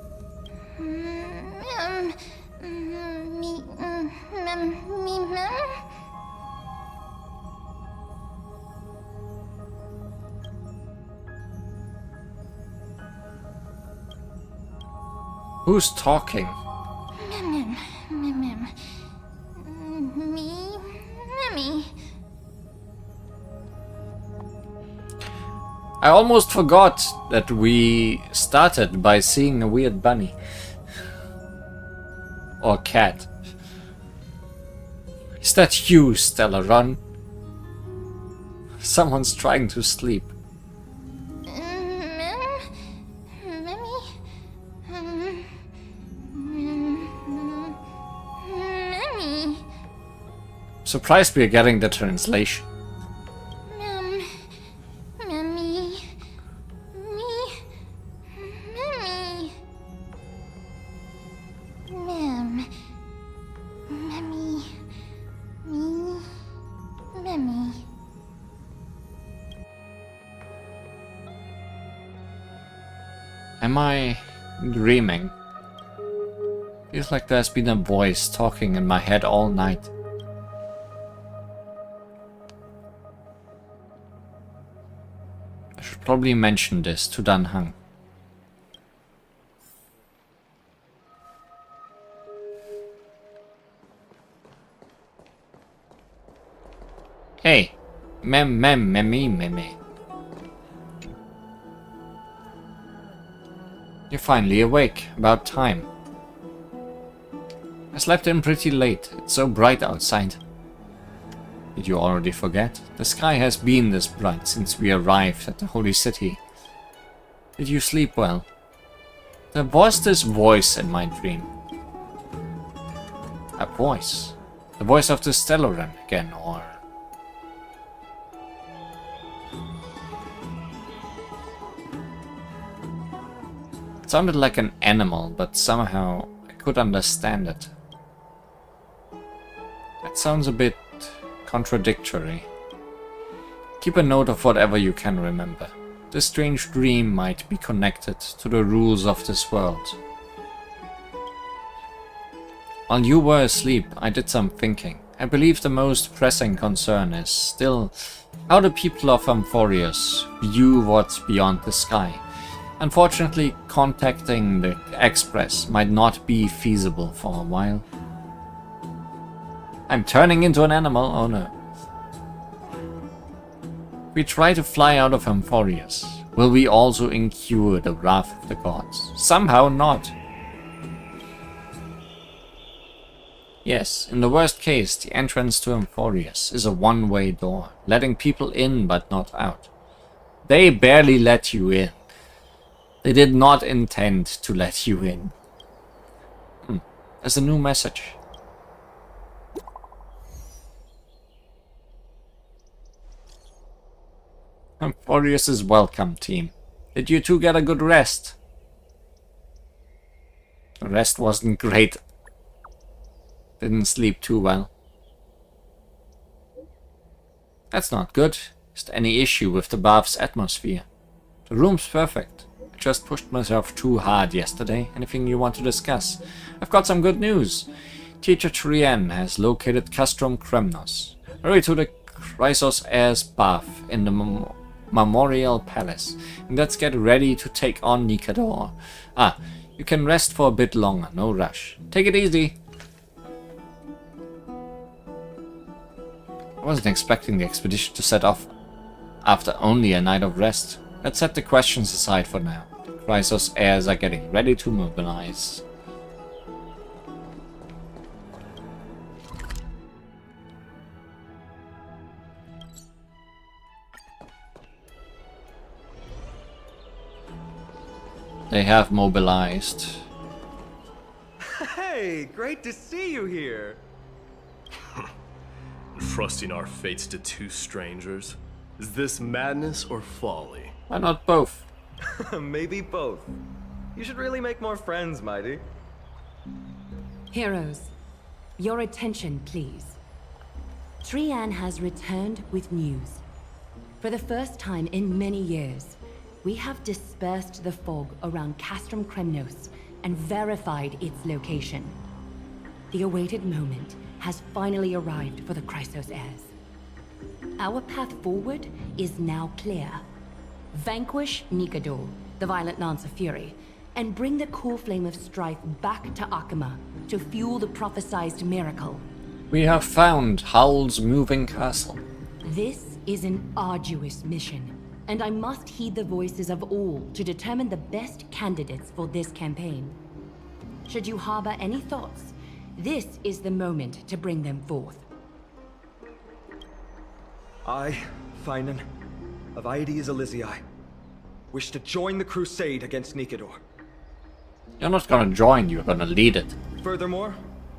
Who's talking? Me. I almost forgot that we started by seeing a weird bunny. Or cat. Is that you, Stella? Run. Someone's trying to sleep. Surprised we are getting the translation. Am I dreaming? Feels like there's been a voice talking in my head all night. I should probably mention this to Dan Hang. Hey, me. You're finally awake. About time. I slept in pretty late. It's so bright outside. Did you already forget? The sky has been this bright since we arrived at the Holy City. Did you sleep well? There was this voice in my dream. A voice? The voice of the Stellaren again, or... It sounded like an animal, but somehow I could understand it. That sounds a bit contradictory. Keep a note of whatever you can remember. This strange dream might be connected to the rules of this world. While you were asleep, I did some thinking. I believe the most pressing concern is still how the people of Amphorius view what's beyond the sky. Unfortunately, contacting the Express might not be feasible for a while. I'm turning into an animal, oh no. We try to fly out of Amphorius. Will we also incur the wrath of the gods? Somehow not. Yes, in the worst case, the entrance to Amphorius is a one-way door, letting people in but not out. They barely let you in. They did not intend to let you in. There's a new message. Amphorius is welcome, team. Did you two get a good rest? The rest wasn't great. Didn't sleep too well. That's not good. Is there any issue with the bath's atmosphere? The room's perfect. I just pushed myself too hard yesterday. Anything you want to discuss? I've got some good news. Teacher Trien has located Castrum Kremnos. Hurry to the Chrysos Heir's bath in the Memorial Palace. And let's get ready to take on Nikador. You can rest for a bit longer. No rush. Take it easy. I wasn't expecting the expedition to set off after only a night of rest. Let's set the questions aside for now. The Chrysos heirs are getting ready to mobilize. They have mobilized. Hey, great to see you here. Entrusting our fates to two strangers? Is this madness or folly? Why not both? Maybe both. You should really make more friends, Mighty. Heroes, your attention, please. Trian has returned with news. For the first time in many years, we have dispersed the fog around Castrum Kremnos and verified its location. The awaited moment has finally arrived for the Chrysos heirs. Our path forward is now clear. Vanquish Nikador, the violent Lance of Fury, and bring the core flame of strife back to Akama to fuel the prophesized miracle. We have found Howl's moving castle. This is an arduous mission, and I must heed the voices of all to determine the best candidates for this campaign. Should you harbor any thoughts, this is the moment to bring them forth. I, Finan, of Aedes Elysiae, wish to join the crusade against Nikador. You're not gonna join, you're gonna lead it. Furthermore,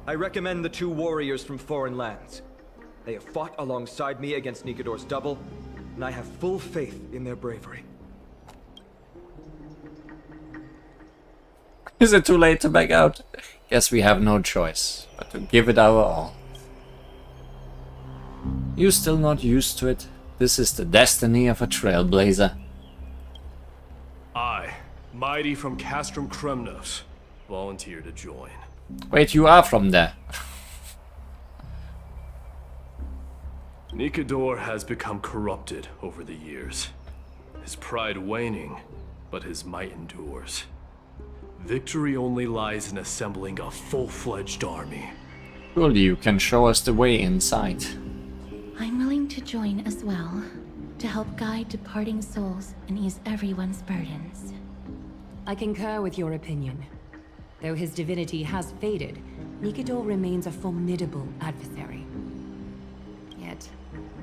I recommend the two warriors from foreign lands. They have fought alongside me against Nikador's double, and I have full faith in their bravery. Is it too late to back out? Guess we have no choice but to give it our all. You still not used to it? This is the destiny of a trailblazer. I, Mighty from Castrum Kremnos, volunteer to join. Wait, you are from there. Nikador has become corrupted over the years. His pride waning, but his might endures. Victory only lies in assembling a full-fledged army. Surely you can show us the way inside. I'm willing to join as well, to help guide departing souls and ease everyone's burdens. I concur with your opinion. Though his divinity has faded, Nikador remains a formidable adversary. Yet,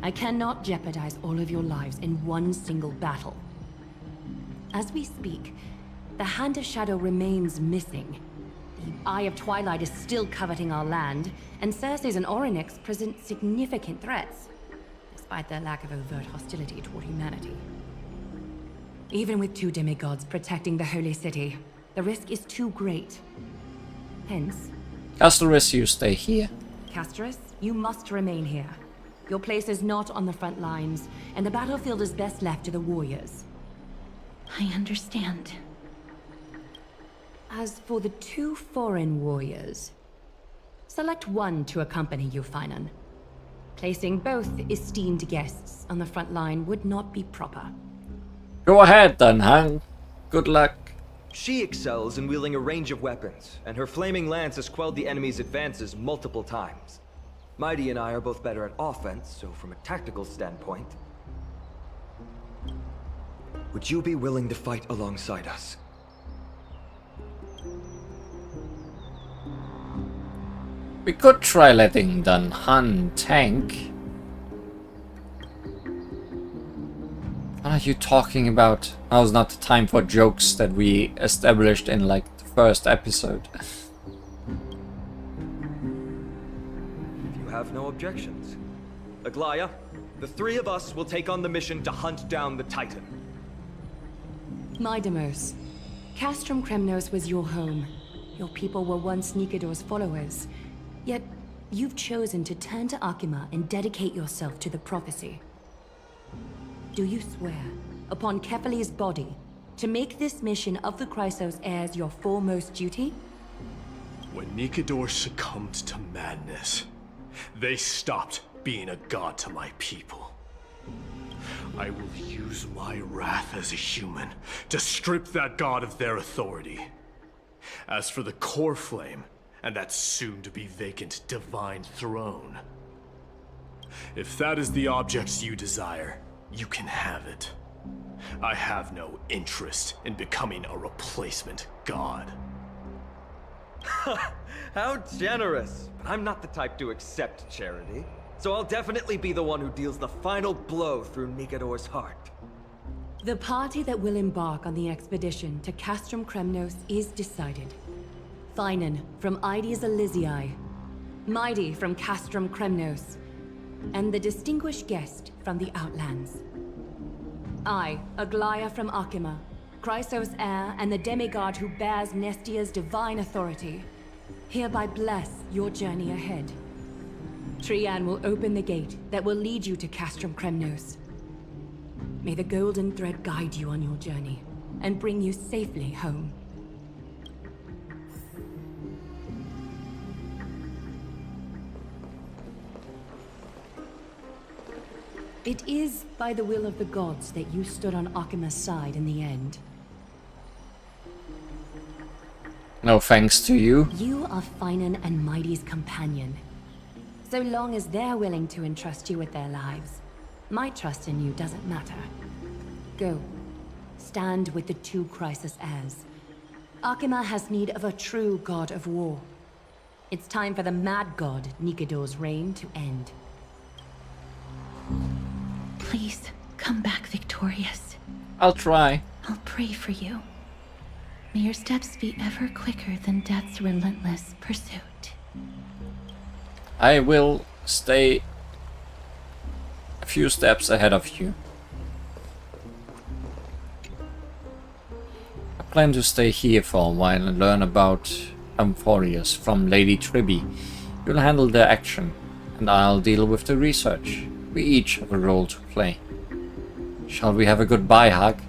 I cannot jeopardize all of your lives in one single battle. As we speak, the Hand of Shadow remains missing. The Eye of Twilight is still coveting our land, and Circes and Orynyx present significant threats, despite their lack of overt hostility toward humanity. Even with two demigods protecting the Holy City, the risk is too great. Hence... Castorus, you stay here. Castorus, you must remain here. Your place is not on the front lines, and the battlefield is best left to the warriors. I understand. As for the two foreign warriors, select one to accompany you, Finan. Placing both esteemed guests on the front line would not be proper. Go ahead then, Han. Good luck. She excels in wielding a range of weapons, and her flaming lance has quelled the enemy's advances multiple times. Mighty and I are both better at offense, so from a tactical standpoint... Would you be willing to fight alongside us? We could try letting Dan Han tank. What are you talking about? Now's not the time for jokes that we established in like the first episode. If you have no objections. Aglaya, the three of us will take on the mission to hunt down the Titan. Mydemos, Castrum Kremnos was your home. Your people were once Nikador's followers. Yet, you've chosen to turn to Akima and dedicate yourself to the prophecy. Do you swear, upon Kefali's body, to make this mission of the Chrysos heirs your foremost duty? When Nikador succumbed to madness, they stopped being a god to my people. I will use my wrath as a human to strip that god of their authority. As for the core flame, and that soon-to-be vacant divine throne, if that is the object you desire, you can have it. I have no interest in becoming a replacement god. How generous! But I'm not the type to accept charity, so I'll definitely be the one who deals the final blow through Nikador's heart. The party that will embark on the expedition to Castrum Kremnos is decided. Finan from Ides Elysiae, Mighty from Castrum Kremnos, and the distinguished guest from the Outlands. I, Aglaia from Akima, Chrysos heir and the demigod who bears Nestia's divine authority, hereby bless your journey ahead. Trian will open the gate that will lead you to Castrum Kremnos. May the golden thread guide you on your journey and bring you safely home. It is by the will of the gods that you stood on Akima's side in the end. No thanks to you. You are Finan and Mighty's companion. So long as they're willing to entrust you with their lives, my trust in you doesn't matter. Go. Stand with the two Chrysos heirs. Akima has need of a true god of war. It's time for the mad god Nikador's reign to end. Please, come back victorious. I'll try. I'll pray for you. May your steps be ever quicker than death's relentless pursuit. I will stay a few steps ahead of you. I plan to stay here for a while and learn about Amphorius from Lady Tribby. You'll handle the action, and I'll deal with the research. We each have a role to play. Shall we have a goodbye hug?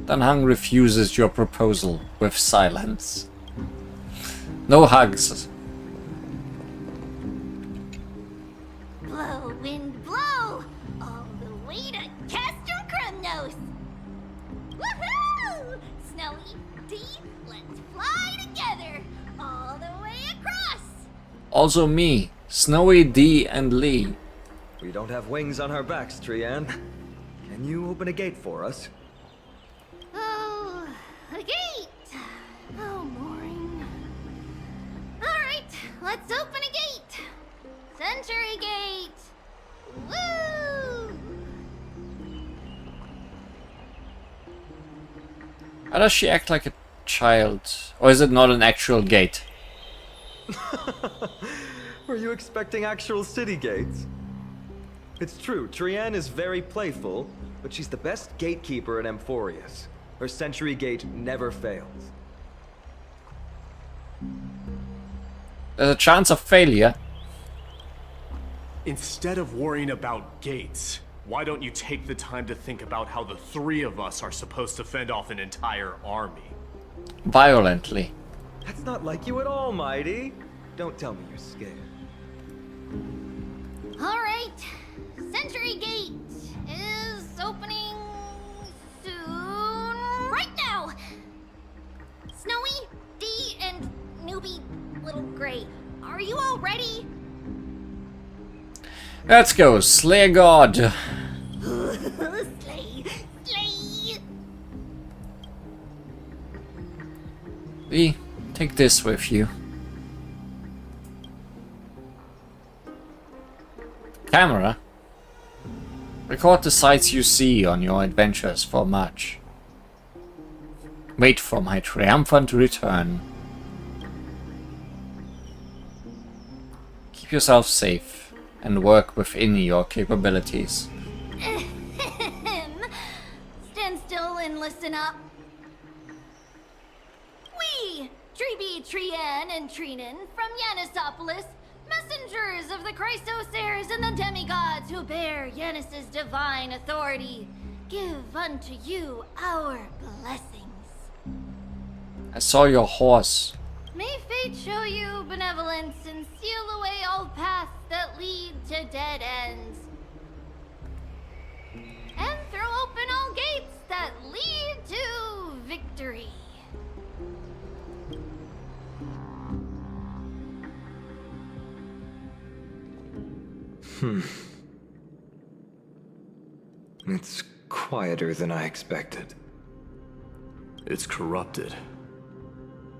Danhang refuses your proposal with silence. No hugs. Blow, wind, blow! All the way to Castrum Kremnos! Woohoo! Snowy, Dee, let's fly together! All the way across! Also me, Snowy, Dee, and Lee. We don't have wings on our backs, Trian. Can you open a gate for us? Oh, a gate! Oh, boring. Alright, let's open a gate! Century Gate! Woo! How does she act like a child? Or is it not an actual gate? Were you expecting actual city gates? It's true, Trian is very playful, but she's the best gatekeeper in Amphorius. Her Century Gate never fails. There's a chance of failure. Instead of worrying about gates, why don't you take the time to think about how the three of us are supposed to fend off an entire army? Violently. That's not like you at all, Mighty. Don't tell me you're scared. Alright, Century Gate is opening soon. Right now! Snowy, Dee, and newbie Little Gray, are you all ready? Let's go, slay a god. Slay, slay! Lee, take this with you. Camera. Record the sights you see on your adventures for much. Wait for my triumphant return. Keep yourself safe and work within your capabilities. Stand still and listen up. We, Tribi, Trian, and Trinan from Yanisopolis, messengers of the Chrysos heirs and the demigods who bear Yanis's divine authority, give unto you our blessings. I saw your horse. May fate show you benevolence and seal away all paths that lead to dead ends. And throw open all gates that lead to victory. It's quieter than I expected. It's corrupted,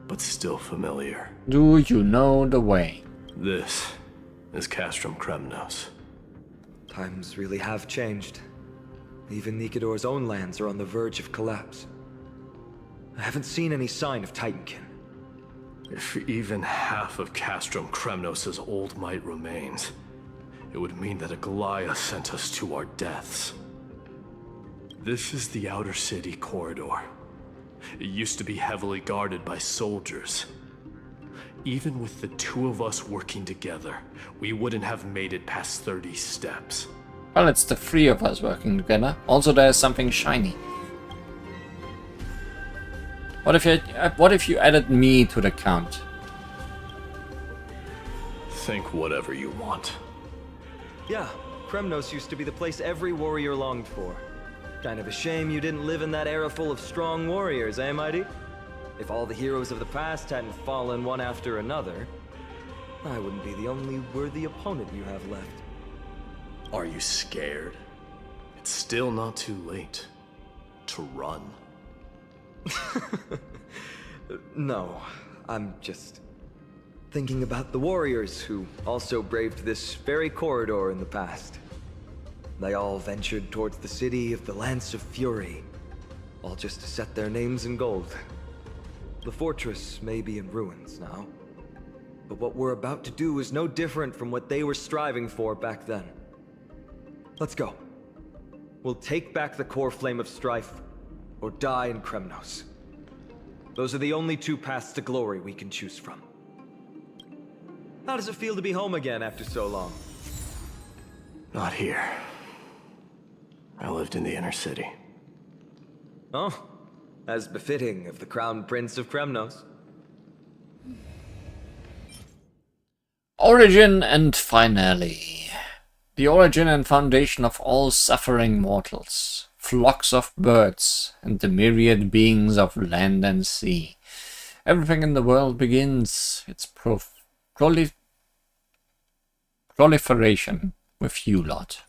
but still familiar. Do you know the way? This is Castrum Kremnos. Times really have changed. Even Nikador's own lands are on the verge of collapse. I haven't seen any sign of Titankin. If even half of Castrum Kremnos' old might remains, it would mean that Aglaya sent us to our deaths. This is the outer city corridor. It used to be heavily guarded by soldiers. Even with the two of us working together, we wouldn't have made it past 30 steps. Well, it's the three of us working together. Also, there's something shiny. What if you added me to the count? Think whatever you want. Yeah, Kremnos used to be the place every warrior longed for. Kind of a shame you didn't live in that era full of strong warriors, eh, Mighty? If all the heroes of the past hadn't fallen one after another, I wouldn't be the only worthy opponent you have left. Are you scared? It's still not too late to run. No, I'm just thinking about the warriors who also braved this very corridor in the past. They all ventured towards the city of the Lance of Fury, all just to set their names in gold. The fortress may be in ruins now, but what we're about to do is no different from what they were striving for back then. Let's go. We'll take back the core flame of strife, or die in Kremnos. Those are the only two paths to glory we can choose from. How does it feel to be home again after so long? Not here. I lived in the inner city. Oh, as befitting of the Crown Prince of Kremnos. Origin and finale. The origin and foundation of all suffering mortals, flocks of birds, and the myriad beings of land and sea. Everything in the world begins its proliferation with you lot.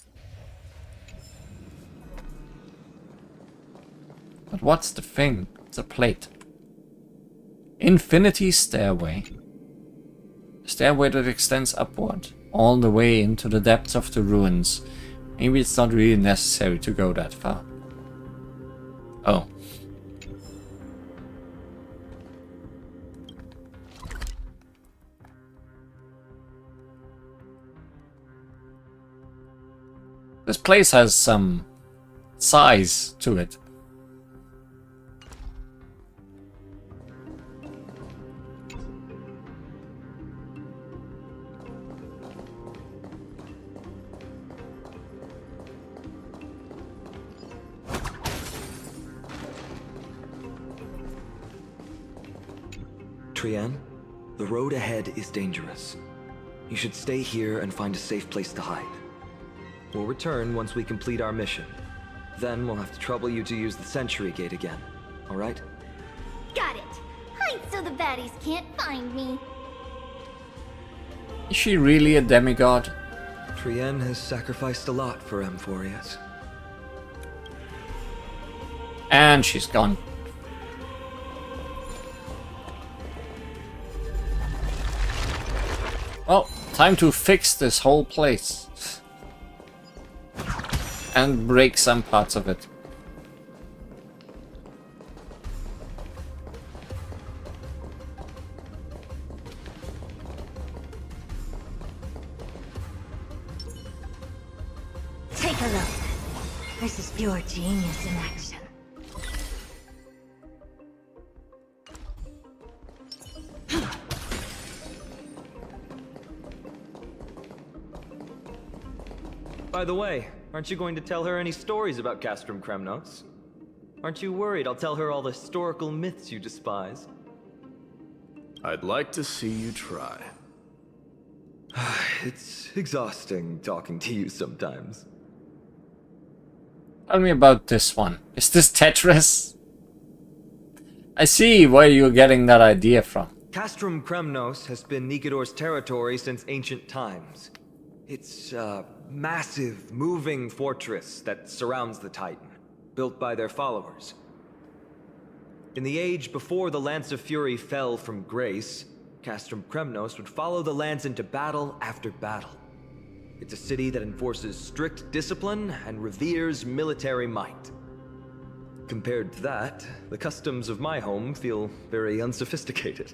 But what's the thing? It's a plate. Infinity Stairway. A stairway that extends upward, all the way into the depths of the ruins. Maybe it's not really necessary to go that far. Oh. This place has some size to it. Trienne, the road ahead is dangerous. You should stay here and find a safe place to hide. We'll return once we complete our mission. Then we'll have to trouble you to use the Sentry Gate again, alright? Got it! Hide so the baddies can't find me. Is she really a demigod? Trienne has sacrificed a lot for Amphorius. And she's gone. Well, time to fix this whole place. And break some parts of it. Take a look. This is pure genius in action. By the way, aren't you going to tell her any stories about Castrum Kremnos? Aren't you worried I'll tell her all the historical myths you despise? I'd like to see you try. It's exhausting talking to you sometimes. Tell me about this one. Is this Tetris? I see where you're getting that idea from. Castrum Kremnos has been Nikador's territory since ancient times. It's a massive, moving fortress that surrounds the Titan, built by their followers. In the age before the Lance of Fury fell from grace, Castrum Kremnos would follow the lance into battle after battle. It's a city that enforces strict discipline and reveres military might. Compared to that, the customs of my home feel very unsophisticated.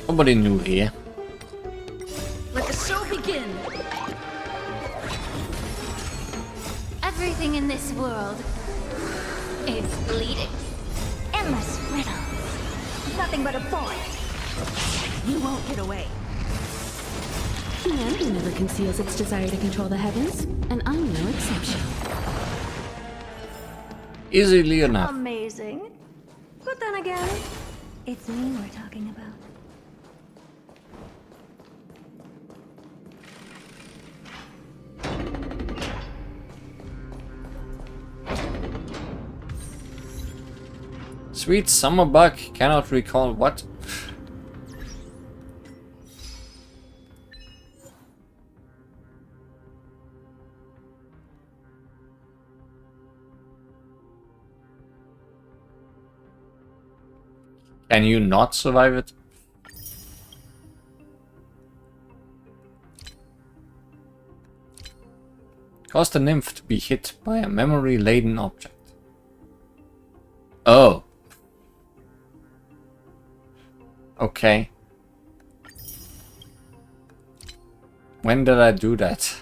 Nobody new here. Let the show begin! Everything in this world is bleeding. Endless riddles. Nothing but a forest. You won't get away. Humanity never conceals its desire to control the heavens, and I'm no exception. Easily enough. Amazing. But then again, it's me we're talking about. Sweet summer bug, cannot recall what. Can you not survive it? Cause the nymph to be hit by a memory-laden object. Oh. Okay. When did I do that?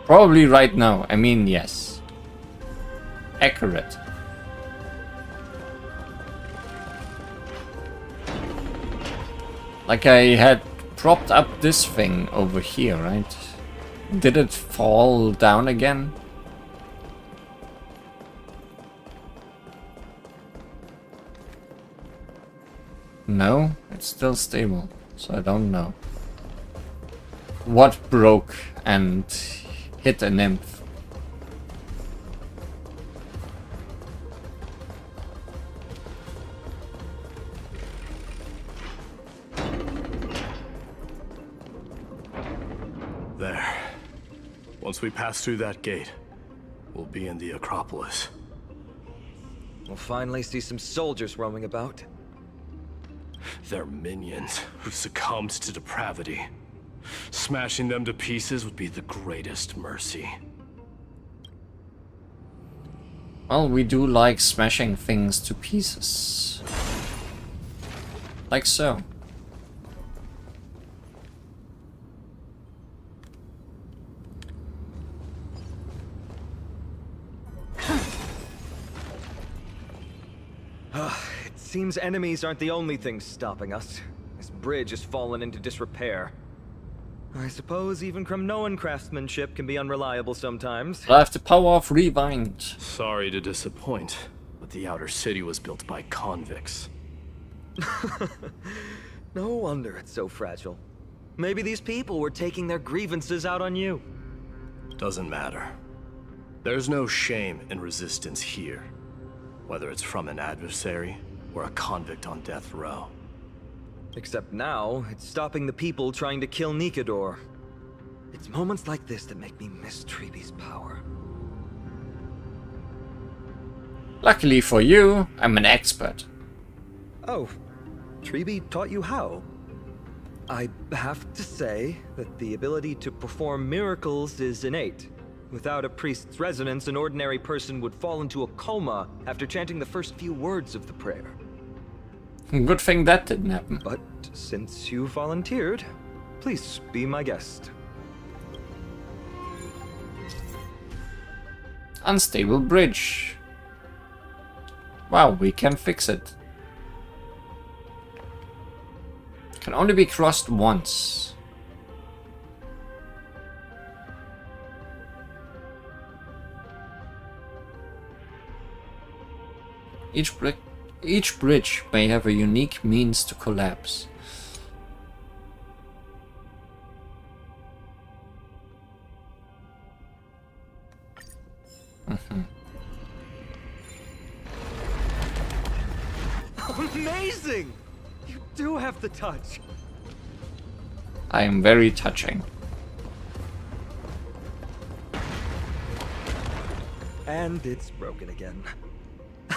Probably right now. I mean, yes. Accurate. Like I had propped up this thing over here, right? Did it fall down again? No, it's still stable, so I don't know. What broke and hit a nymph? There. Once we pass through that gate, we'll be in the Acropolis. We'll finally see some soldiers roaming about. They're minions who succumbed to depravity. Smashing them to pieces would be the greatest mercy. Well, we do like smashing things to pieces. Like so. It seems enemies aren't the only things stopping us. This bridge has fallen into disrepair. I suppose even Kremnoan craftsmanship can be unreliable sometimes. I have the power of rewind. Sorry to disappoint, but the outer city was built by convicts. No wonder it's so fragile. Maybe these people were taking their grievances out on you. Doesn't matter. There's no shame in resistance here, whether it's from an adversary or a convict on death row. Except now, it's stopping the people trying to kill Nikador. It's moments like this that make me miss Treeby's power. Luckily for you, I'm an expert. Oh, Treeby taught you how? I have to say that the ability to perform miracles is innate. Without a priest's resonance, an ordinary person would fall into a coma after chanting the first few words of the prayer. Good thing that didn't happen. But since you volunteered, please be my guest. Unstable bridge. Wow, we can fix it. Can only be crossed once. Each bridge may have a unique means to collapse. amazing! You do have the touch. I am very touching. And it's broken again.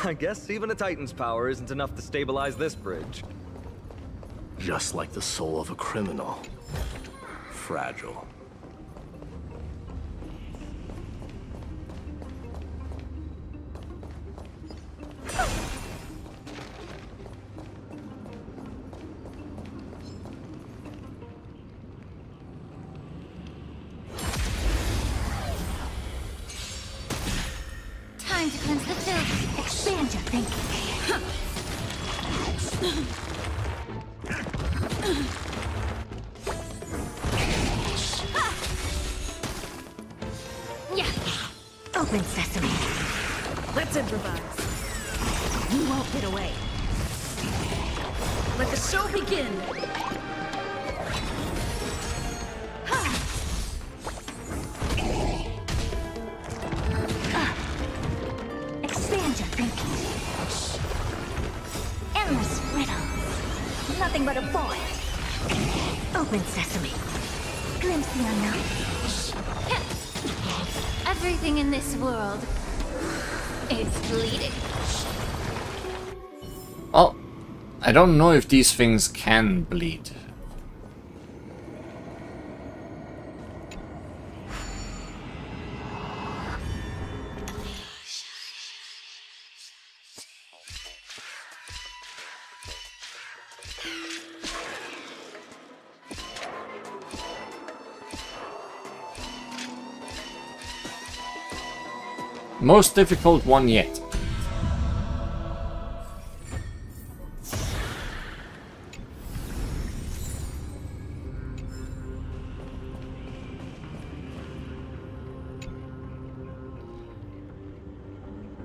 I guess even a Titan's power isn't enough to stabilize this bridge. Just like the soul of a criminal. Fragile. Time to cleanse the filth. Expand your thinking. Yeah. Open sesame. Let's improvise. You won't get away. Let the show begin! Expand your thinking. Endless riddles. Nothing but a boy. Open sesame. Glimpse the unknown. Everything in this world is bleeding. Well, I don't know if these things can bleed. Most difficult one yet.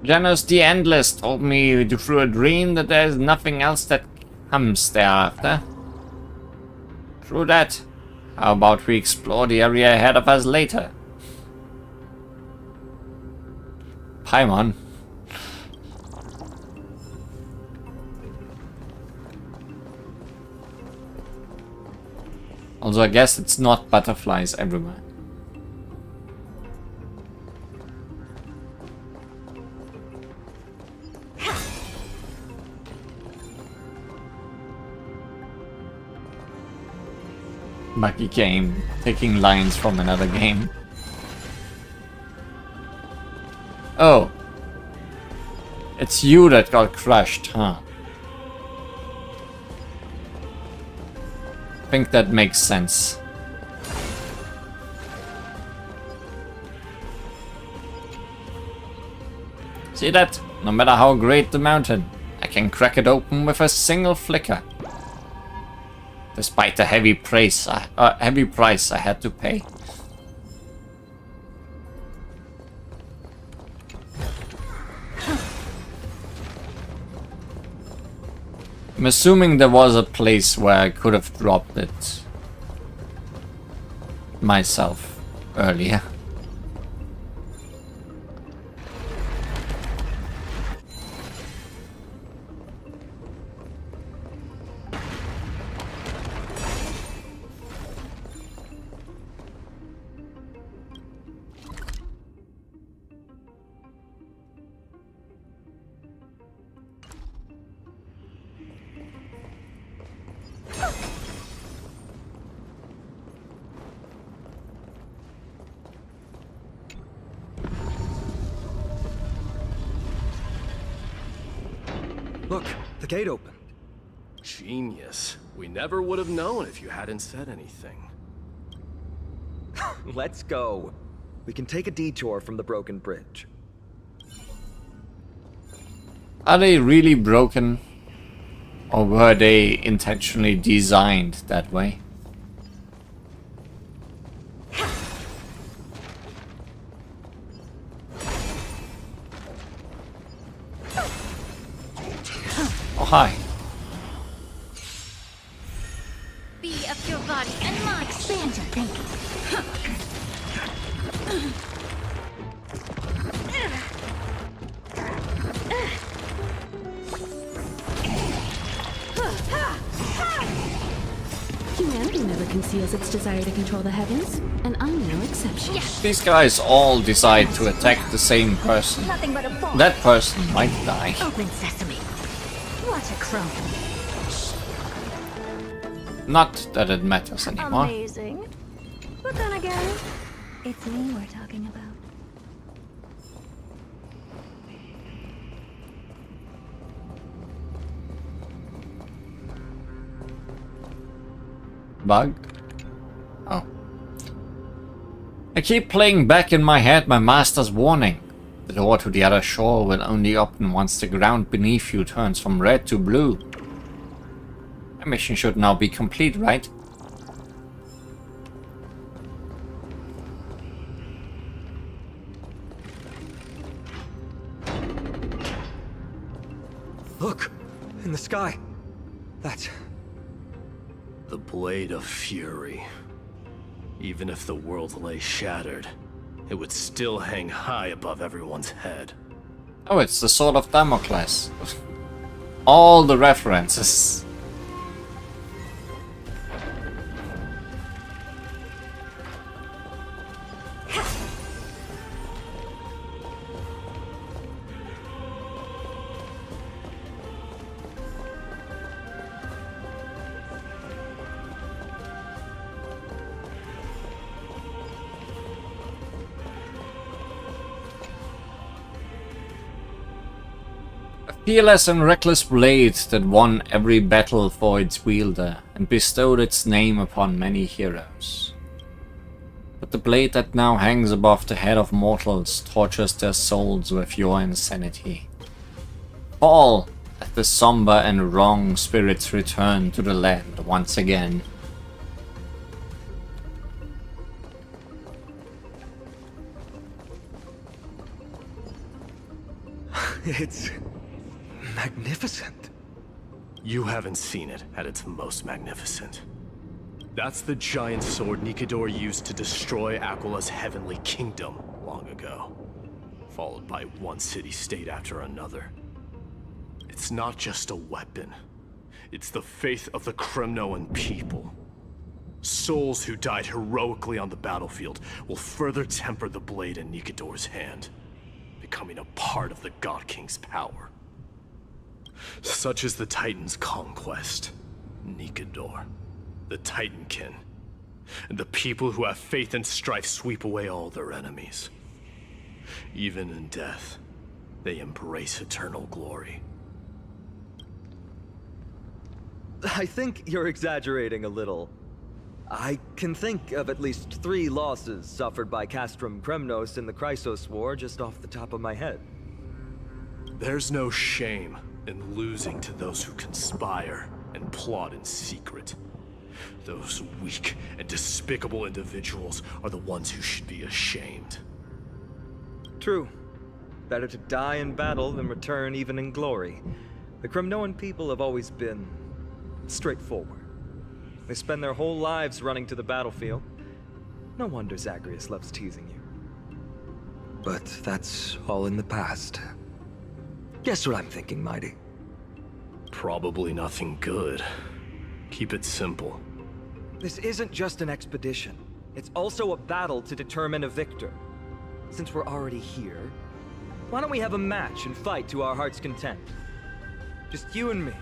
Janus the Endless told me through a dream that there is nothing else that comes thereafter. True that. How about we explore the area ahead of us later? Paimon. Also, I guess it's not butterflies everywhere. Lucky game, taking lines from another game. Oh. It's you that got crushed, huh? I think that makes sense. See that? No matter how great the mountain, I can crack it open with a single flicker. Despite the heavy price I had to pay. I'm assuming there was a place where I could have dropped it myself earlier. Look, the gate opened. Genius. We never would have known if you hadn't said anything. Let's go. We can take a detour from the broken bridge. Are they really broken? Or were they intentionally designed that way? Oh, hi. Be of your body and mind. Expand your thinking. Humanity never conceals its desire to control the heavens, and I'm no exception. These guys all decide to attack the same person. Nothing but a ball. That person might die. Open sesame. What a crumb. Not that it matters anymore. Amazing. But then again, it's me we're talking about. Bug? Oh. I keep playing back in my head my master's warning. The door to the other shore will only open once the ground beneath you turns from red to blue. My mission should now be complete, right? Look! In the sky! That's... The Blade of Fury. Even if the world lay shattered, it would still hang high above everyone's head. Oh, it's the Sword of Damocles. All the references. Fearless and reckless blade that won every battle for its wielder and bestowed its name upon many heroes. But the blade that now hangs above the head of mortals tortures their souls with your insanity. Fall as the somber and wrong spirits return to the land once again. It's... magnificent. You haven't seen it at its most magnificent. That's the giant sword Nikador used to destroy Aquila's heavenly kingdom long ago, followed by one city-state after another. It's not just a weapon. It's the faith of the Kremnoan people. Souls who died heroically on the battlefield will further temper the blade in Nikador's hand, becoming a part of the God King's power. Such is the Titan's conquest. Nikador, the Titankin, and the people who have faith and strife sweep away all their enemies. Even in death, they embrace eternal glory. I think you're exaggerating a little. I can think of at least 3 losses suffered by Castrum Kremnos in the Chrysos War just off the top of my head. There's no shame in losing to those who conspire and plot in secret. Those weak and despicable individuals are the ones who should be ashamed. True. Better to die in battle than return even in glory. The Kremnoan people have always been straightforward. They spend their whole lives running to the battlefield. No wonder Zagreus loves teasing you. But that's all in the past. Guess what I'm thinking, Mighty? Probably nothing good. Keep it simple. This isn't just an expedition. It's also a battle to determine a victor. Since we're already here, why don't we have a match and fight to our heart's content? Just you and me.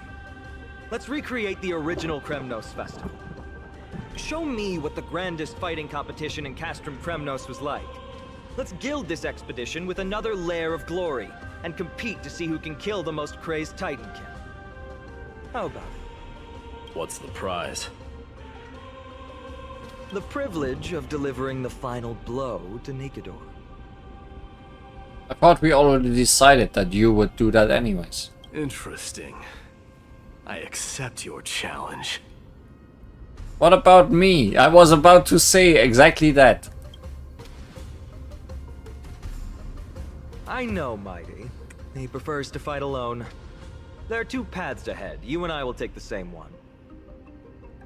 Let's recreate the original Kremnos festival. Show me what the grandest fighting competition in Castrum Kremnos was like. Let's gild this expedition with another layer of glory, and compete to see who can kill the most crazed Titankin. How about it? What's the prize? The privilege of delivering the final blow to Nikador. I thought we already decided that you would do that anyways. Interesting. I accept your challenge. What about me? I was about to say exactly that. I know, Mighty. He prefers to fight alone. There are 2 paths ahead. You and I will take the same one.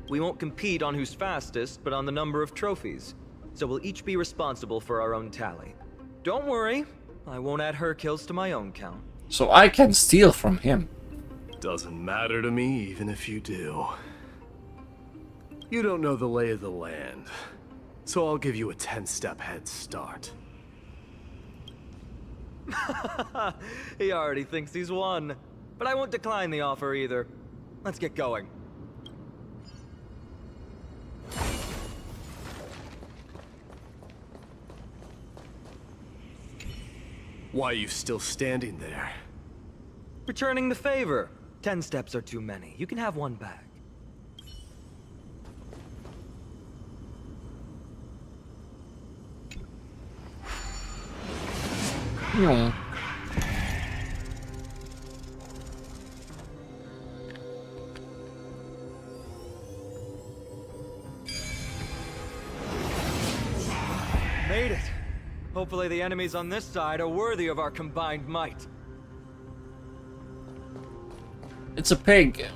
We won't compete on who's fastest, but on the number of trophies. So we'll each be responsible for our own tally. Don't worry, I won't add her kills to my own count. So I can steal from him. Doesn't matter to me, even if you do. You don't know the lay of the land, so I'll give you a 10-step head start. He already thinks he's won. But I won't decline the offer either. Let's get going. Why are you still standing there? Returning the favor. 10 steps are too many. You can have one back. Yeah. Made it. Hopefully the enemies on this side are worthy of our combined might. It's a pig.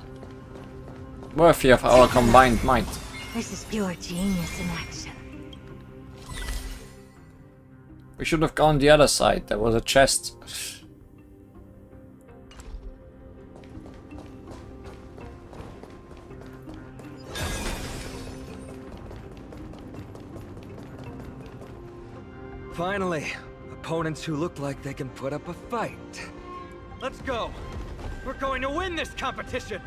Worthy of our combined might. This is pure genius in action. We should have gone the other side. There was a chest. Finally, opponents who look like they can put up a fight. Let's go. We're going to win this competition.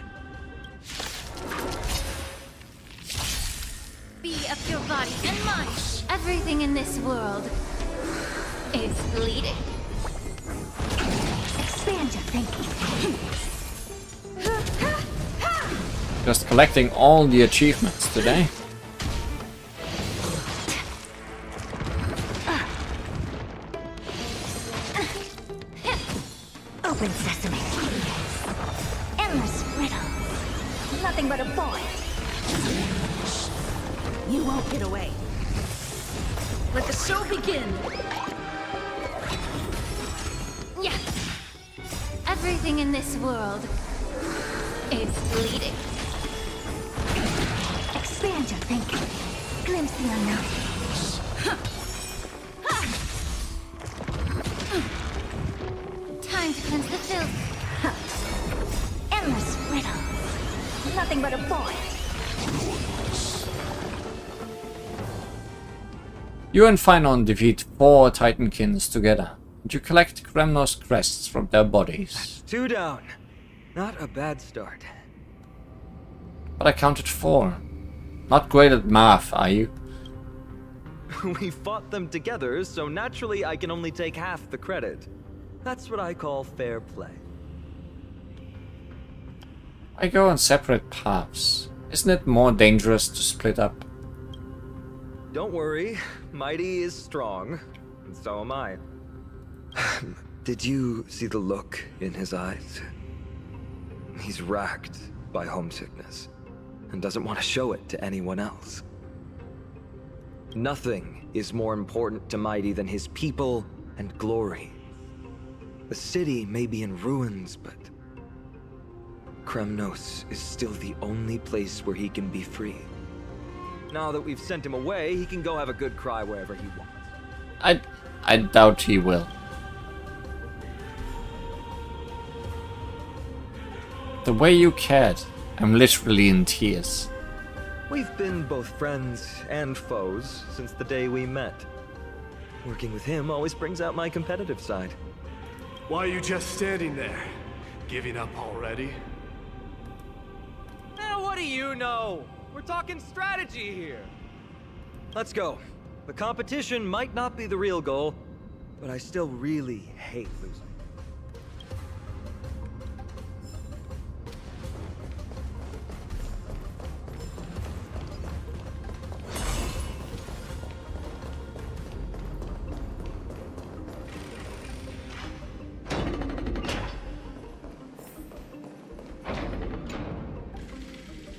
Be of your body and mind. Everything in this world is bleeding. Expand your thinking. Just collecting all the achievements today. Open sesame. Endless riddle. Nothing but a void. You won't get away. Let the show begin. Yeah. Everything in this world is bleeding. Expand your thinking. Glimpse the unknown. Time to cleanse the filth. Endless riddle. Nothing but a void. You and Phynon defeat 4 Titankins together, and you collect Kremnos crests from their bodies. 2 down. Not a bad start. But I counted 4. Not great at math, are you? We fought them together, so naturally I can only take half the credit. That's what I call fair play. I go on separate paths. Isn't it more dangerous to split up? Don't worry, Mighty is strong, and so am I. Did you see the look in his eyes? He's racked by homesickness, and doesn't want to show it to anyone else. Nothing is more important to Mighty than his people and glory. The city may be in ruins, but Kremnos is still the only place where he can be free. Now that we've sent him away, he can go have a good cry wherever he wants. I doubt he will. The way you cared, I'm literally in tears. We've been both friends and foes since the day we met. Working with him always brings out my competitive side. Why are you just standing there? Giving up already? What do you know? We're talking strategy here. Let's go. The competition might not be the real goal, but I still really hate losing.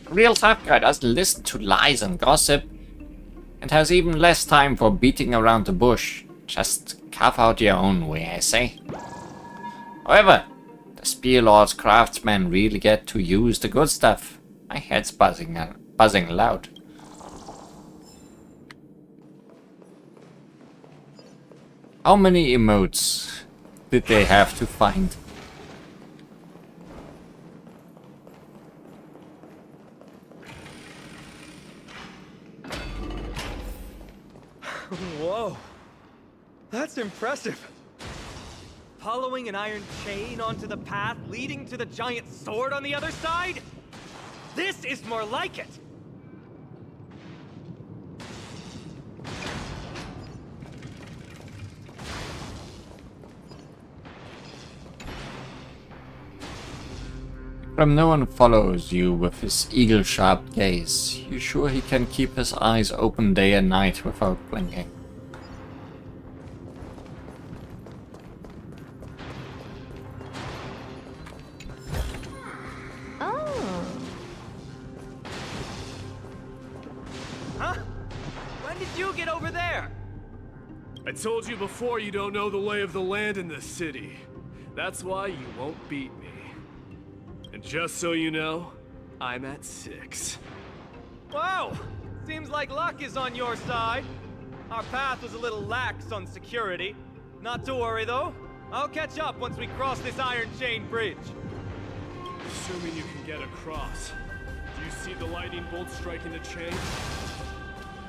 Real tough guy doesn't listen to lies and gossip, and has even less time for beating around the bush. Just carve out your own way, I say. However, the Spear Lord's craftsmen really get to use the good stuff. My head's buzzing loud. How many emotes did they have to find? Whoa. That's impressive. Following an iron chain onto the path leading to the giant sword on the other side? This is more like it! No one follows you with his eagle-sharp gaze. You sure he can keep his eyes open day and night without blinking? Oh. Huh? When did you get over there? I told you before you don't know the lay of the land in this city. That's why you won't beat me. And just so you know, I'm at 6. Whoa! Seems like luck is on your side. Our path was a little lax on security. Not to worry though. I'll catch up once we cross this iron chain bridge. Assuming you can get across. Do you see the lightning bolt striking the chain?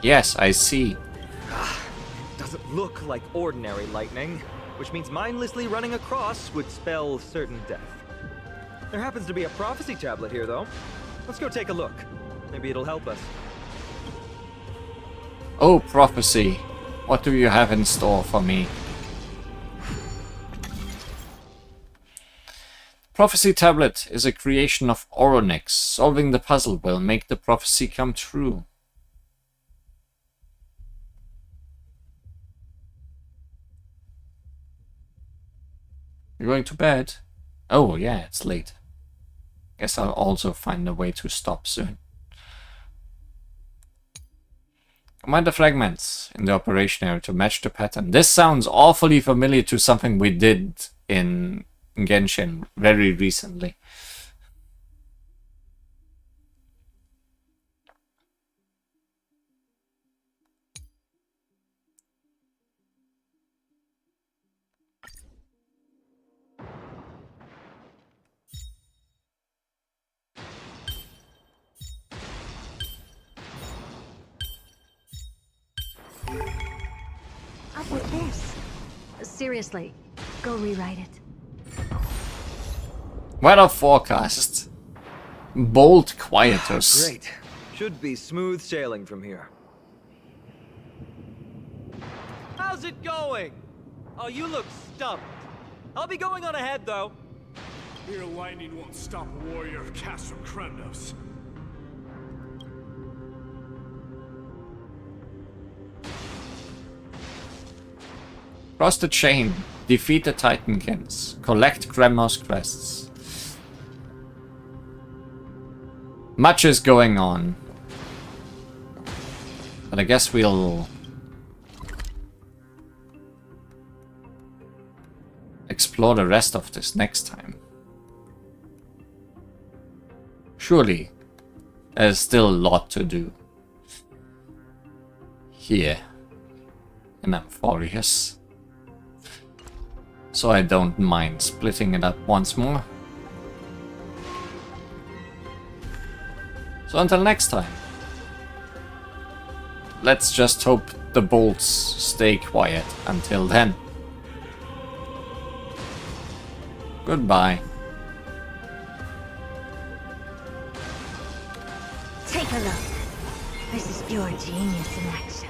Yes, I see. Doesn't look like ordinary lightning, which means mindlessly running across would spell certain death. There happens to be a prophecy tablet here, though. Let's go take a look. Maybe it'll help us. Oh, prophecy. What do you have in store for me? Prophecy tablet is a creation of Oronix. Solving the puzzle will make the prophecy come true. You're going to bed? Oh yeah, it's late. Guess I'll also find a way to stop soon. Combine the fragments in the operation area to match the pattern. This sounds awfully familiar to something we did in Genshin very recently. Up with this. Seriously, go rewrite it. Weather forecast. Bold quietus. Great. Should be smooth sailing from here. How's it going? Oh, you look stumped. I'll be going on ahead, though. Mere lightning won't stop a warrior of Castrum Kremnos. Cross the chain. Defeat the Titankins. Collect Kremnos crests. Much is going on. But I guess we'll explore the rest of this next time. Surely, there's still a lot to do here in Amphorius. So I don't mind splitting it up once more. So until next time, let's just hope the bolts stay quiet until then. Goodbye. Take a look. This is pure genius in action.